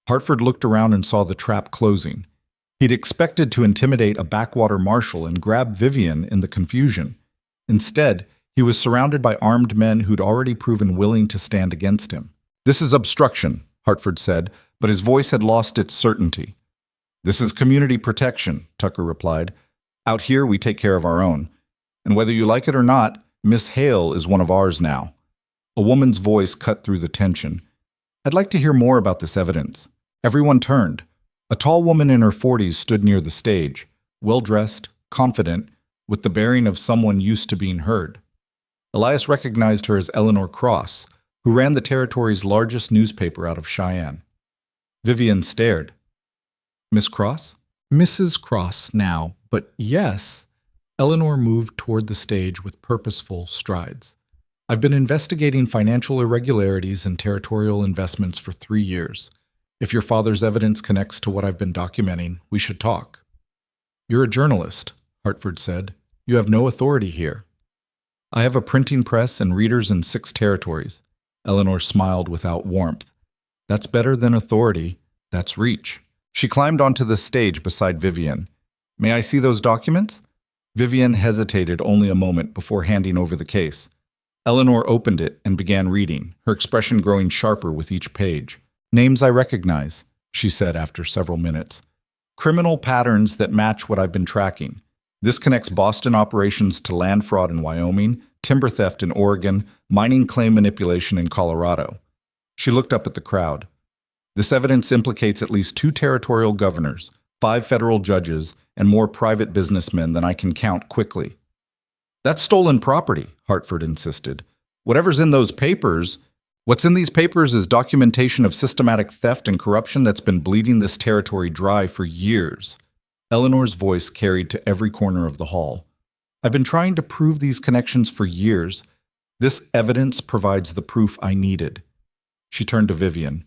Hartford looked around and saw the trap closing. He'd expected to intimidate a backwater marshal and grab Vivian in the confusion. Instead, he was surrounded by armed men who'd already proven willing to stand against him. This is obstruction, Hartford said, but his voice had lost its certainty. This is community protection, Tucker replied. Out here, we take care of our own. And whether you like it or not, Miss Hale is one of ours now. A woman's voice cut through the tension. I'd like to hear more about this evidence. Everyone turned. A tall woman in her 40s stood near the stage, well-dressed, confident, with the bearing of someone used to being heard. Elias recognized her as Eleanor Cross, who ran the territory's largest newspaper out of Cheyenne. Vivian stared. Miss Cross? Mrs. Cross now, but yes. Eleanor moved toward the stage with purposeful strides. I've been investigating financial irregularities and territorial investments for 3 years. If your father's evidence connects to what I've been documenting, we should talk. You're a journalist, Hartford said. You have no authority here. I have a printing press and readers in 6 territories. Eleanor smiled without warmth. That's better than authority. That's reach. She climbed onto the stage beside Vivian. May I see those documents? Vivian hesitated only a moment before handing over the case. Eleanor opened it and began reading, her expression growing sharper with each page. Names I recognize, she said after several minutes. Criminal patterns that match what I've been tracking. This connects Boston operations to land fraud in Wyoming, timber theft in Oregon, mining claim manipulation in Colorado. She looked up at the crowd. This evidence implicates at least 2 territorial governors, 5 federal judges, and more private businessmen than I can count quickly. That's stolen property, Hartford insisted. Whatever's in those papers, what's in these papers is documentation of systematic theft and corruption that's been bleeding this territory dry for years. Eleanor's voice carried to every corner of the hall. I've been trying to prove these connections for years. This evidence provides the proof I needed. She turned to Vivian.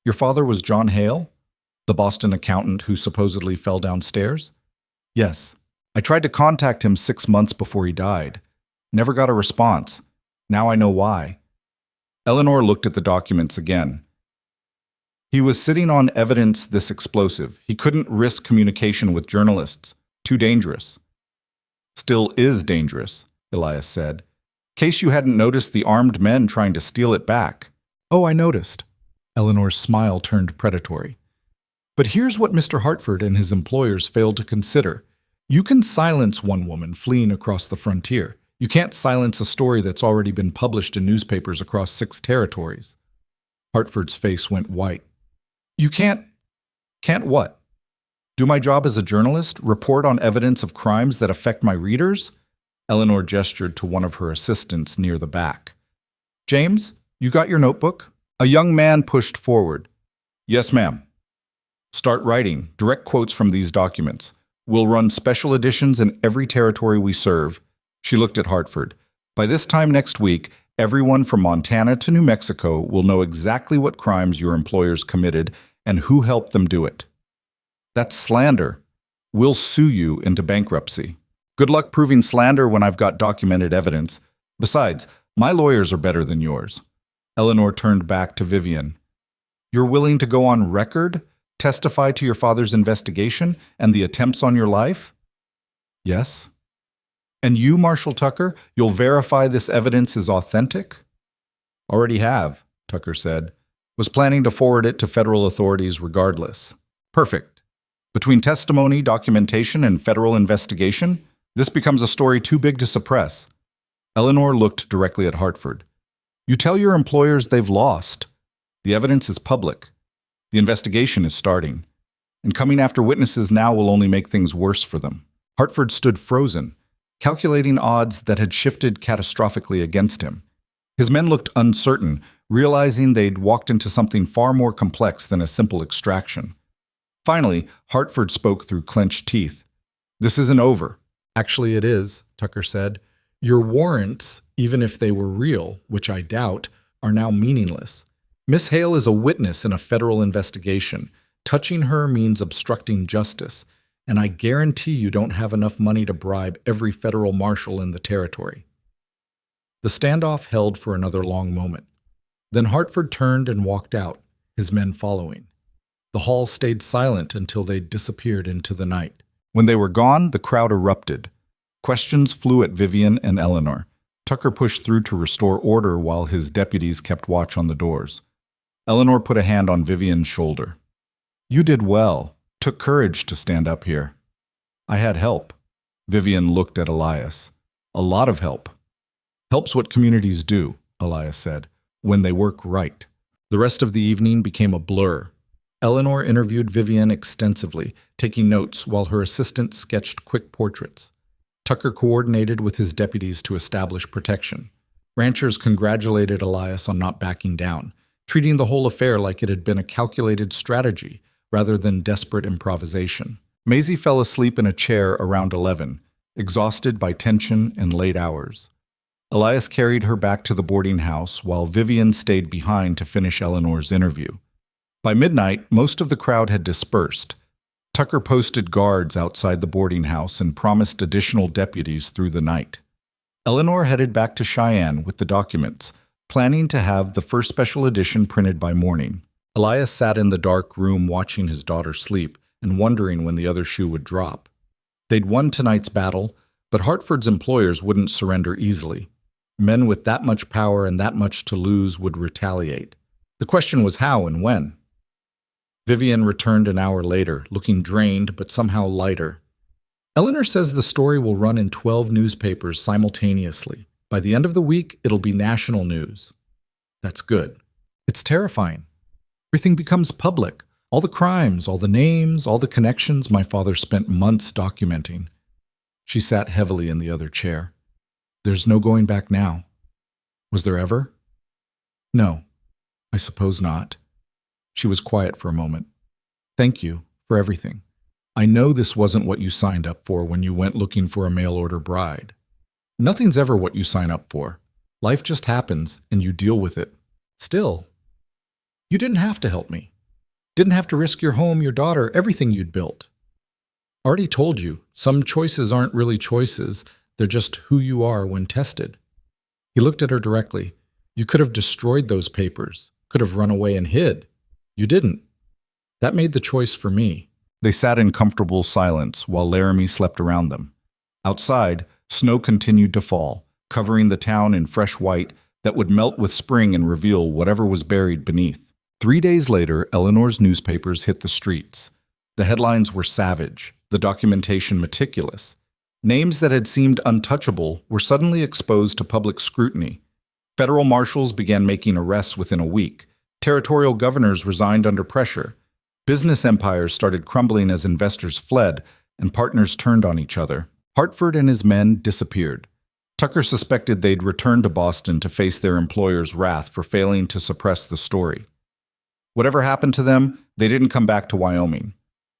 Your father was John Hale? The Boston accountant who supposedly fell downstairs? Yes. I tried to contact him 6 months before he died. Never got a response. Now I know why. Eleanor looked at the documents again. He was sitting on evidence this explosive. He couldn't risk communication with journalists. Too dangerous. Still is dangerous, Elias said. Case you hadn't noticed the armed men trying to steal it back. Oh, I noticed. Eleanor's smile turned predatory. But here's what Mr. Hartford and his employers failed to consider. You can silence one woman fleeing across the frontier. You can't silence a story that's already been published in newspapers across 6 territories. Hartford's face went white. You can't what? Do my job as a journalist, report on evidence of crimes that affect my readers? Eleanor gestured to one of her assistants near the back. James, you got your notebook? A young man pushed forward. Yes, ma'am. Start writing. Direct quotes from these documents. We'll run special editions in every territory we serve. She looked at Hartford. By this time next week, everyone from Montana to New Mexico will know exactly what crimes your employers committed and who helped them do it. That's slander. We'll sue you into bankruptcy. Good luck proving slander when I've got documented evidence. Besides, my lawyers are better than yours. Eleanor turned back to Vivian. You're willing to go on record? Testify to your father's investigation and the attempts on your life? Yes. And you, Marshal Tucker, you'll verify this evidence is authentic? Already have, Tucker said. Was planning to forward it to federal authorities regardless. Perfect. Between testimony, documentation, and federal investigation, this becomes a story too big to suppress. Eleanor looked directly at Hartford. You tell your employers they've lost. The evidence is public. The investigation is starting. And coming after witnesses now will only make things worse for them. Hartford stood frozen, calculating odds that had shifted catastrophically against him. His men looked uncertain, realizing they'd walked into something far more complex than a simple extraction. Finally, Hartford spoke through clenched teeth. This isn't over. Actually, it is, Tucker said. Your warrants, even if they were real, which I doubt, are now meaningless. Miss Hale is a witness in a federal investigation. Touching her means obstructing justice, and I guarantee you don't have enough money to bribe every federal marshal in the territory. The standoff held for another long moment. Then Hartford turned and walked out, his men following. The hall stayed silent until they disappeared into the night. When they were gone, the crowd erupted. Questions flew at Vivian and Eleanor. Tucker pushed through to restore order while his deputies kept watch on the doors. Eleanor put a hand on Vivian's shoulder. You did well. Took courage to stand up here. I had help. Vivian looked at Elias. A lot of help. Help's what communities do, Elias said, when they work right. The rest of the evening became a blur. Eleanor interviewed Vivian extensively, taking notes while her assistant sketched quick portraits. Tucker coordinated with his deputies to establish protection. Ranchers congratulated Elias on not backing down, treating the whole affair like it had been a calculated strategy rather than desperate improvisation. Maisie fell asleep in a chair around 11, exhausted by tension and late hours. Elias carried her back to the boarding house while Vivian stayed behind to finish Eleanor's interview. By midnight, most of the crowd had dispersed. Tucker posted guards outside the boarding house and promised additional deputies through the night. Eleanor headed back to Cheyenne with the documents, planning to have the first special edition printed by morning. Elias sat in the dark room watching his daughter sleep and wondering when the other shoe would drop. They'd won tonight's battle, but Hartford's employers wouldn't surrender easily. Men with that much power and that much to lose would retaliate. The question was how and when. Vivian returned an hour later, looking drained but somehow lighter. Eleanor says the story will run in 12 newspapers simultaneously. By the end of the week, it'll be national news. That's good. It's terrifying. Everything becomes public. All the crimes, all the names, all the connections my father spent months documenting. She sat heavily in the other chair. There's no going back now. Was there ever? No, I suppose not. She was quiet for a moment. Thank you for everything. I know this wasn't what you signed up for when you went looking for a mail-order bride. Nothing's ever what you sign up for. Life just happens, and you deal with it. Still, you didn't have to help me. Didn't have to risk your home, your daughter, everything you'd built. Already told you, some choices aren't really choices. They're just who you are when tested. He looked at her directly. You could have destroyed those papers, could have run away and hid. You didn't. That made the choice for me. They sat in comfortable silence while Laramie slept around them. Outside, snow continued to fall, covering the town in fresh white that would melt with spring and reveal whatever was buried beneath. 3 days later, Eleanor's newspapers hit the streets. The headlines were savage, the documentation meticulous. Names that had seemed untouchable were suddenly exposed to public scrutiny. Federal marshals began making arrests within a week. Territorial governors resigned under pressure. Business empires started crumbling as investors fled and partners turned on each other. Hartford and his men disappeared. Tucker suspected they'd returned to Boston to face their employer's wrath for failing to suppress the story. Whatever happened to them, they didn't come back to Wyoming.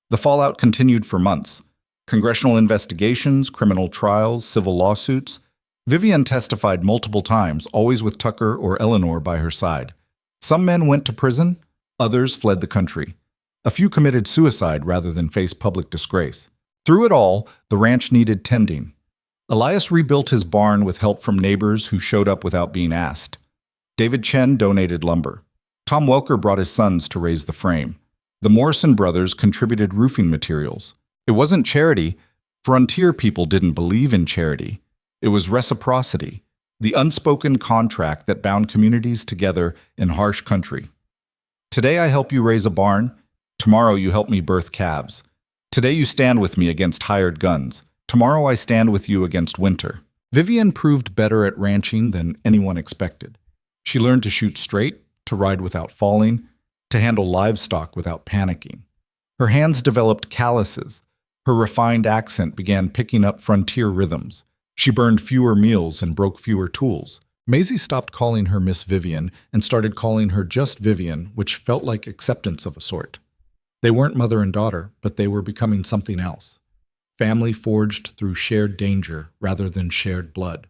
The fallout continued for months. Congressional investigations, criminal trials, civil lawsuits. Vivian testified multiple times, always with Tucker or Eleanor by her side. Some men went to prison, others fled the country. A few committed suicide rather than face public disgrace. Through it all, the ranch needed tending. Elias rebuilt his barn with help from neighbors who showed up without being asked. David Chen donated lumber. Tom Welker brought his sons to raise the frame. The Morrison brothers contributed roofing materials. It wasn't charity. Frontier people didn't believe in charity. It was reciprocity, the unspoken contract that bound communities together in harsh country. Today I help you raise a barn. Tomorrow you help me birth calves. Today you stand with me against hired guns. Tomorrow I stand with you against winter. Vivian proved better at ranching than anyone expected. She learned to shoot straight, to ride without falling, to handle livestock without panicking. Her hands developed calluses. Her refined accent began picking up frontier rhythms. She burned fewer meals and broke fewer tools. Maisie stopped calling her Miss Vivian and started calling her just Vivian, which felt like acceptance of a sort. They weren't mother and daughter, but they were becoming something else. Family forged through shared danger rather than shared blood.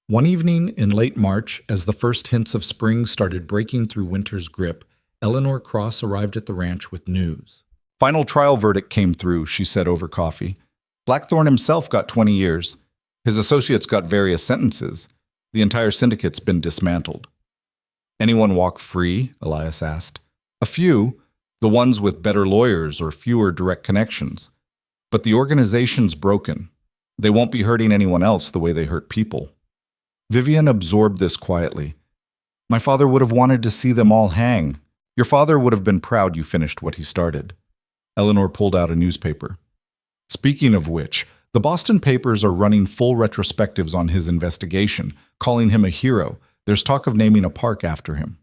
One evening in late March, as the first hints of spring started breaking through winter's grip, Eleanor Cross arrived at the ranch with news. Final trial verdict came through, she said over coffee. Blackthorne himself got 20 years. His associates got various sentences. The entire syndicate's been dismantled. Anyone walk free? Elias asked. A few, the ones with better lawyers or fewer direct connections. But the organization's broken. They won't be hurting anyone else the way they hurt people. Vivian absorbed this quietly. My father would have wanted to see them all hang. Your father would have been proud you finished what he started. Eleanor pulled out a newspaper. Speaking of which, the Boston papers are running full retrospectives on his investigation, calling him a hero. There's talk of naming a park after him.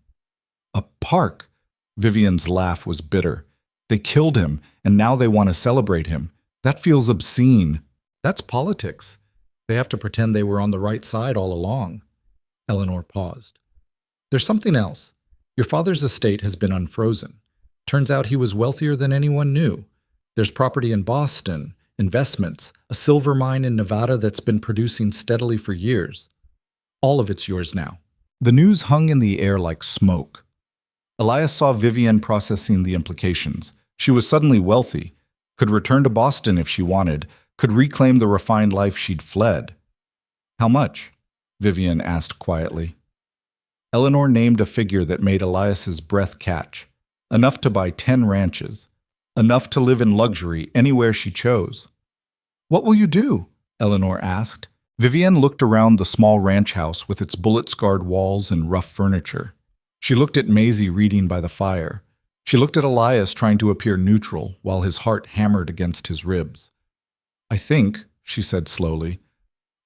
A park? Vivian's laugh was bitter. They killed him, and now they want to celebrate him. That feels obscene. That's politics. They have to pretend they were on the right side all along. Eleanor paused. There's something else. Your father's estate has been unfrozen. Turns out he was wealthier than anyone knew. There's property in Boston, investments, a silver mine in Nevada that's been producing steadily for years. All of it's yours now. The news hung in the air like smoke. Elias saw Vivian processing the implications. She was suddenly wealthy, could return to Boston if she wanted, could reclaim the refined life she'd fled. How much? Vivian asked quietly. Eleanor named a figure that made Elias's breath catch. Enough to buy 10 ranches. Enough to live in luxury anywhere she chose. What will you do? Eleanor asked. Vivian looked around the small ranch house with its bullet-scarred walls and rough furniture. She looked at Maisie reading by the fire. She looked at Elias trying to appear neutral while his heart hammered against his ribs. I think, she said slowly,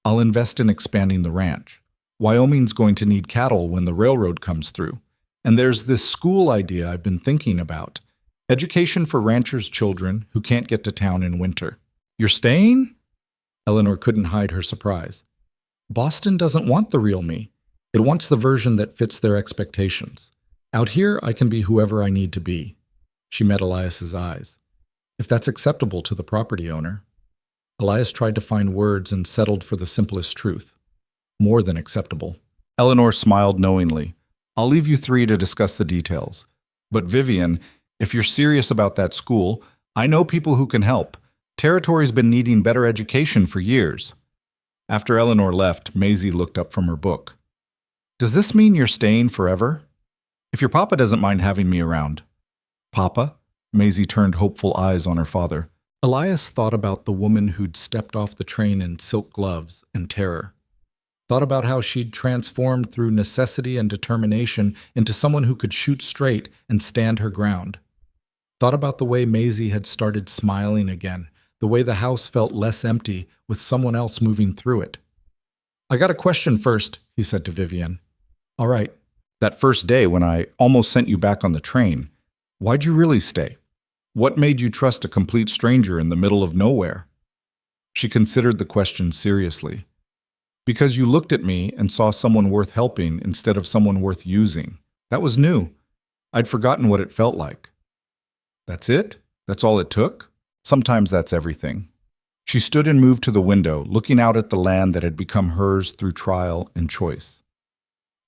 I'll invest in expanding the ranch. Wyoming's going to need cattle when the railroad comes through. And there's this school idea I've been thinking about. Education for ranchers' children who can't get to town in winter. You're staying? Eleanor couldn't hide her surprise. Boston doesn't want the real me. It wants the version that fits their expectations. Out here, I can be whoever I need to be. She met Elias's eyes. If that's acceptable to the property owner. Elias tried to find words and settled for the simplest truth. More than acceptable. Eleanor smiled knowingly. I'll leave you three to discuss the details. But Vivian, if you're serious about that school, I know people who can help. Territory's been needing better education for years. After Eleanor left, Maisie looked up from her book. Does this mean you're staying forever? If your papa doesn't mind having me around. Papa? Maisie turned hopeful eyes on her father. Elias thought about the woman who'd stepped off the train in silk gloves and terror. Thought about how she'd transformed through necessity and determination into someone who could shoot straight and stand her ground. Thought about the way Maisie had started smiling again, the way the house felt less empty with someone else moving through it. I got a question first, he said to Vivian. All right, that first day when I almost sent you back on the train, why'd you really stay? What made you trust a complete stranger in the middle of nowhere? She considered the question seriously. Because you looked at me and saw someone worth helping instead of someone worth using. That was new. I'd forgotten what it felt like. That's it? That's all it took? Sometimes that's everything. She stood and moved to the window, looking out at the land that had become hers through trial and choice.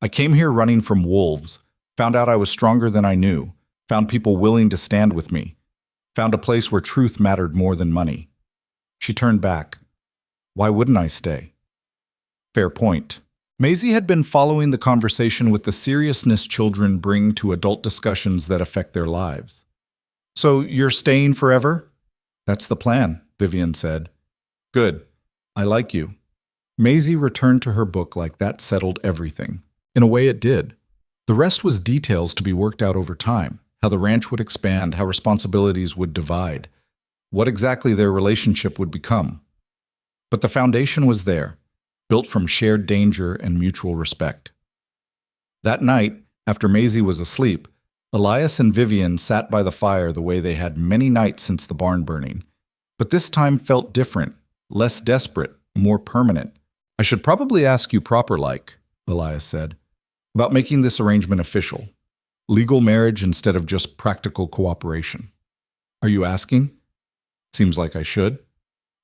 I came here running from wolves, found out I was stronger than I knew, found people willing to stand with me, found a place where truth mattered more than money. She turned back. Why wouldn't I stay? Fair point. Maisie had been following the conversation with the seriousness children bring to adult discussions that affect their lives. So you're staying forever? That's the plan, Vivian said. Good. I like you. Maisie returned to her book like that settled everything. In a way it did. The rest was details to be worked out over time, how the ranch would expand, how responsibilities would divide, what exactly their relationship would become. But the foundation was there, built from shared danger and mutual respect. That night, after Maisie was asleep, Elias and Vivian sat by the fire the way they had many nights since the barn burning. But this time felt different, less desperate, more permanent. I should probably ask you proper-like, Elias said, about making this arrangement official. Legal marriage instead of just practical cooperation. Are you asking? Seems like I should.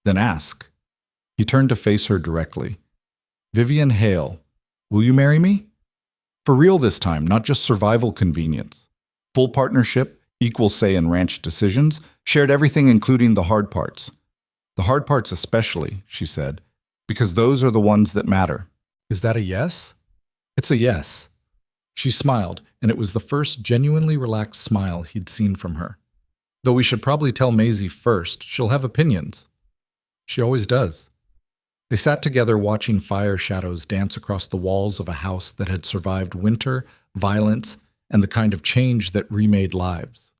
Then ask. He turned to face her directly. Vivian Hale, will you marry me? For real this time, not just survival convenience. Full partnership, equal say in ranch decisions, shared everything including the hard parts. The hard parts especially, she said, because those are the ones that matter. Is that a yes? It's a yes. She smiled, and it was the first genuinely relaxed smile he'd seen from her. Though we should probably tell Maisie first, she'll have opinions. She always does. They sat together watching fire shadows dance across the walls of a house that had survived winter, violence, and the kind of change that remade lives.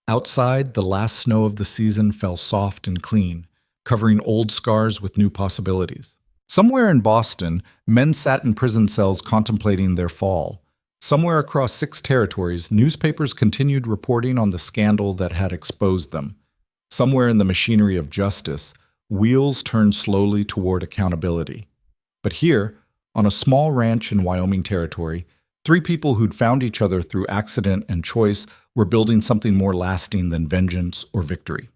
Outside, the last snow of the season fell soft and clean, covering old scars with new possibilities. Somewhere in Boston, men sat in prison cells contemplating their fall. Somewhere across 6 territories, newspapers continued reporting on the scandal that had exposed them. Somewhere in the machinery of justice, wheels turned slowly toward accountability. But here, on a small ranch in Wyoming territory, 3 people who'd found each other through accident and choice were building something more lasting than vengeance or victory.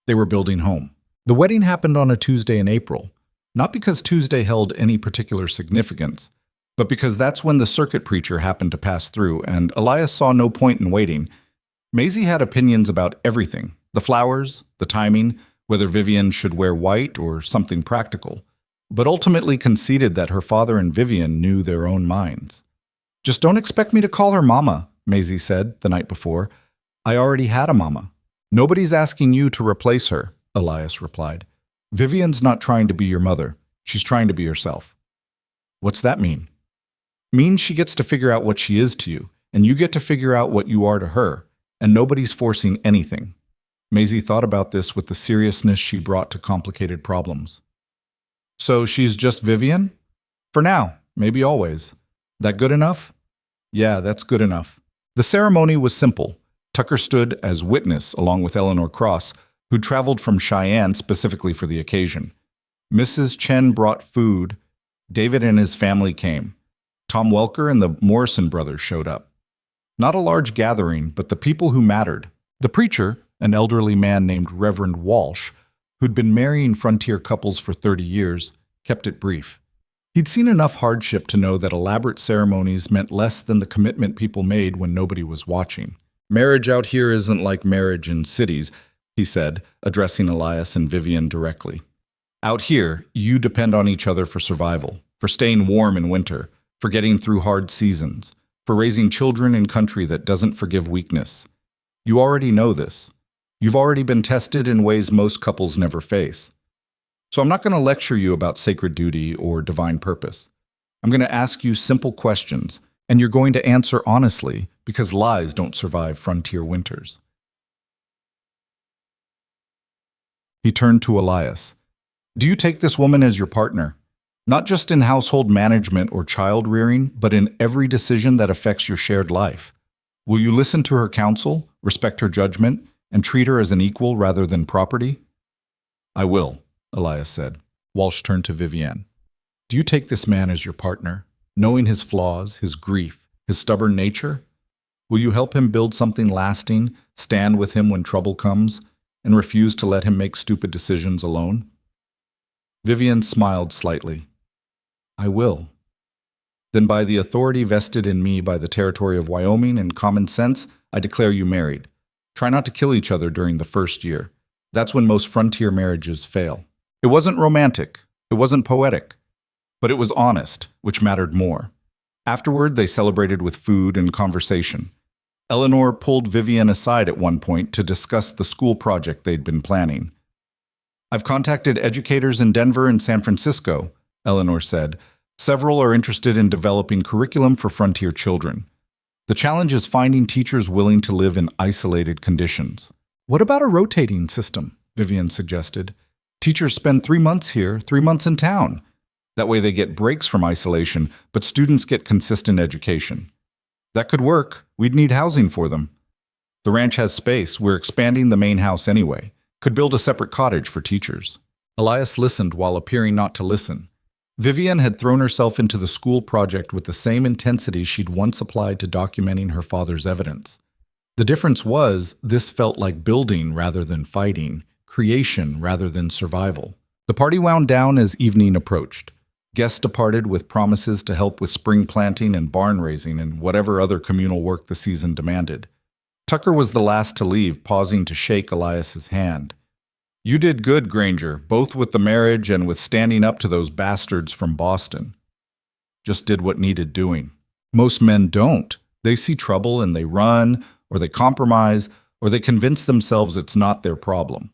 They were building home. The wedding happened on a Tuesday in April, not because Tuesday held any particular significance, but because that's when the circuit preacher happened to pass through, and Elias saw no point in waiting. Maisie had opinions about everything: the flowers, the timing, whether Vivian should wear white or something practical, but ultimately conceded that her father and Vivian knew their own minds. "Just don't expect me to call her mama," Maisie said the night before. "I already had a mama." "Nobody's asking you to replace her," Elias replied. "Vivian's not trying to be your mother. She's trying to be herself." "What's that mean?" "Means she gets to figure out what she is to you, and you get to figure out what you are to her, and nobody's forcing anything." Maisie thought about this with the seriousness she brought to complicated problems. "So she's just Vivian?" "For now, maybe always." "That good enough?" "Yeah, that's good enough." The ceremony was simple. Tucker stood as witness along with Eleanor Cross, who'd traveled from Cheyenne specifically for the occasion. Mrs. Chen brought food. David and his family came. Tom Welker and the Morrison brothers showed up. Not a large gathering, but the people who mattered. The preacher, an elderly man named Reverend Walsh, who'd been marrying frontier couples for 30 years, kept it brief. He'd seen enough hardship to know that elaborate ceremonies meant less than the commitment people made when nobody was watching. "Marriage out here isn't like marriage in cities," he said, addressing Elias and Vivian directly. "Out here, you depend on each other for survival, for staying warm in winter, for getting through hard seasons, for raising children in country that doesn't forgive weakness. You already know this. You've already been tested in ways most couples never face. So I'm not going to lecture you about sacred duty or divine purpose. I'm going to ask you simple questions, and you're going to answer honestly, because lies don't survive frontier winters." He turned to Elias. "Do you take this woman as your partner? Not just in household management or child rearing, but in every decision that affects your shared life. Will you listen to her counsel, respect her judgment, and treat her as an equal rather than property?" "I will," Elias said. Walsh turned to Vivian. "Do you take this man as your partner, knowing his flaws, his grief, his stubborn nature? Will you help him build something lasting, stand with him when trouble comes, and refuse to let him make stupid decisions alone?" Vivian smiled slightly. "I will." "Then by the authority vested in me by the territory of Wyoming and common sense, I declare you married. Try not to kill each other during the first year. That's when most frontier marriages fail." It wasn't romantic. It wasn't poetic. But it was honest, which mattered more. Afterward, they celebrated with food and conversation. Eleanor pulled Vivian aside at one point to discuss the school project they'd been planning. "I've contacted educators in Denver and San Francisco," Eleanor said. "Several are interested in developing curriculum for frontier children. The challenge is finding teachers willing to live in isolated conditions." "What about a rotating system?" Vivian suggested. "Teachers spend 3 months here, 3 months in town. That way they get breaks from isolation, but students get consistent education." "That could work. We'd need housing for them." "The ranch has space. We're expanding the main house anyway. Could build a separate cottage for teachers." Elias listened while appearing not to listen. Vivian had thrown herself into the school project with the same intensity she'd once applied to documenting her father's evidence. The difference was, this felt like building rather than fighting, creation rather than survival. The party wound down as evening approached. Guests departed with promises to help with spring planting and barn raising and whatever other communal work the season demanded. Tucker was the last to leave, pausing to shake Elias's hand. "You did good, Granger, both with the marriage and with standing up to those bastards from Boston." "Just did what needed doing." Most men don't. They see trouble and they run, or they compromise, or they convince themselves it's not their problem.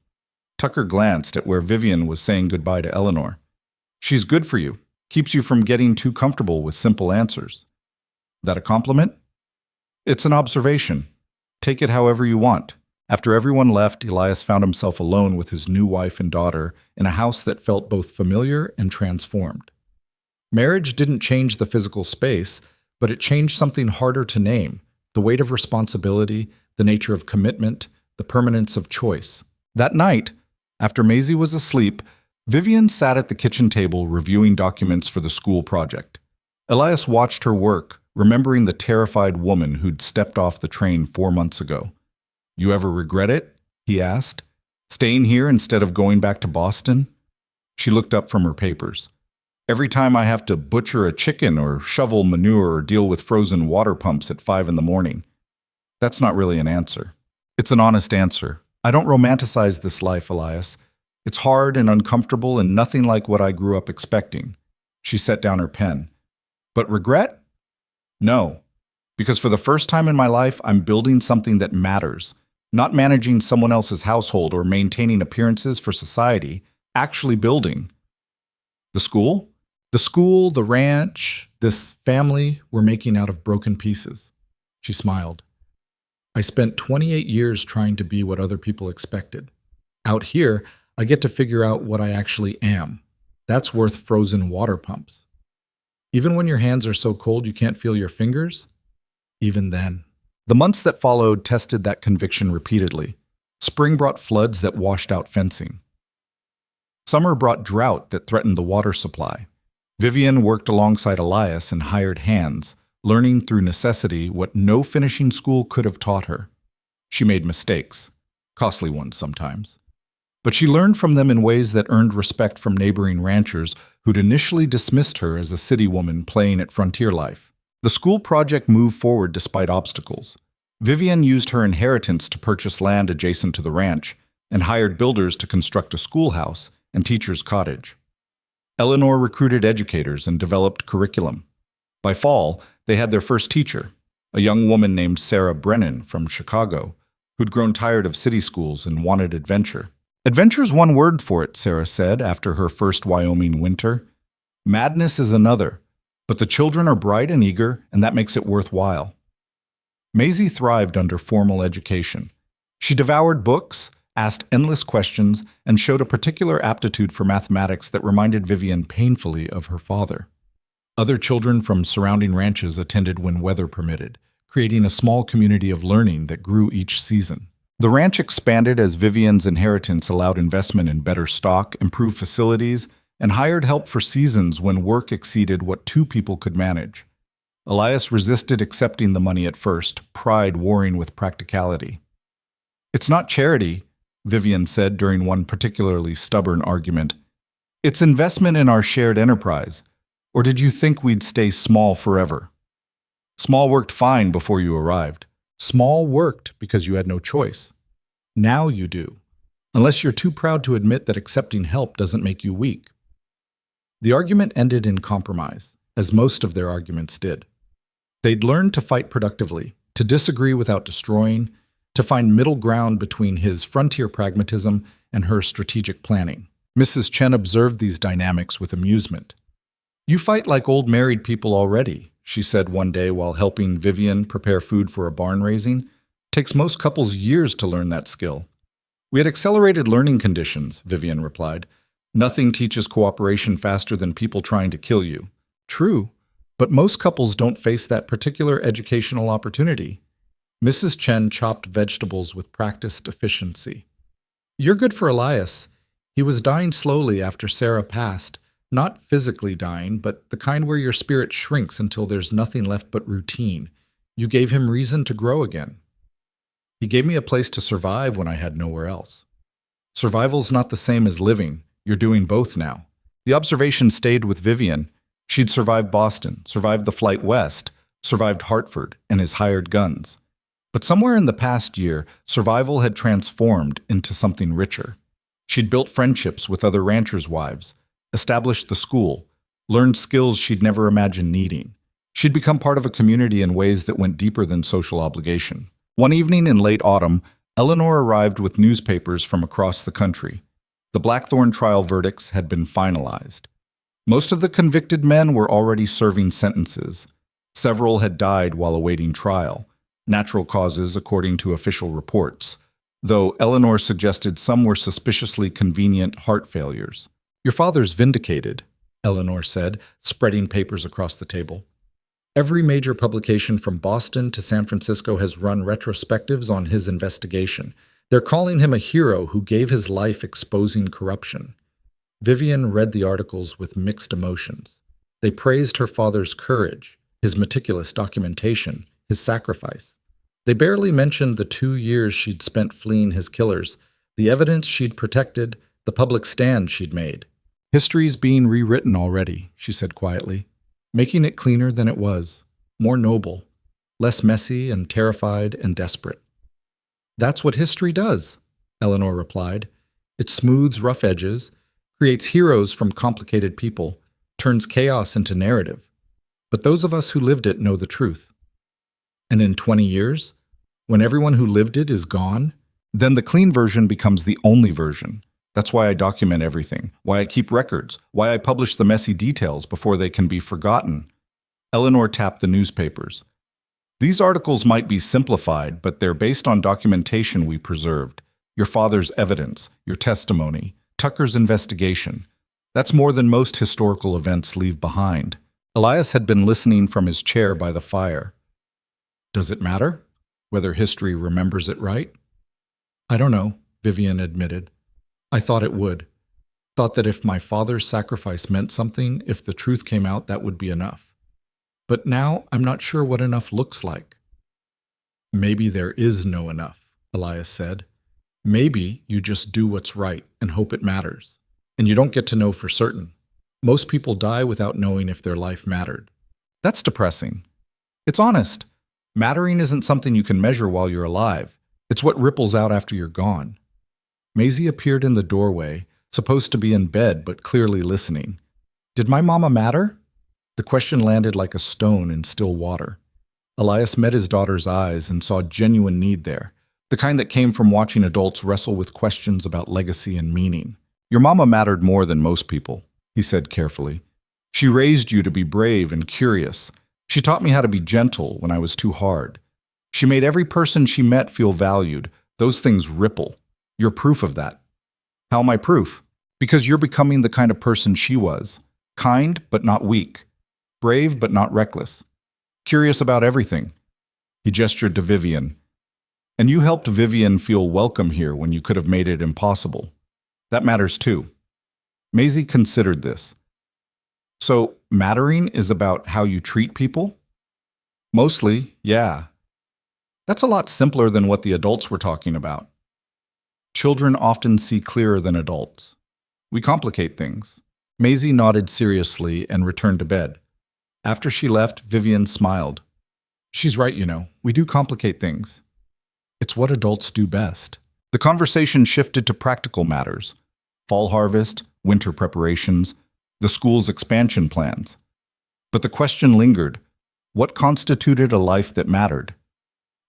Tucker glanced at where Vivian was saying goodbye to Eleanor. She's good for you, keeps you from getting too comfortable with simple answers. That a compliment? It's an observation. Take it however you want. After everyone left, Elias found himself alone with his new wife and daughter in a house that felt both familiar and transformed. Marriage didn't change the physical space, but it changed something harder to name: the weight of responsibility, the nature of commitment, the permanence of choice. That night, after Maisie was asleep, Vivian sat at the kitchen table reviewing documents for the school project. Elias watched her work, remembering the terrified woman who'd stepped off the train 4 months ago. "You ever regret it?" he asked. "Staying here instead of going back to Boston?" She looked up from her papers. "Every time I have to butcher a chicken or shovel manure or deal with frozen water pumps at 5 in the morning." That's not really an answer. It's an honest answer. I don't romanticize this life, Elias. It's hard and uncomfortable and nothing like what I grew up expecting. She set down her pen. But regret? No. Because for the first time in my life, I'm building something that matters. Not managing someone else's household or maintaining appearances for society. Actually building. The school? The school, the ranch, this family we're making out of broken pieces. She smiled. I spent 28 years trying to be what other people expected. Out here, I get to figure out what I actually am. That's worth frozen water pumps. Even when your hands are so cold you can't feel your fingers? Even then. The months that followed tested that conviction repeatedly. Spring brought floods that washed out fencing. Summer brought drought that threatened the water supply. Vivian worked alongside Elias and hired hands, learning through necessity what no finishing school could have taught her. She made mistakes, costly ones sometimes. But she learned from them in ways that earned respect from neighboring ranchers who'd initially dismissed her as a city woman playing at frontier life. The school project moved forward despite obstacles. Vivian used her inheritance to purchase land adjacent to the ranch and hired builders to construct a schoolhouse and teacher's cottage. Eleanor recruited educators and developed curriculum. By fall, they had their first teacher, a young woman named Sarah Brennan from Chicago, who'd grown tired of city schools and wanted adventure. "Adventure's one word for it," Sarah said after her first Wyoming winter. "Madness is another, but the children are bright and eager, and that makes it worthwhile." Maisie thrived under formal education. She devoured books, asked endless questions, and showed a particular aptitude for mathematics that reminded Vivian painfully of her father. Other children from surrounding ranches attended when weather permitted, creating a small community of learning that grew each season. The ranch expanded as Vivian's inheritance allowed investment in better stock, improved facilities, and hired help for seasons when work exceeded what 2 people could manage. Elias resisted accepting the money at first, pride warring with practicality. "It's not charity," Vivian said during one particularly stubborn argument. "It's investment in our shared enterprise. Or did you think we'd stay small forever? Small worked fine before you arrived. Small worked because you had no choice. Now you do, unless you're too proud to admit that accepting help doesn't make you weak." The argument ended in compromise, as most of their arguments did. They'd learned to fight productively, to disagree without destroying, to find middle ground between his frontier pragmatism and her strategic planning. Mrs. Chen observed these dynamics with amusement. "You fight like old married people already," she said one day while helping Vivian prepare food for a barn raising. "Takes most couples years to learn that skill." "We had accelerated learning conditions," Vivian replied. "Nothing teaches cooperation faster than people trying to kill you." "True, but most couples don't face that particular educational opportunity." Mrs. Chen chopped vegetables with practiced efficiency. "You're good for Elias. He was dying slowly after Sarah passed. Not physically dying, but the kind where your spirit shrinks until there's nothing left but routine. You gave him reason to grow again." "He gave me a place to survive when I had nowhere else." "Survival's not the same as living. You're doing both now." The observation stayed with Vivian. She'd survived Boston, survived the flight west, survived Hartford and his hired guns. But somewhere in the past year, survival had transformed into something richer. She'd built friendships with other ranchers' wives, established the school, learned skills she'd never imagined needing. She'd become part of a community in ways that went deeper than social obligation. One evening in late autumn, Eleanor arrived with newspapers from across the country. The Blackthorn trial verdicts had been finalized. Most of the convicted men were already serving sentences. Several had died while awaiting trial, natural causes according to official reports, though Eleanor suggested some were suspiciously convenient heart failures. "Your father's vindicated," Eleanor said, spreading papers across the table. "Every major publication from Boston to San Francisco has run retrospectives on his investigation. They're calling him a hero who gave his life exposing corruption." Vivian read the articles with mixed emotions. They praised her father's courage, his meticulous documentation, his sacrifice. They barely mentioned the 2 years she'd spent fleeing his killers, the evidence she'd protected, the public stand she'd made. "History's being rewritten already," she said quietly, making it cleaner than it was, more noble, less messy and terrified and desperate. "That's what history does," Eleanor replied. "It smooths rough edges, creates heroes from complicated people, turns chaos into narrative. But those of us who lived it know the truth. And in 20 years, when everyone who lived it is gone, then the clean version becomes the only version. That's why I document everything, why I keep records, why I publish the messy details before they can be forgotten." Eleanor tapped the newspapers. "These articles might be simplified, but they're based on documentation we preserved. Your father's evidence, your testimony, Tucker's investigation. That's more than most historical events leave behind." Elias had been listening from his chair by the fire. "Does it matter whether history remembers it right?" "I don't know," Vivian admitted. "I thought it would. Thought that if my father's sacrifice meant something, if the truth came out, that would be enough. But now I'm not sure what enough looks like." "Maybe there is no enough," Elias said. "Maybe you just do what's right and hope it matters. And you don't get to know for certain. Most people die without knowing if their life mattered." "That's depressing." "It's honest. Mattering isn't something you can measure while you're alive. It's what ripples out after you're gone." Maisie appeared in the doorway, supposed to be in bed but clearly listening. "Did my mama matter?" The question landed like a stone in still water. Elias met his daughter's eyes and saw genuine need there, the kind that came from watching adults wrestle with questions about legacy and meaning. "Your mama mattered more than most people," he said carefully. "She raised you to be brave and curious. She taught me how to be gentle when I was too hard. She made every person she met feel valued. Those things ripple. You're proof of that." "How am I proof?" "Because you're becoming the kind of person she was. Kind, but not weak. Brave, but not reckless. Curious about everything." He gestured to Vivian. "And you helped Vivian feel welcome here when you could have made it impossible. That matters too." Maisie considered this. "So, mattering is about how you treat people?" "Mostly, yeah." "That's a lot simpler than what the adults were talking about." "Children often see clearer than adults. We complicate things." Maisie nodded seriously and returned to bed. After she left, Vivian smiled. "She's right, you know. We do complicate things. It's what adults do best." The conversation shifted to practical matters: fall harvest, winter preparations, the school's expansion plans. But the question lingered: what constituted a life that mattered?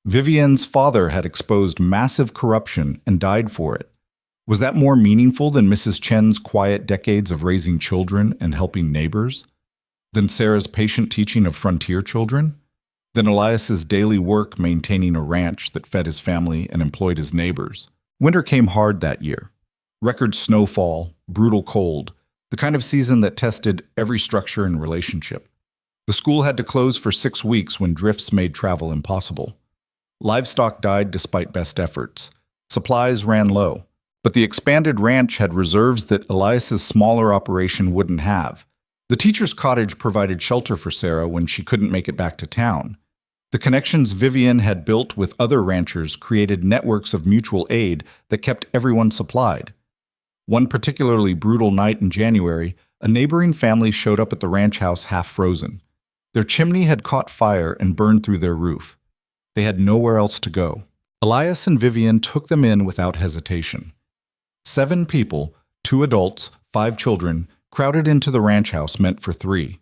Vivian's father had exposed massive corruption and died for it. Was that more meaningful than Mrs. Chen's quiet decades of raising children and helping neighbors? Than Sarah's patient teaching of frontier children? Than Elias's daily work maintaining a ranch that fed his family and employed his neighbors? Winter came hard that year. Record snowfall, brutal cold, the kind of season that tested every structure and relationship. The school had to close for 6 weeks when drifts made travel impossible. Livestock died despite best efforts. Supplies ran low. But the expanded ranch had reserves that Elias's smaller operation wouldn't have. The teacher's cottage provided shelter for Sarah when she couldn't make it back to town. The connections Vivian had built with other ranchers created networks of mutual aid that kept everyone supplied. One particularly brutal night in January, a neighboring family showed up at the ranch house half frozen. Their chimney had caught fire and burned through their roof. They had nowhere else to go. Elias and Vivian took them in without hesitation. 7 people, 2 adults, 5 children, crowded into the ranch house meant for 3.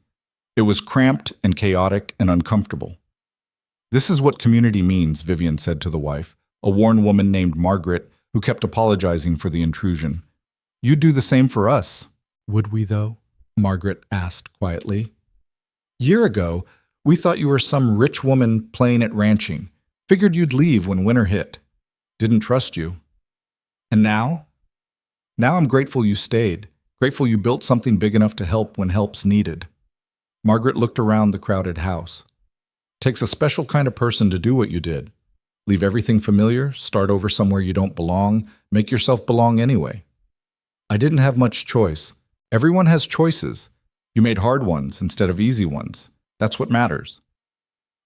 It was cramped and chaotic and uncomfortable. "This is what community means," Vivian said to the wife, a worn woman named Margaret, who kept apologizing for the intrusion. "You'd do the same for us." "Would we, though?" Margaret asked quietly. Year ago, we thought you were some rich woman playing at ranching. Figured you'd leave when winter hit. Didn't trust you. And now? Now I'm grateful you stayed. Grateful you built something big enough to help when help's needed. Margaret looked around the crowded house. Takes a special kind of person to do what you did. Leave everything familiar, start over somewhere you don't belong, make yourself belong anyway. I didn't have much choice. Everyone has choices. You made hard ones instead of easy ones. That's what matters.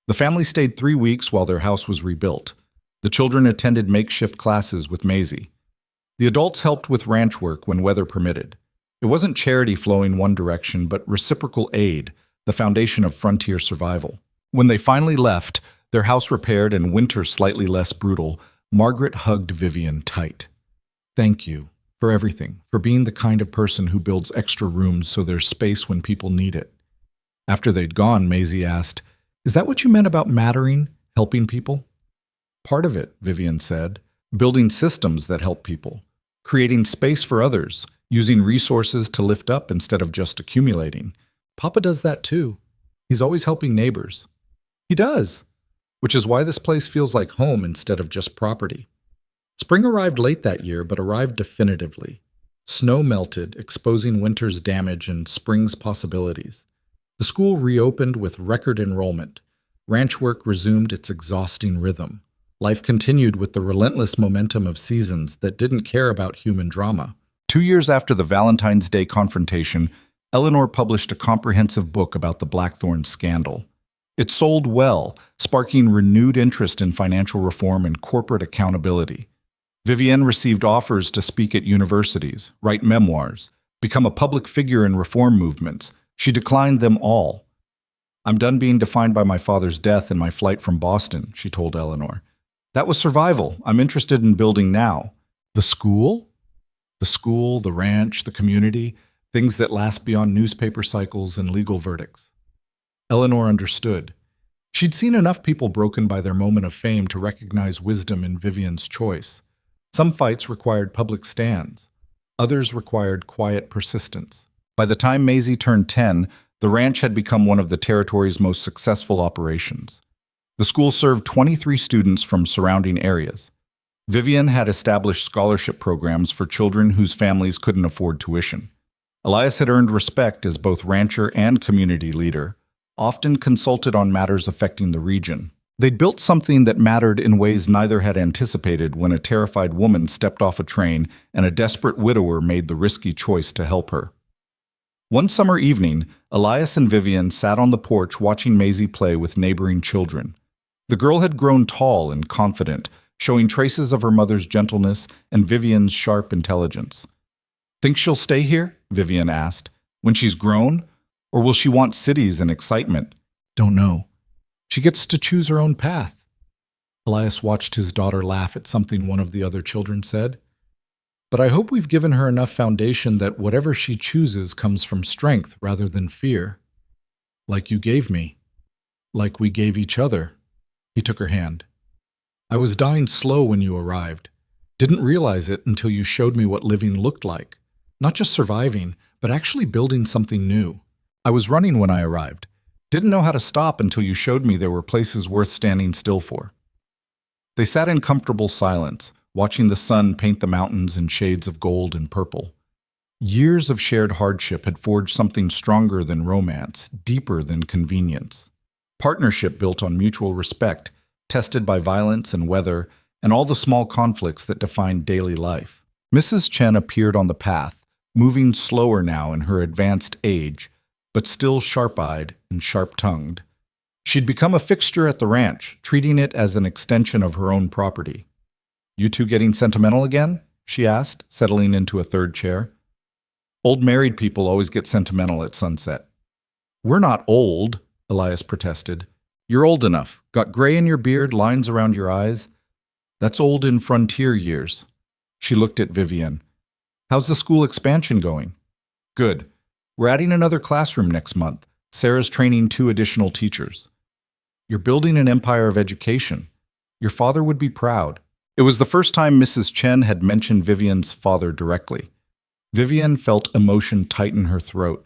The family stayed 3 weeks while their house was rebuilt. The children attended makeshift classes with Maisie. The adults helped with ranch work when weather permitted. It wasn't charity flowing one direction, but reciprocal aid, the foundation of frontier survival. When they finally left, their house repaired and winter slightly less brutal, Margaret hugged Vivian tight. Thank you for everything, for being the kind of person who builds extra rooms so there's space when people need it. After they'd gone, Maisie asked, Is that what you meant about mattering, helping people? Part of it, Vivian said, building systems that help people, creating space for others, using resources to lift up instead of just accumulating. Papa does that too. He's always helping neighbors. He does, which is why this place feels like home instead of just property. Spring arrived late that year, but arrived definitively. Snow melted, exposing winter's damage and spring's possibilities. The school reopened with record enrollment. Ranch work resumed its exhausting rhythm. Life continued with the relentless momentum of seasons that didn't care about human drama. 2 years after the Valentine's Day confrontation, Eleanor published a comprehensive book about the Blackthorn scandal. It sold well, sparking renewed interest in financial reform and corporate accountability. Vivienne received offers to speak at universities, write memoirs, become a public figure in reform movements. She declined them all. I'm done being defined by my father's death and my flight from Boston, she told Eleanor. That was survival. I'm interested in building now. The school? The school, the ranch, the community, things that last beyond newspaper cycles and legal verdicts. Eleanor understood. She'd seen enough people broken by their moment of fame to recognize wisdom in Vivian's choice. Some fights required public stands. Others required quiet persistence. By the time Maisie turned 10, the ranch had become one of the territory's most successful operations. The school served 23 students from surrounding areas. Vivian had established scholarship programs for children whose families couldn't afford tuition. Elias had earned respect as both rancher and community leader, often consulted on matters affecting the region. They'd built something that mattered in ways neither had anticipated when a terrified woman stepped off a train and a desperate widower made the risky choice to help her. One summer evening, Elias and Vivian sat on the porch watching Maisie play with neighboring children. The girl had grown tall and confident, showing traces of her mother's gentleness and Vivian's sharp intelligence. Think she'll stay here? Vivian asked. When she's grown? Or will she want cities and excitement? Don't know. She gets to choose her own path. Elias watched his daughter laugh at something one of the other children said. But I hope we've given her enough foundation that whatever she chooses comes from strength rather than fear. Like you gave me. Like we gave each other. He took her hand. I was dying slow when you arrived. Didn't realize it until you showed me what living looked like. Not just surviving, but actually building something new. I was running when I arrived. Didn't know how to stop until you showed me there were places worth standing still for. They sat in comfortable silence, watching the sun paint the mountains in shades of gold and purple. Years of shared hardship had forged something stronger than romance, deeper than convenience. Partnership built on mutual respect, tested by violence and weather, and all the small conflicts that defined daily life. Mrs. Chen appeared on the path, moving slower now in her advanced age, but still sharp-eyed and sharp-tongued. She'd become a fixture at the ranch, treating it as an extension of her own property. You two getting sentimental again? She asked, settling into a third chair. Old married people always get sentimental at sunset. We're not old, Elias protested. You're old enough. Got gray in your beard, lines around your eyes. That's old in frontier years. She looked at Vivian. How's the school expansion going? Good. We're adding another classroom next month. Sarah's training 2 additional teachers. You're building an empire of education. Your father would be proud. It was the first time Mrs. Chen had mentioned Vivian's father directly. Vivian felt emotion tighten her throat.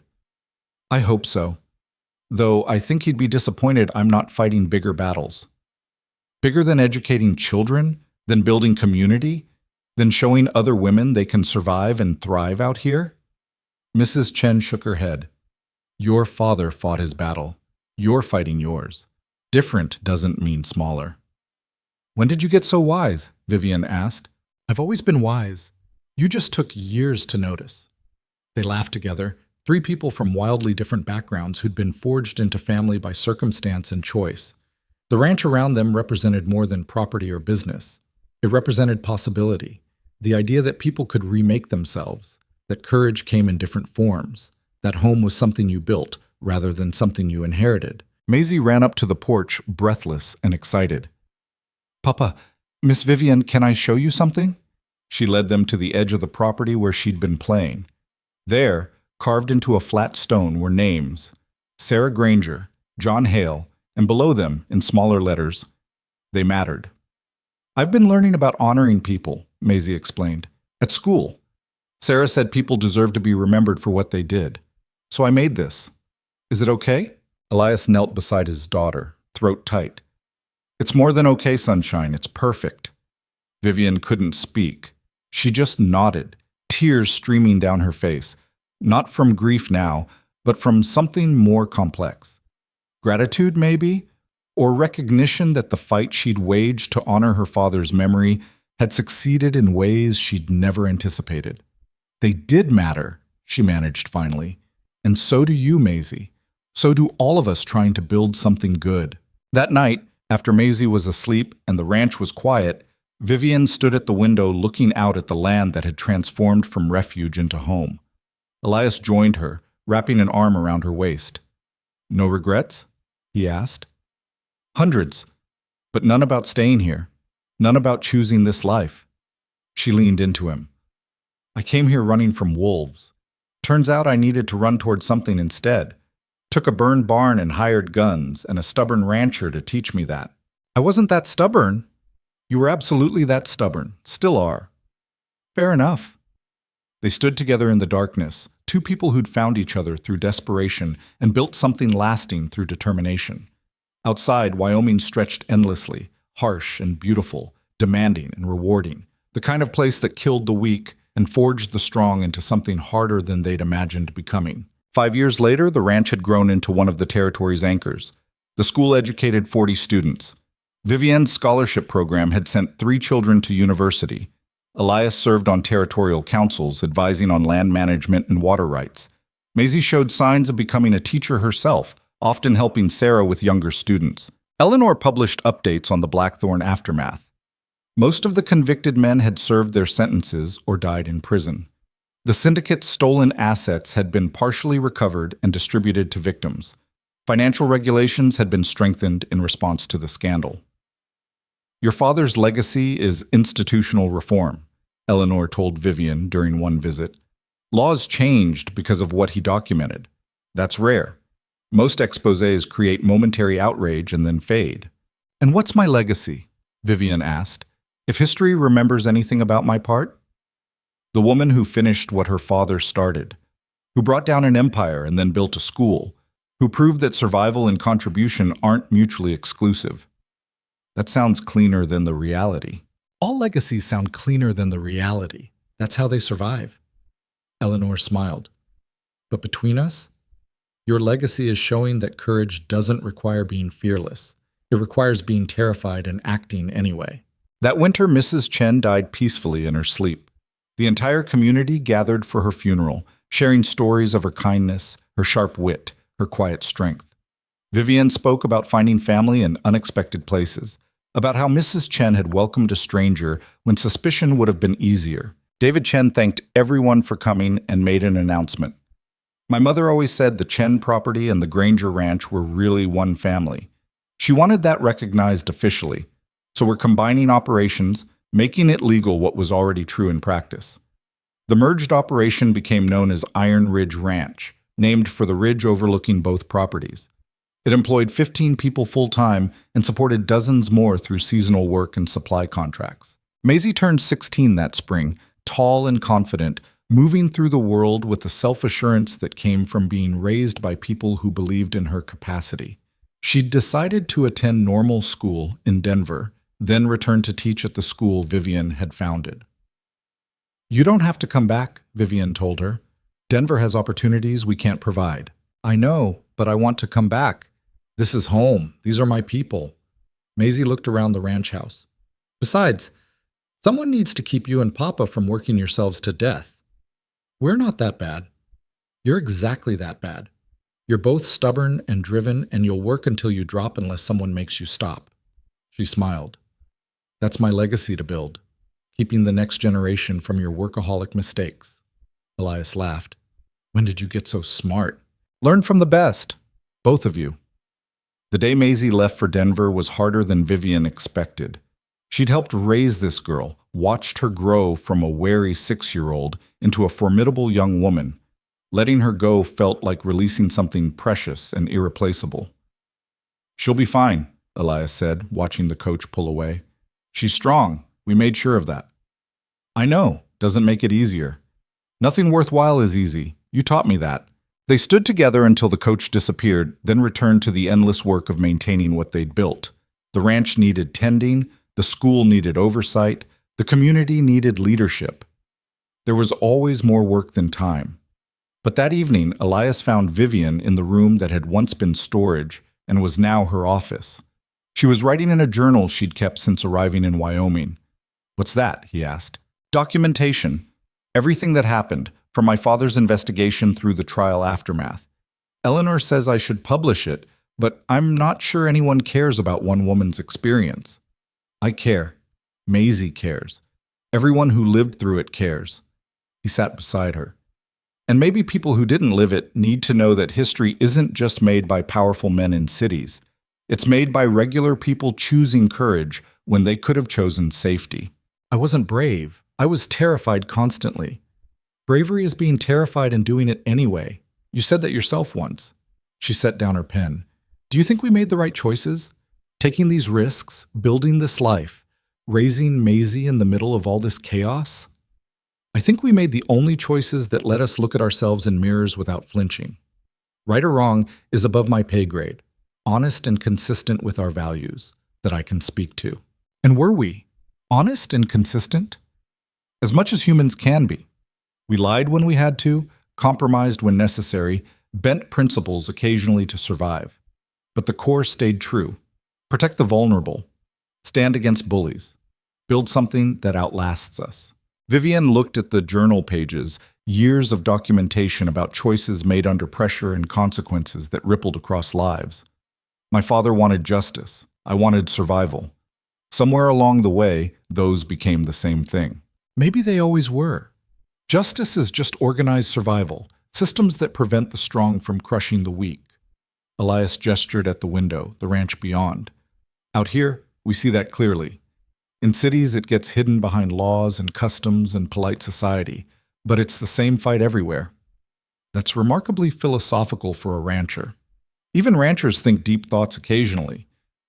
I hope so. Though I think he'd be disappointed I'm not fighting bigger battles. Bigger than educating children, than building community, than showing other women they can survive and thrive out here? Mrs. Chen shook her head. Your father fought his battle. You're fighting yours. Different doesn't mean smaller. When did you get so wise? Vivian asked. I've always been wise. You just took years to notice. They laughed together, three people from wildly different backgrounds who'd been forged into family by circumstance and choice. The ranch around them represented more than property or business. It represented possibility, the idea that people could remake themselves, that courage came in different forms, that home was something you built rather than something you inherited. Maisie ran up to the porch, breathless and excited. Papa, Miss Vivian, can I show you something? She led them to the edge of the property where she'd been playing. There, carved into a flat stone, were names: Sarah Granger, John Hale, and below them, in smaller letters, they mattered. I've been learning about honoring people, Maisie explained, at school. Sarah said people deserve to be remembered for what they did. So I made this. Is it okay? Elias knelt beside his daughter, throat tight. It's more than okay, sunshine. It's perfect. Vivian couldn't speak. She just nodded, tears streaming down her face, not from grief now, but from something more complex. Gratitude, maybe? Or recognition that the fight she'd waged to honor her father's memory had succeeded in ways she'd never anticipated. They did matter, she managed finally. And so do you, Maisie. So do all of us trying to build something good. That night, after Maisie was asleep and the ranch was quiet, Vivian stood at the window looking out at the land that had transformed from refuge into home. Elias joined her, wrapping an arm around her waist. No regrets? He asked. Hundreds, but none about staying here, none about choosing this life. She leaned into him. I came here running from wolves. Turns out I needed to run toward something instead. Took a burned barn and hired guns and a stubborn rancher to teach me that. I wasn't that stubborn. You were absolutely that stubborn, still are. Fair enough. They stood together in the darkness, two people who'd found each other through desperation and built something lasting through determination. Outside, Wyoming stretched endlessly, harsh and beautiful, demanding and rewarding, the kind of place that killed the weak and forged the strong into something harder than they'd imagined becoming. 5 years later, the ranch had grown into one of the territory's anchors. The school educated 40 students. Vivian's scholarship program had sent 3 children to university. Elias served on territorial councils, advising on land management and water rights. Maisie showed signs of becoming a teacher herself, often helping Sarah with younger students. Eleanor published updates on the Blackthorn aftermath. Most of the convicted men had served their sentences or died in prison. The syndicate's stolen assets had been partially recovered and distributed to victims. Financial regulations had been strengthened in response to the scandal. Your father's legacy is institutional reform, Eleanor told Vivian during one visit. Laws changed because of what he documented. That's rare. Most exposés create momentary outrage and then fade. And what's my legacy? Vivian asked. If history remembers anything about my part? The woman who finished what her father started, who brought down an empire and then built a school, who proved that survival and contribution aren't mutually exclusive. That sounds cleaner than the reality. All legacies sound cleaner than the reality. That's how they survive. Eleanor smiled. But between us, your legacy is showing that courage doesn't require being fearless. It requires being terrified and acting anyway. That winter, Mrs. Chen died peacefully in her sleep. The entire community gathered for her funeral, sharing stories of her kindness, her sharp wit, her quiet strength. Vivian spoke about finding family in unexpected places, about how Mrs. Chen had welcomed a stranger when suspicion would have been easier. David Chen thanked everyone for coming and made an announcement. My mother always said the Chen property and the Granger Ranch were really one family. She wanted that recognized officially, so we're combining operations, making it legal what was already true in practice. The merged operation became known as Iron Ridge Ranch, named for the ridge overlooking both properties. It employed 15 people full-time and supported dozens more through seasonal work and supply contracts. Maisie turned 16 that spring, tall and confident, moving through the world with the self-assurance that came from being raised by people who believed in her capacity. She'd decided to attend normal school in Denver, then return to teach at the school Vivian had founded. "You don't have to come back," Vivian told her. "Denver has opportunities we can't provide." "I know, but I want to come back. This is home. These are my people." Maisie looked around the ranch house. "Besides, someone needs to keep you and Papa from working yourselves to death. We're not that bad. You're exactly that bad. You're both stubborn and driven, and you'll work until you drop unless someone makes you stop." She smiled. "That's my legacy to build, keeping the next generation from your workaholic mistakes." Elias laughed. "When did you get so smart?" "Learn from the best, both of you." The day Maisie left for Denver was harder than Vivian expected. She'd helped raise this girl, watched her grow from a wary 6-year-old into a formidable young woman. Letting her go felt like releasing something precious and irreplaceable. "She'll be fine," Elias said, watching the coach pull away. "She's strong. We made sure of that." "I know. Doesn't make it easier. Nothing worthwhile is easy. You taught me that." They stood together until the coach disappeared, then returned to the endless work of maintaining what they'd built. The ranch needed tending, the school needed oversight, the community needed leadership. There was always more work than time. But that evening, Elias found Vivian in the room that had once been storage and was now her office. She was writing in a journal she'd kept since arriving in Wyoming. "What's that?" he asked. "Documentation. Everything that happened, from my father's investigation through the trial aftermath. Eleanor says I should publish it, but I'm not sure anyone cares about one woman's experience." "I care. Maisie cares. Everyone who lived through it cares." He sat beside her. "And maybe people who didn't live it need to know that history isn't just made by powerful men in cities. It's made by regular people choosing courage when they could have chosen safety." "I wasn't brave. I was terrified constantly." "Bravery is being terrified and doing it anyway. You said that yourself once." She set down her pen. "Do you think we made the right choices? Taking these risks, building this life, raising Maisie in the middle of all this chaos? I think we made the only choices that let us look at ourselves in mirrors without flinching. Right or wrong is above my pay grade, honest and consistent with our values that I can speak to." And were we? Honest and consistent? As much as humans can be. We lied when we had to, compromised when necessary, bent principles occasionally to survive. But the core stayed true. Protect the vulnerable. Stand against bullies. Build something that outlasts us. Vivian looked at the journal pages, years of documentation about choices made under pressure and consequences that rippled across lives. My father wanted justice. I wanted survival. Somewhere along the way, those became the same thing. Maybe they always were. Justice is just organized survival, systems that prevent the strong from crushing the weak. Elias gestured at the window, the ranch beyond. Out here, we see that clearly. In cities, it gets hidden behind laws and customs and polite society, but it's the same fight everywhere. That's remarkably philosophical for a rancher. Even ranchers think deep thoughts occasionally,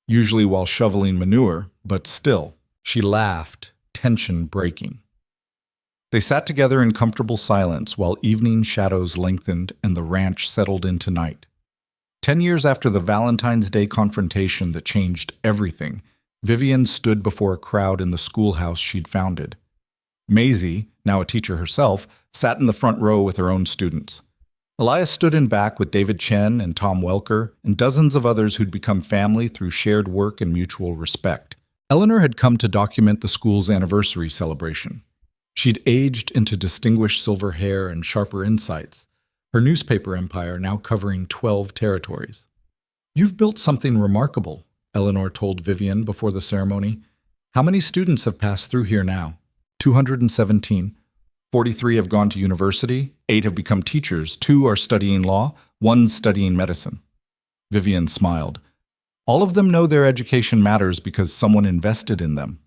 usually while shoveling manure, but still. She laughed, tension breaking. They sat together in comfortable silence while evening shadows lengthened and the ranch settled into night. 10 years after the Valentine's Day confrontation that changed everything, Vivian stood before a crowd in the schoolhouse she'd founded. Maisie, now a teacher herself, sat in the front row with her own students. Elias stood in back with David Chen and Tom Welker and dozens of others who'd become family through shared work and mutual respect. Eleanor had come to document the school's anniversary celebration. She'd aged into distinguished silver hair and sharper insights, her newspaper empire now covering 12 territories. "You've built something remarkable," Eleanor told Vivian before the ceremony. "How many students have passed through here now?" 217. 43 have gone to university, 8 have become teachers, 2 are studying law, 1 studying medicine. Vivian smiled. "All of them know their education matters because someone invested in them.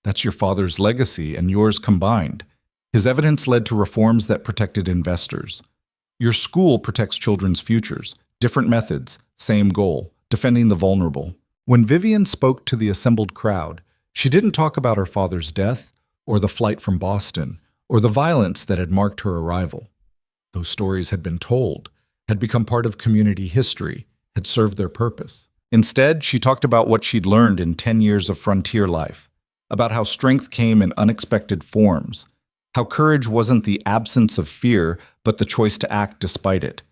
That's your father's legacy and yours combined. His evidence led to reforms that protected investors. Your school protects children's futures. Different methods, same goal, defending the vulnerable." When Vivian spoke to the assembled crowd, she didn't talk about her father's death, or the flight from Boston, or the violence that had marked her arrival. Those stories had been told, had become part of community history, had served their purpose. Instead, she talked about what she'd learned in 10 years of frontier life, about how strength came in unexpected forms, how courage wasn't the absence of fear, but the choice to act despite it,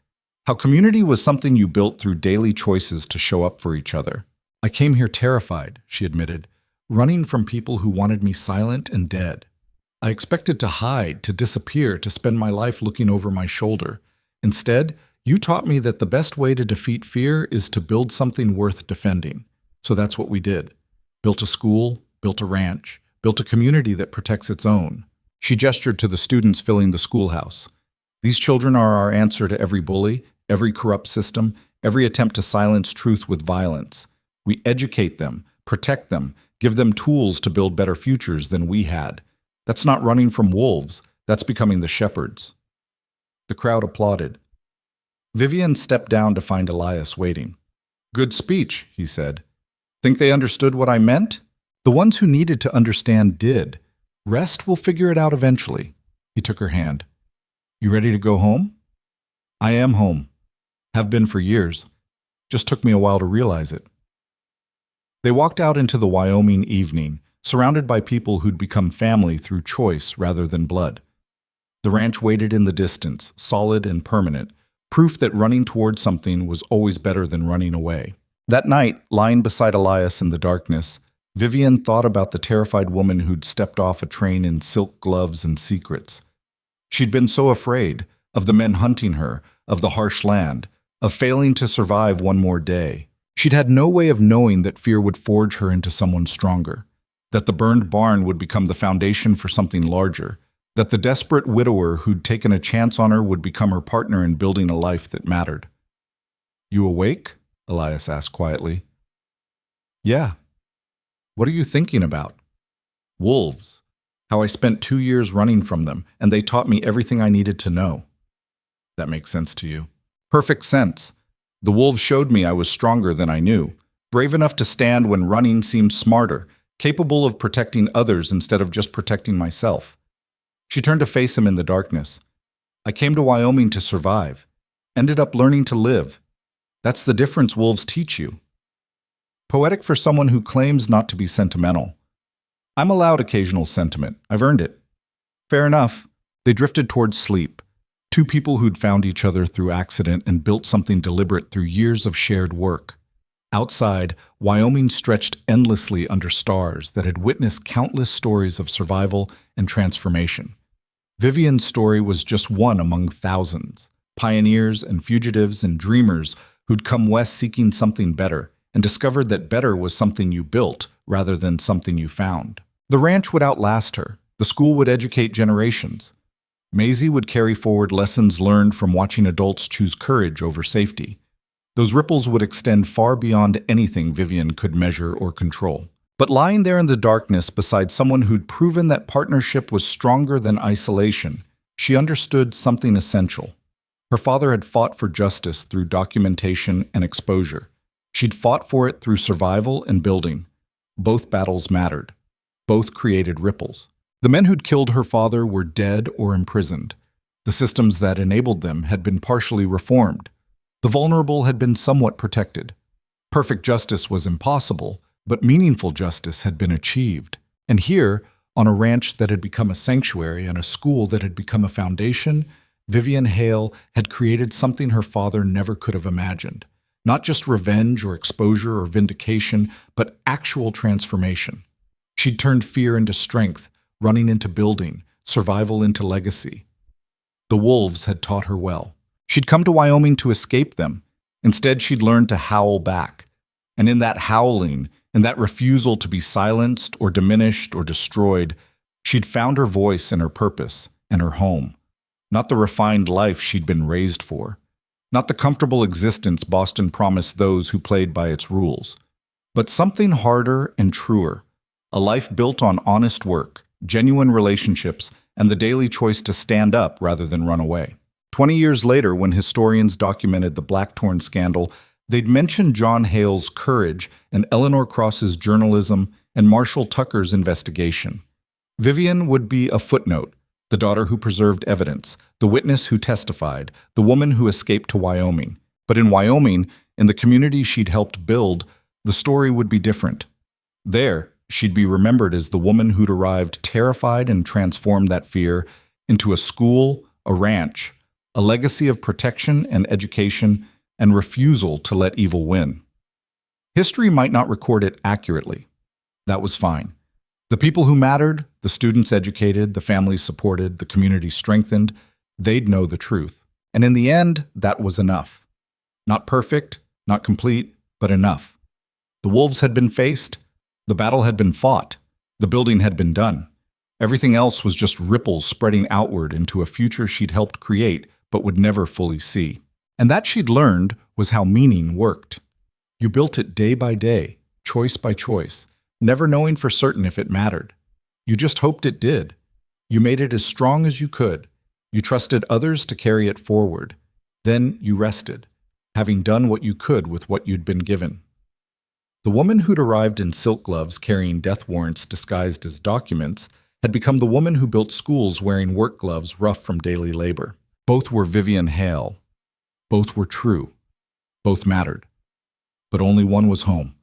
how community was something you built through daily choices to show up for each other. "I came here terrified," she admitted, "running from people who wanted me silent and dead. I expected to hide, to disappear, to spend my life looking over my shoulder. Instead, you taught me that the best way to defeat fear is to build something worth defending. So that's what we did. Built a school, built a ranch, built a community that protects its own." She gestured to the students filling the schoolhouse. "These children are our answer to every bully, every corrupt system, every attempt to silence truth with violence. We educate them, protect them, give them tools to build better futures than we had. That's not running from wolves, that's becoming the shepherds." The crowd applauded. Vivian stepped down to find Elias waiting. "Good speech," he said. "Think they understood what I meant?" "The ones who needed to understand did. Rest will figure it out eventually." He took her hand. "You ready to go home?" "I am home. Have been for years. Just took me a while to realize it." They walked out into the Wyoming evening, surrounded by people who'd become family through choice rather than blood. The ranch waited in the distance, solid and permanent, proof that running toward something was always better than running away. That night, lying beside Elias in the darkness, Vivian thought about the terrified woman who'd stepped off a train in silk gloves and secrets. She'd been so afraid of the men hunting her, of the harsh land, of failing to survive one more day. She'd had no way of knowing that fear would forge her into someone stronger, that the burned barn would become the foundation for something larger, that the desperate widower who'd taken a chance on her would become her partner in building a life that mattered. "You awake?" Elias asked quietly. "Yeah." "What are you thinking about?" "Wolves. How I spent 2 years running from them, and they taught me everything I needed to know." "That makes sense to you." "Perfect sense. The wolves showed me I was stronger than I knew, brave enough to stand when running seemed smarter, capable of protecting others instead of just protecting myself." She turned to face him in the darkness. "I came to Wyoming to survive. Ended up learning to live. That's the difference wolves teach you." Poetic for someone who claims not to be sentimental. "I'm allowed occasional sentiment. I've earned it." "Fair enough." They drifted towards sleep. Two people who'd found each other through accident and built something deliberate through years of shared work. Outside, Wyoming stretched endlessly under stars that had witnessed countless stories of survival and transformation. Vivian's story was just one among thousands. Pioneers and fugitives and dreamers who'd come west seeking something better and discovered that better was something you built rather than something you found. The ranch would outlast her. The school would educate generations. Maisie would carry forward lessons learned from watching adults choose courage over safety. Those ripples would extend far beyond anything Vivian could measure or control. But lying there in the darkness beside someone who'd proven that partnership was stronger than isolation, she understood something essential. Her father had fought for justice through documentation and exposure. She'd fought for it through survival and building. Both battles mattered. Both created ripples. The men who'd killed her father were dead or imprisoned. The systems that enabled them had been partially reformed. The vulnerable had been somewhat protected. Perfect justice was impossible, but meaningful justice had been achieved. And here, on a ranch that had become a sanctuary and a school that had become a foundation, Vivian Hale had created something her father never could have imagined. Not just revenge or exposure or vindication, but actual transformation. She'd turned fear into strength, running into building, survival into legacy. The wolves had taught her well. She'd come to Wyoming to escape them. Instead, she'd learned to howl back. And in that howling, in that refusal to be silenced or diminished or destroyed, she'd found her voice and her purpose and her home. Not the refined life she'd been raised for. Not the comfortable existence Boston promised those who played by its rules. But something harder and truer. A life built on honest work, genuine relationships, and the daily choice to stand up rather than run away. 20 years later, when historians documented the Blackthorn scandal, they'd mention John Hale's courage and Eleanor Cross's journalism and Marshall Tucker's investigation. Vivian would be a footnote, The daughter who preserved evidence, the witness who testified, the woman who escaped to Wyoming. But in Wyoming, in the community she'd helped build, the story would be different. There, she'd be remembered as the woman who'd arrived terrified and transformed that fear into a school, a ranch, a legacy of protection and education, and refusal to let evil win. History might not record it accurately. That was fine. The people who mattered, the students educated, the families supported, the community strengthened, they'd know the truth. And in the end, that was enough. Not perfect, not complete, but enough. The wolves had been faced, the battle had been fought, the building had been done. Everything else was just ripples spreading outward into a future she'd helped create but would never fully see. And that she'd learned was how meaning worked. You built it day by day, choice by choice, never knowing for certain if it mattered. You just hoped it did. You made it as strong as you could. You trusted others to carry it forward. Then you rested, having done what you could with what you'd been given. The woman who'd arrived in silk gloves carrying death warrants disguised as documents had become the woman who built schools wearing work gloves rough from daily labor. Both were Vivian Hale. Both were true. Both mattered. But only one was home.